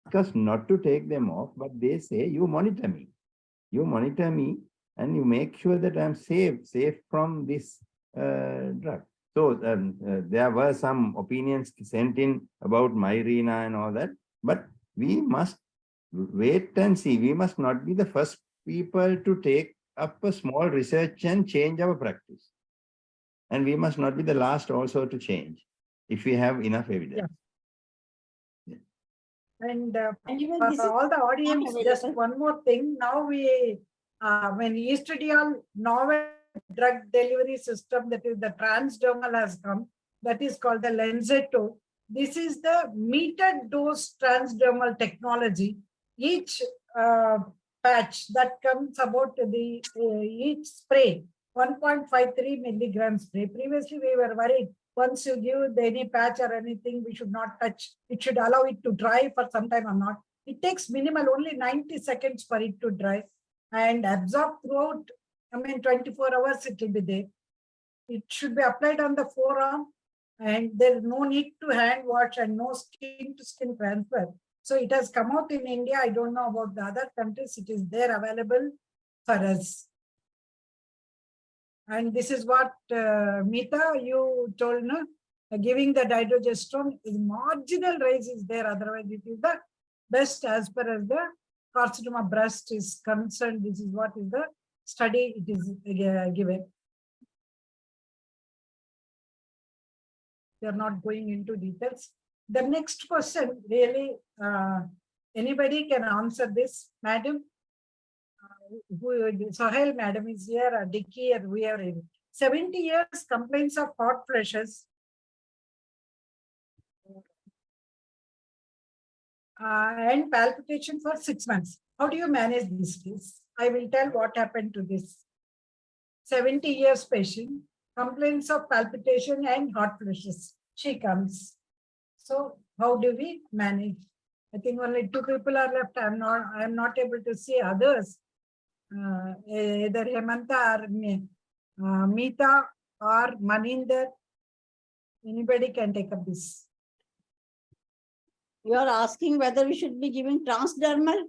because not to take them off, but they say, you monitor me. You monitor me and you make sure that I'm safe from this drug. So there were some opinions sent in about Mirena and all that, but we must wait and see. We must not be the first people to take up a small research and change our practice. And we must not be the last also to change if we have enough evidence. Yeah. And for all the audience, just one more thing. Now when estradiol novel drug delivery system, that is the transdermal, has come, that is called the Lenzetto. This is the metered dose transdermal technology. Each patch that comes about each spray 1.53 milligrams spray. Previously, we were worried. Once you give any patch or anything, we should not touch. It should allow it to dry for some time or not. It takes minimal, only 90 seconds for it to dry and absorb throughout, 24 hours it will be there. It should be applied on the forearm and there is no need to hand wash and no skin to skin transfer. So it has come out in India. I don't know about the other countries. It is there available for us. And this is what Meeta, you told, no? Giving the dydrogesterone is marginal rise is there. Otherwise, it is the best as far as the carcinoma breast is concerned. This is what is the study it is given. We are not going into details. The next question, really, anybody can answer this, madam. Sohail madam is here, Dicky, and we are in 70 years complaints of hot flushes. And palpitation for 6 months. How do you manage this case? I will tell what happened to this 70 years patient, complaints of palpitation and hot flushes. She comes. So how do we manage? I think only 2 people are left. I am not able to see others. Either Hemanta or Meeta or Maninder. Anybody can take up this. You are asking whether we should be giving transdermal.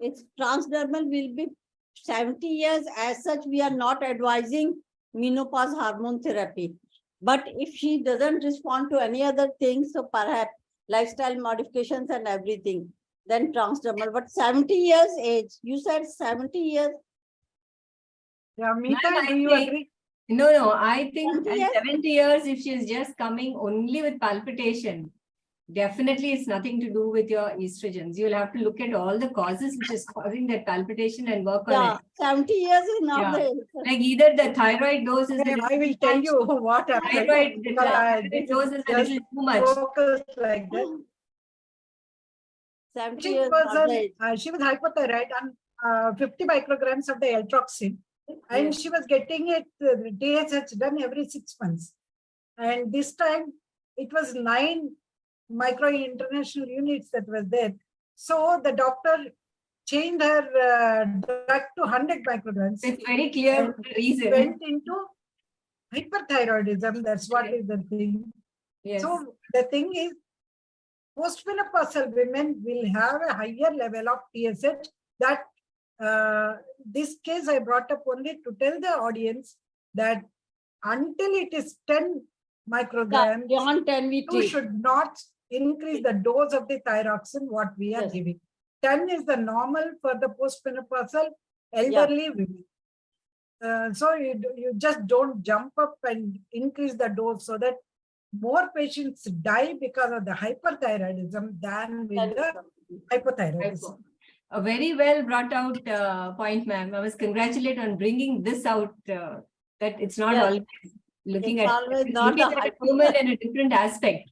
It's transdermal will be 70 years. As such, we are not advising menopause hormone therapy. But if she doesn't respond to any other things, so perhaps lifestyle modifications and everything, then transdermal. But 70 years age, you said 70 years. Yeah, Meeta, do you agree? No, I think 70 at 70 years, if she is just coming only with palpitation, definitely it's nothing to do with your estrogens. You'll have to look at all the causes which is causing that palpitation and work on it. 70 years is not the like either the thyroid dose is I will tell you what happened. the thyroid dose is a little too much. Focus like that. 70 years not the age. She was hypothyroid and 50 micrograms of the L-toxin. And she was getting it, DSH done every 6 months. And this time it was 9 micro international units that was there. So the doctor changed her drug to 100 micrograms. It's very clear reason. Went into hyperthyroidism. That's what is the thing. Yes. So the thing is, postmenopausal women will have a higher level of TSH. That this case I brought up only to tell the audience that until it is 10 micrograms, beyond 10 we you treat. should not increase the dose of the thyroxine what we are giving. 10 is the normal for the postmenopausal elderly women. So you just don't jump up and increase the dose so that more patients die because of the hyperthyroidism than with the hypothyroidism. A very well brought out point, ma'am. I was congratulate on bringing this out, that it's not always looking It's at, always not looking the at a woman in a different aspect.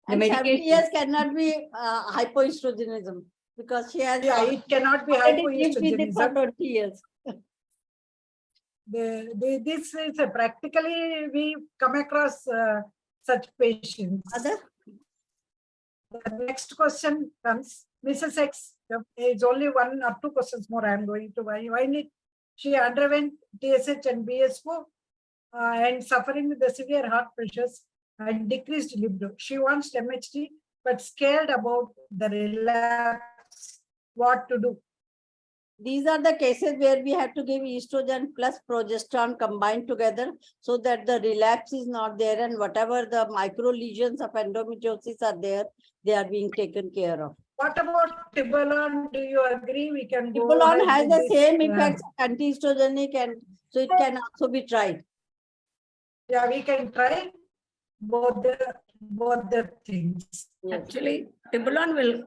The And 70 medication. years cannot be hypoestrogenism because she has it cannot be already lived with it for hypoestrogenism. 20 years. This is practically we come across such patients. The next question comes, Mrs. X. It's only 1 or 2 questions more I am going to wind it. She underwent TSH and BSO and suffering with the severe heart pressures and decreased libido. She wants MHT but scared about the relapse. What to do? These are the cases where we have to give estrogen plus progesterone combined together so that the relapse is not there and whatever the micro lesions of endometriosis are there, they are being taken care of. What about Tibolon? Do you agree we can go Tibolon ahead has with the this? same effects, anti-estrogenic, and so it can also be tried. Yeah, we can try both the things. Yes. Actually, Tibolon will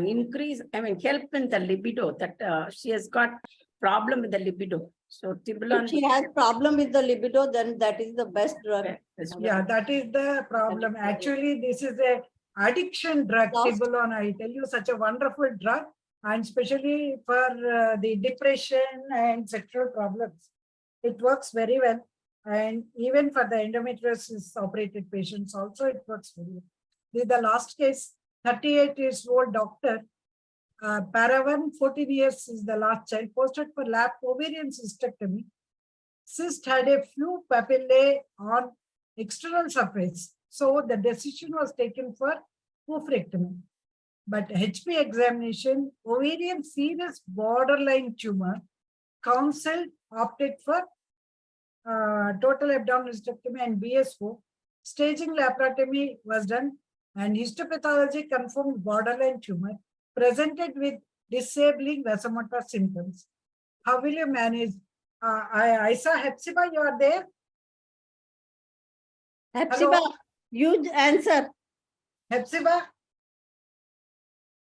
increase, help in the libido, that she has got problem with the libido. So Tibolon. If she has problem with the libido, then that is the best drug. Yeah, that is the problem. Actually, this is a addiction drug, Tibolon. I tell you, such a wonderful drug, and especially for the depression and sexual problems. it works very well. And even for the endometriosis operated patients also, it works very well. The last case, 38 years old doctor, Paravan, 14 years is the last child, posted for lap ovarian cystectomy. Cyst had a few papillae on external surface. So the decision was taken for oophorectomy. But HP examination, ovarian serous borderline tumor, counsel opted for total abdominal hysterectomy and BSO. Staging laparotomy was done and histopathology confirmed borderline tumor presented with disabling vasomotor symptoms. How will you manage? I saw Hephzibah, you are there? Hephzibah, you answer. Hephzibah?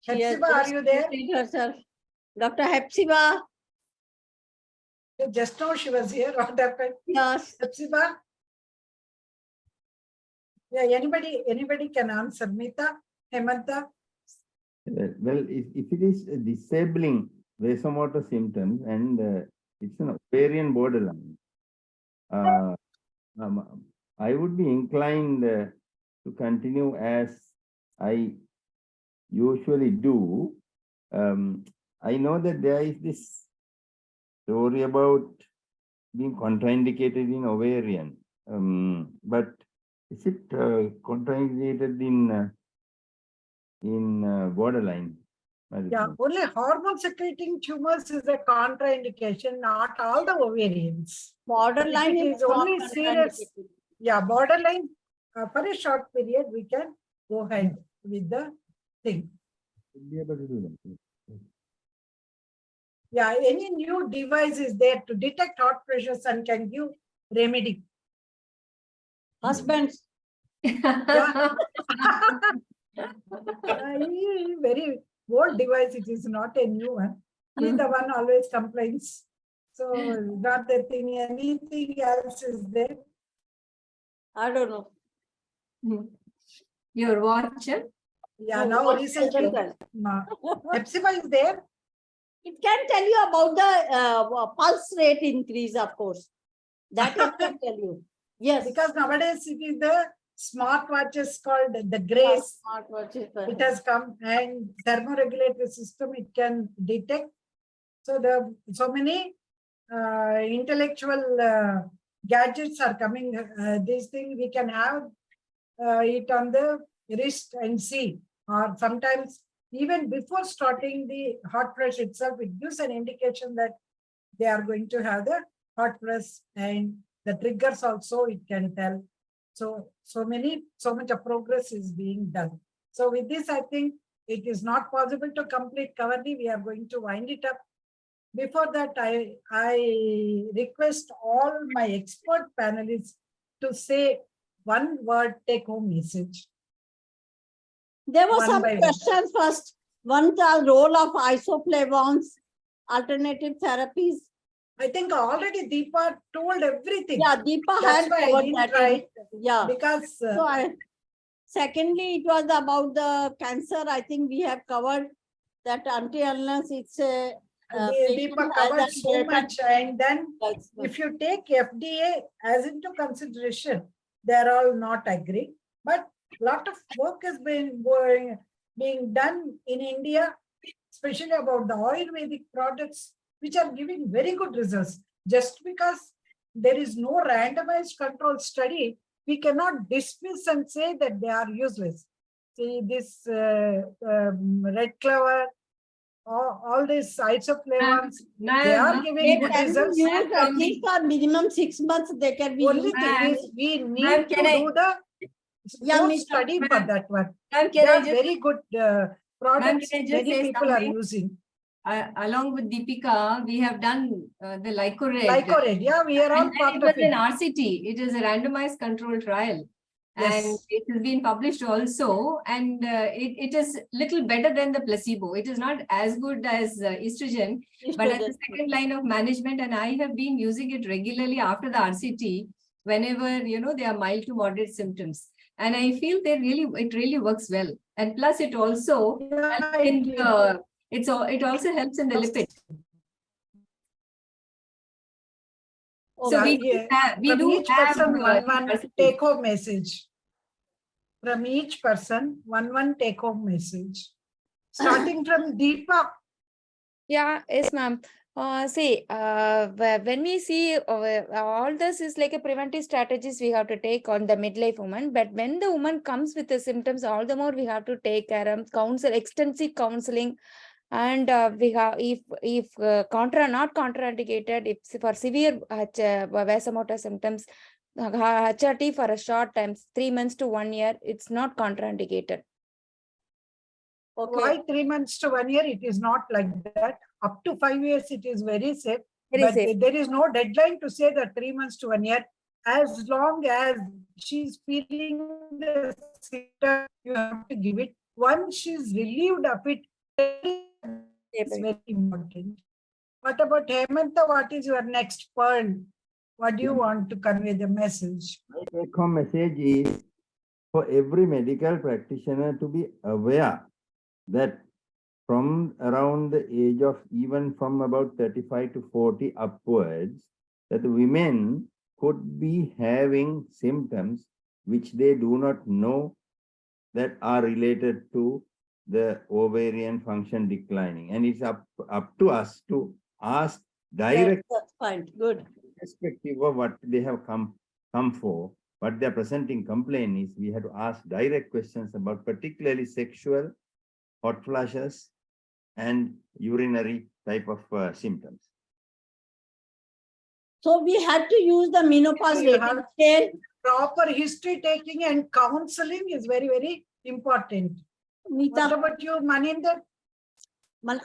Hephzibah, are you there? Herself. Dr. Hephzibah. Just now she was here. What happened? Yes. Hephzibah? Yeah, anybody can answer. Meeta, Hemanta? Well, if it is disabling vasomotor symptoms and it's an ovarian borderline, I would be inclined to continue as I usually do. I know that there is this story about being contraindicated in ovarian, but is it contraindicated in borderline? Yeah, only hormone secreting tumors is a contraindication, not all the ovarians. Borderline is only serious. Yeah, borderline for a short period we can go ahead with the thing. We'll be able to do that. Yeah, any new device is there to detect heart pressures and can give remedy. Husbands. Yeah. Very old device, it is not a new one. He's the one always complains. So not the thing, anything else is there? I don't know. Your watch? Yeah, now recently, Hephzibah is there. It can tell you about the pulse rate increase, of course. That it can tell you. Yes. Because nowadays it is the smartwatches called the Grace. Smartwatches. It has come and thermoregulatory system it can detect. So so many intellectual gadgets are coming. These things we can have it on the wrist and see. Or sometimes even before starting the heart pressure itself, it gives an indication that they are going to have the heart press, and the triggers also it can tell. So much of progress is being done. So with this, I think it is not possible to complete Kavarni. We are going to wind it up. Before that, I request all my expert panelists to say one word take-home message. There were some questions first. One, the role of isoflavones, alternative therapies. I think already Deepa told everything. Yeah, Deepa That's had why covered I didn't that. try. Yeah. Because secondly, it was about the cancer. I think we have covered that unless it's a Deepa covered so much, and then if you take FDA as into consideration, they're all not agreeing. But a lot of work has been being done in India, especially about the Ayurvedic products, which are giving very good results. Just because there is no randomized control study, we cannot dismiss and say that they are useless. See, this red clover, all these isoflavones, they are giving good results. At least for minimum 6 months, they can be Only thing is we need to do the study for that one. They are very good products many people are using. Along with Deepika, we have done the LycoRed. LycoRed, yeah, we are all part of it. It was an RCT. It is a randomized control trial. Yes. And it has been published also. And it is little better than the placebo. It is not as good as estrogen, but as a second line of management. And I have been using it regularly after the RCT, whenever, there are mild to moderate symptoms. And I feel it really works well. And plus it also it also helps in the lipid. So we from do each have person one diversity. take-home message. From each person one take-home message. Starting from Deepa. Yeah, yes, ma'am. See, when we see all this is like a preventive strategies we have to take on the midlife woman, but when the woman comes with the symptoms, all the more we have to take care of extensive counseling, and we have if not contraindicated, if for severe vasomotor symptoms, HRT for a short time, 3 months to 1 year, it's not contraindicated. Okay. Why 3 months to 1 year? It is not like that. Up to 5 years, it is very safe. But there is no deadline to say that 3 months to 1 year. As long as she's feeling the symptom, you have to give it. Once she's relieved of it, it's very important. What about Hemanta? What is your next pearl? What do you want to convey the message? My take-home message is for every medical practitioner to be aware that from around the age of even from about 35 to 40 upwards, that the women could be having symptoms which they do not know that are related to the ovarian function declining. And it's up to us to ask direct, that's fine. Good. Irrespective of what they have come for, what they're presenting complaint is, we have to ask direct questions about particularly sexual, hot flashes, and urinary type of symptoms. So we had to use the menopause rating scale. Proper history taking and counseling is very, very important. Meeta. What about you, Maninder?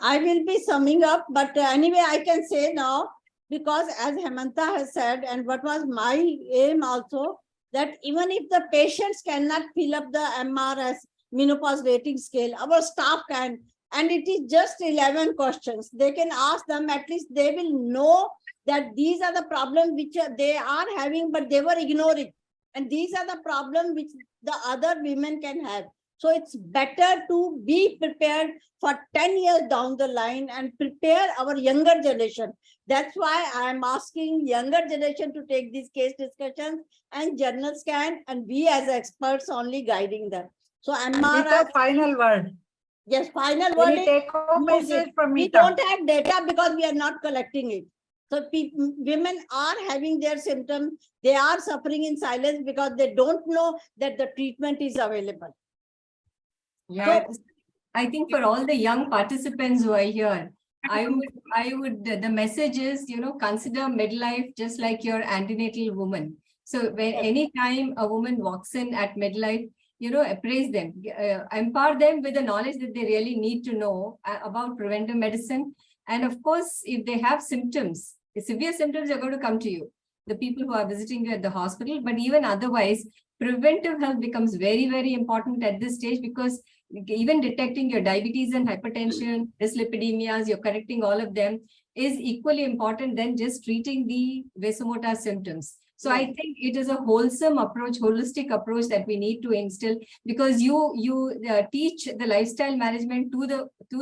I will be summing up, but anyway, I can say now, because as Hemanta has said, and what was my aim also, that even if the patients cannot fill up the MRS, menopause rating scale, our staff can, and it is just 11 questions. They can ask them, at least they will know that these are the problems which they are having, but they were ignoring. And these are the problems which the other women can have. So it's better to be prepared for 10 years down the line and prepare our younger generation. That's why I'm asking younger generation to take these case discussions and journal scan, and we as experts only guiding them. So Meeta, final word. Yes, final word. Take home message from Meeta. We don't have data because we are not collecting it. So women are having their symptoms. They are suffering in silence because they don't know that the treatment is available. Yeah, so, I think for all the young participants who are here, I would, the message is, consider midlife just like your antenatal woman. So when anytime a woman walks in at midlife, appraise them, empower them with the knowledge that they really need to know about preventive medicine. And of course, if they have symptoms, the severe symptoms are going to come to you, the people who are visiting you at the hospital, but even otherwise, preventive health becomes very, very important at this stage, because even detecting your diabetes and hypertension, dyslipidemias, you're correcting all of them is equally important than just treating the vasomotor symptoms. So I think it is a wholesome approach, holistic approach that we need to instill, because you teach the lifestyle management to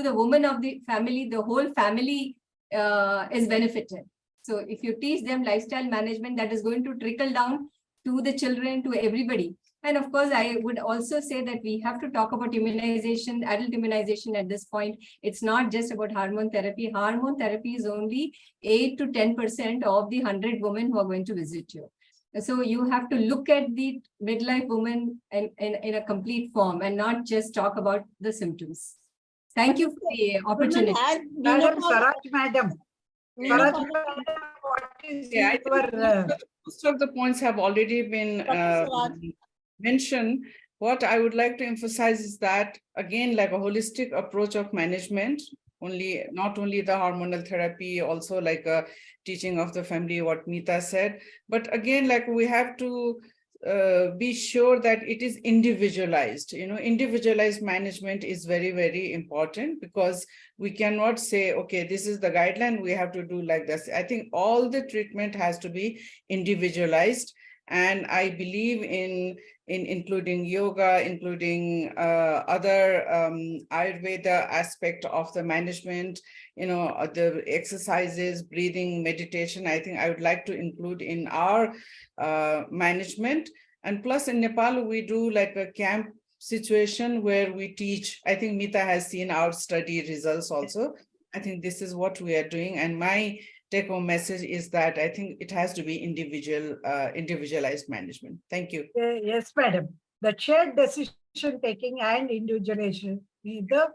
the woman of the family, the whole family is benefited. So if you teach them lifestyle management, that is going to trickle down to the children, to everybody. And of course, I would also say that we have to talk about immunization, adult immunization at this point. It's not just about hormone therapy. Hormone therapy is only 8 to 10% of the 100 women who are going to visit you. So you have to look at the midlife woman in a complete form and not just talk about the symptoms. Thank you for the opportunity. Madam, Swaraj, madam. Swaraj, what is most of the points have already been mentioned. What I would like to emphasize is that, again, like a holistic approach of management, not only the hormonal therapy, also like a teaching of the family, what Meeta said, but again, like we have to be sure that it is individualized. Individualized management is very, very important, because we cannot say, okay, this is the guideline, we have to do like this. I think all the treatment has to be individualized. And I believe in including yoga, including other Ayurveda aspect of the management, the exercises, breathing, meditation. I think I would like to include in our management. And plus in Nepal, we do like a camp situation where we teach. I think Meeta has seen our study results also. I think this is what we are doing. And my take-home message is that I think it has to be individualized management. Thank you. Yes, madam. The shared decision taking and individualization is the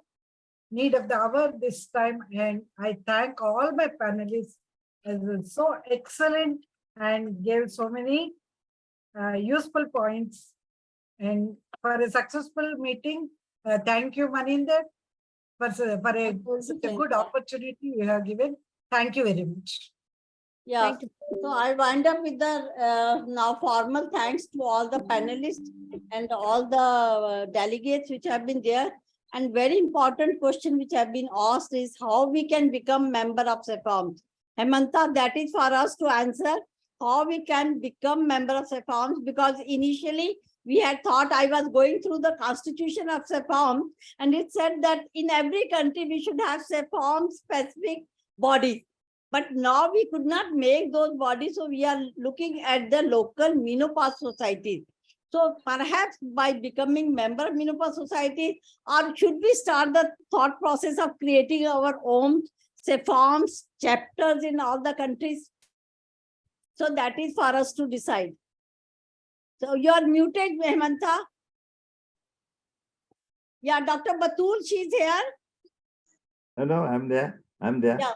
need of the hour this time. And I thank all my panelists as well, so excellent and gave so many useful points. And for a successful meeting, thank you, Maninder, for a good opportunity you have given. Thank you very much. Yeah, so I wind up with the now formal thanks to all the panelists and all the delegates which have been there. And very important question which have been asked is how we can become member of SAFOMS. Hemanta, that is for us to answer how we can become member of SAFOMS, because initially we had thought, I was going through the constitution of SAFOMS and it said that in every country we should have SAFOMS specific bodies. But now we could not make those bodies, so we are looking at the local menopause societies. So perhaps by becoming member of menopause society, or should we start the thought process of creating our own SAFOMS chapters in all the countries? So that is for us to decide. So you are muted, Hemanta. Yeah, Dr. Batool, she's here. No, I'm there. Yeah.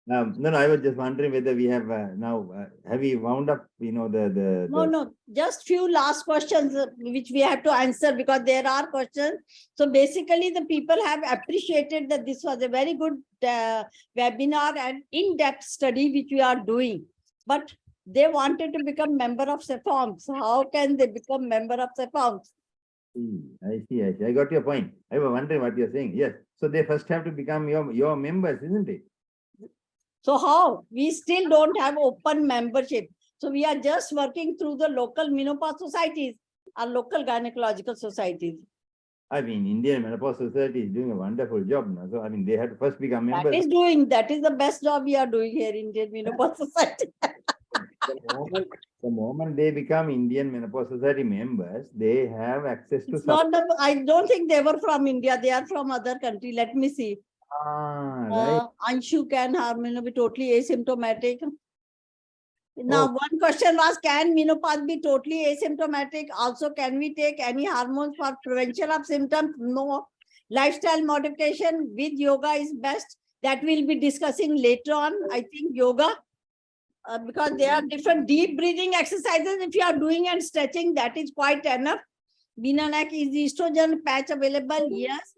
No, I was just wondering whether we have now, have we wound up, No, just few last questions which we have to answer because there are questions. So basically the people have appreciated that this was a very good webinar and in-depth study which we are doing. But they wanted to become member of SAFOMS. How can they become member of SAFOMS? I see. I got your point. I was wondering what you're saying. Yes. So they first have to become your members, isn't it? So how? We still don't have open membership. So we are just working through the local menopause societies or local gynecological societies. I mean, Indian Menopause Society is doing a wonderful job now. So, I mean, they have to first become members. That is the best job we are doing here in Indian Menopause Society. The moment they become Indian Menopause Society members, they have access to... I don't think they were from India. They are from other country. Let me see. Right. Anshu can be totally asymptomatic. Now, one question was, can menopause be totally asymptomatic? Also, can we take any hormones for prevention of symptoms? No. Lifestyle modification with yoga is best. That we'll be discussing later on. I think yoga, because there are different deep breathing exercises. If you are doing and stretching, that is quite enough. Binanak, is the estrogen patch available? Yes.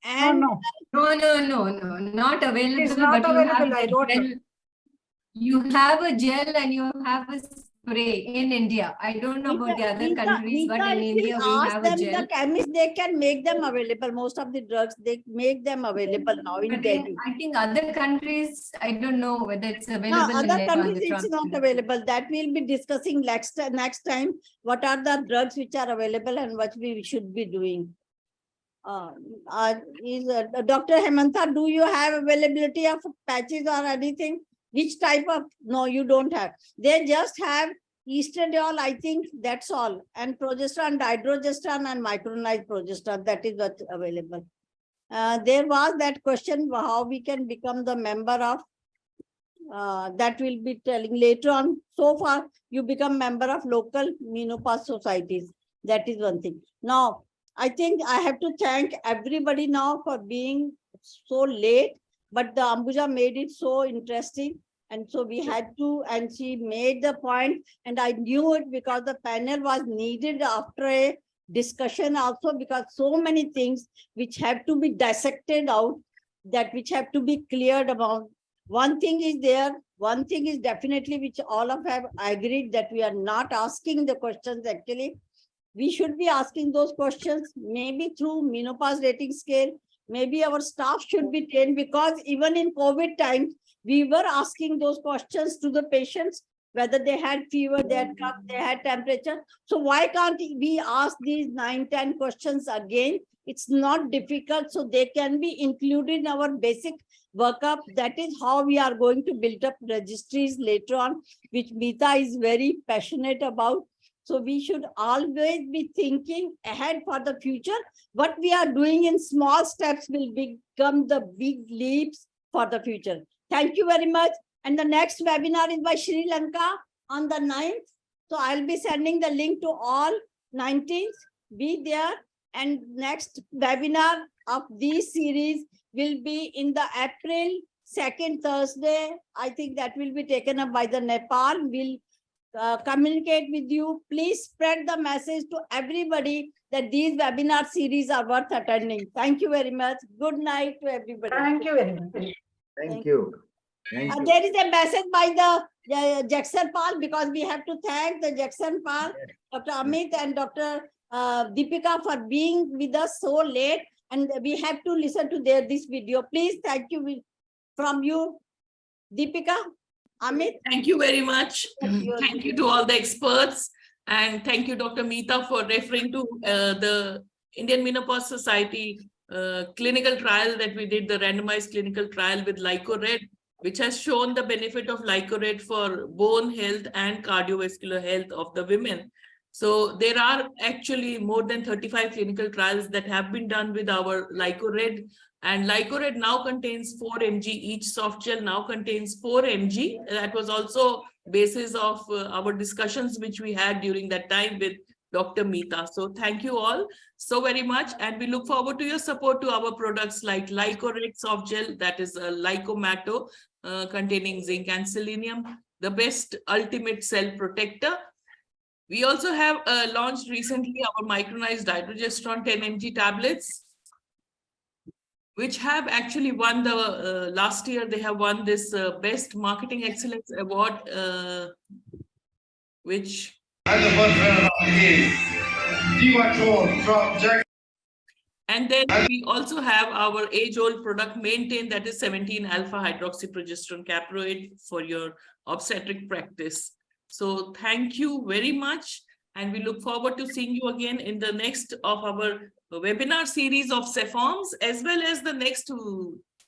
And no, not available. It's not available. I wrote it. You have a gel and you have a spray in India. I don't know about the other countries, but in India we have a gel. The chemists, they can make them available. Most of the drugs, they make them available now in Delhi. I think other countries, I don't know whether it's available. No, other countries it's not available. That we'll be discussing next time. What are the drugs which are available and what we should be doing. Dr. Hemanta, do you have availability of patches or anything? Which type of? No, you don't have. They just have estradiol, I think that's all. And progesterone, dihydrogesterone and micronized progesterone. That is what's available. There was that question, how we can become the member of, that we'll be telling later on. So far, you become member of local menopause societies. That is one thing. Now, I think I have to thank everybody now for being so late, but the Ambuja made it so interesting. And so we had to, and she made the point, and I knew it because the panel was needed after a discussion also, because so many things which have to be dissected out, that which have to be cleared about. One thing is there, one thing is definitely which all of have agreed that we are not asking the questions actually. We should be asking those questions, maybe through menopause rating scale. Maybe our staff should be trained, because even in COVID times, we were asking those questions to the patients whether they had fever, they had cough, they had temperature. So why can't we ask these 9-10 questions again? It's not difficult, so they can be included in our basic workup. That is how we are going to build up registries later on, which Meeta is very passionate about. So we should always be thinking ahead for the future. What we are doing in small steps will become the big leaps for the future. Thank you very much. And the next webinar is by Sri Lanka on the 9th. So I'll be sending the link to all 19th. Be there. And next webinar of this series will be in the April 2nd Thursday. I think that will be taken up by the Nepal. We'll communicate with you. Please spread the message to everybody that these webinar series are worth attending. Thank you very much. Good night to everybody. Thank you very much. Thank you. Thank you. There is a message by the Jagsonpal, because we have to thank the Jagsonpal, Dr. Amit and Dr. Deepika for being with us so late, and we have to listen to this video. Please, thank you from you, Deepika. Amit. Thank you very much. Thank you to all the experts, and thank you, Dr. Meeta, for referring to the Indian Menopause Society clinical trial that we did, the randomized clinical trial with LycoRed, which has shown the benefit of LycoRed for bone health and cardiovascular health of the women. So there are actually more than 35 clinical trials that have been done with our LycoRed, and LycoRed now contains 4 mg, each soft gel now contains 4 mg. That was also basis of our discussions which we had during that time with Dr. Meeta. So thank you all so very much, and we look forward to your support to our products like LycoRed soft gel, that is a Lycomato containing zinc and selenium, the best ultimate cell protector. We also have launched recently our micronized dydrogesterone 10 mg tablets, which have actually won the last year. They have won this Best Marketing Excellence Award, which. And the first winner is DIVATRONE from Jagsonpal. And then we also have our age-old product Maintane, that is 17-alpha-hydroxyprogesterone caproate for your obstetric practice. So thank you very much, and we look forward to seeing you again in the next of our webinar series of SAFOMS, as well as the next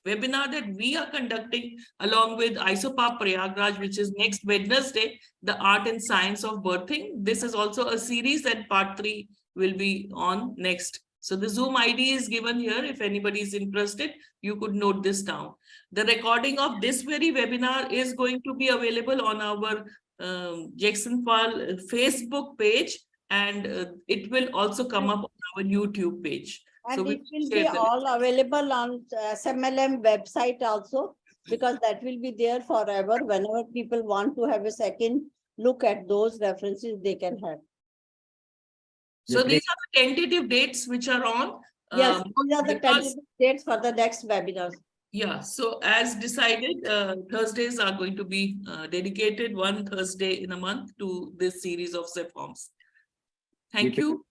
webinar that we are conducting along with ISOPAP Prayagraj, which is next Wednesday, the art and science of birthing. This is also a series, and part 3 will be on next. So the Zoom ID is given here. If anybody is interested, you could note this down. The recording of this very webinar is going to be available on our Jagsonpal Facebook page, and it will also come up on our YouTube page. And so it will be all available on SMLM website also, because that will be there forever. Whenever people want to have a second look at those references, they can have. So these are the tentative dates which are on. Yes, these are the tentative dates for the next webinars. Yeah, so as decided, Thursdays are going to be dedicated, one Thursday in a month, to this series of SAFOMS. Thank you.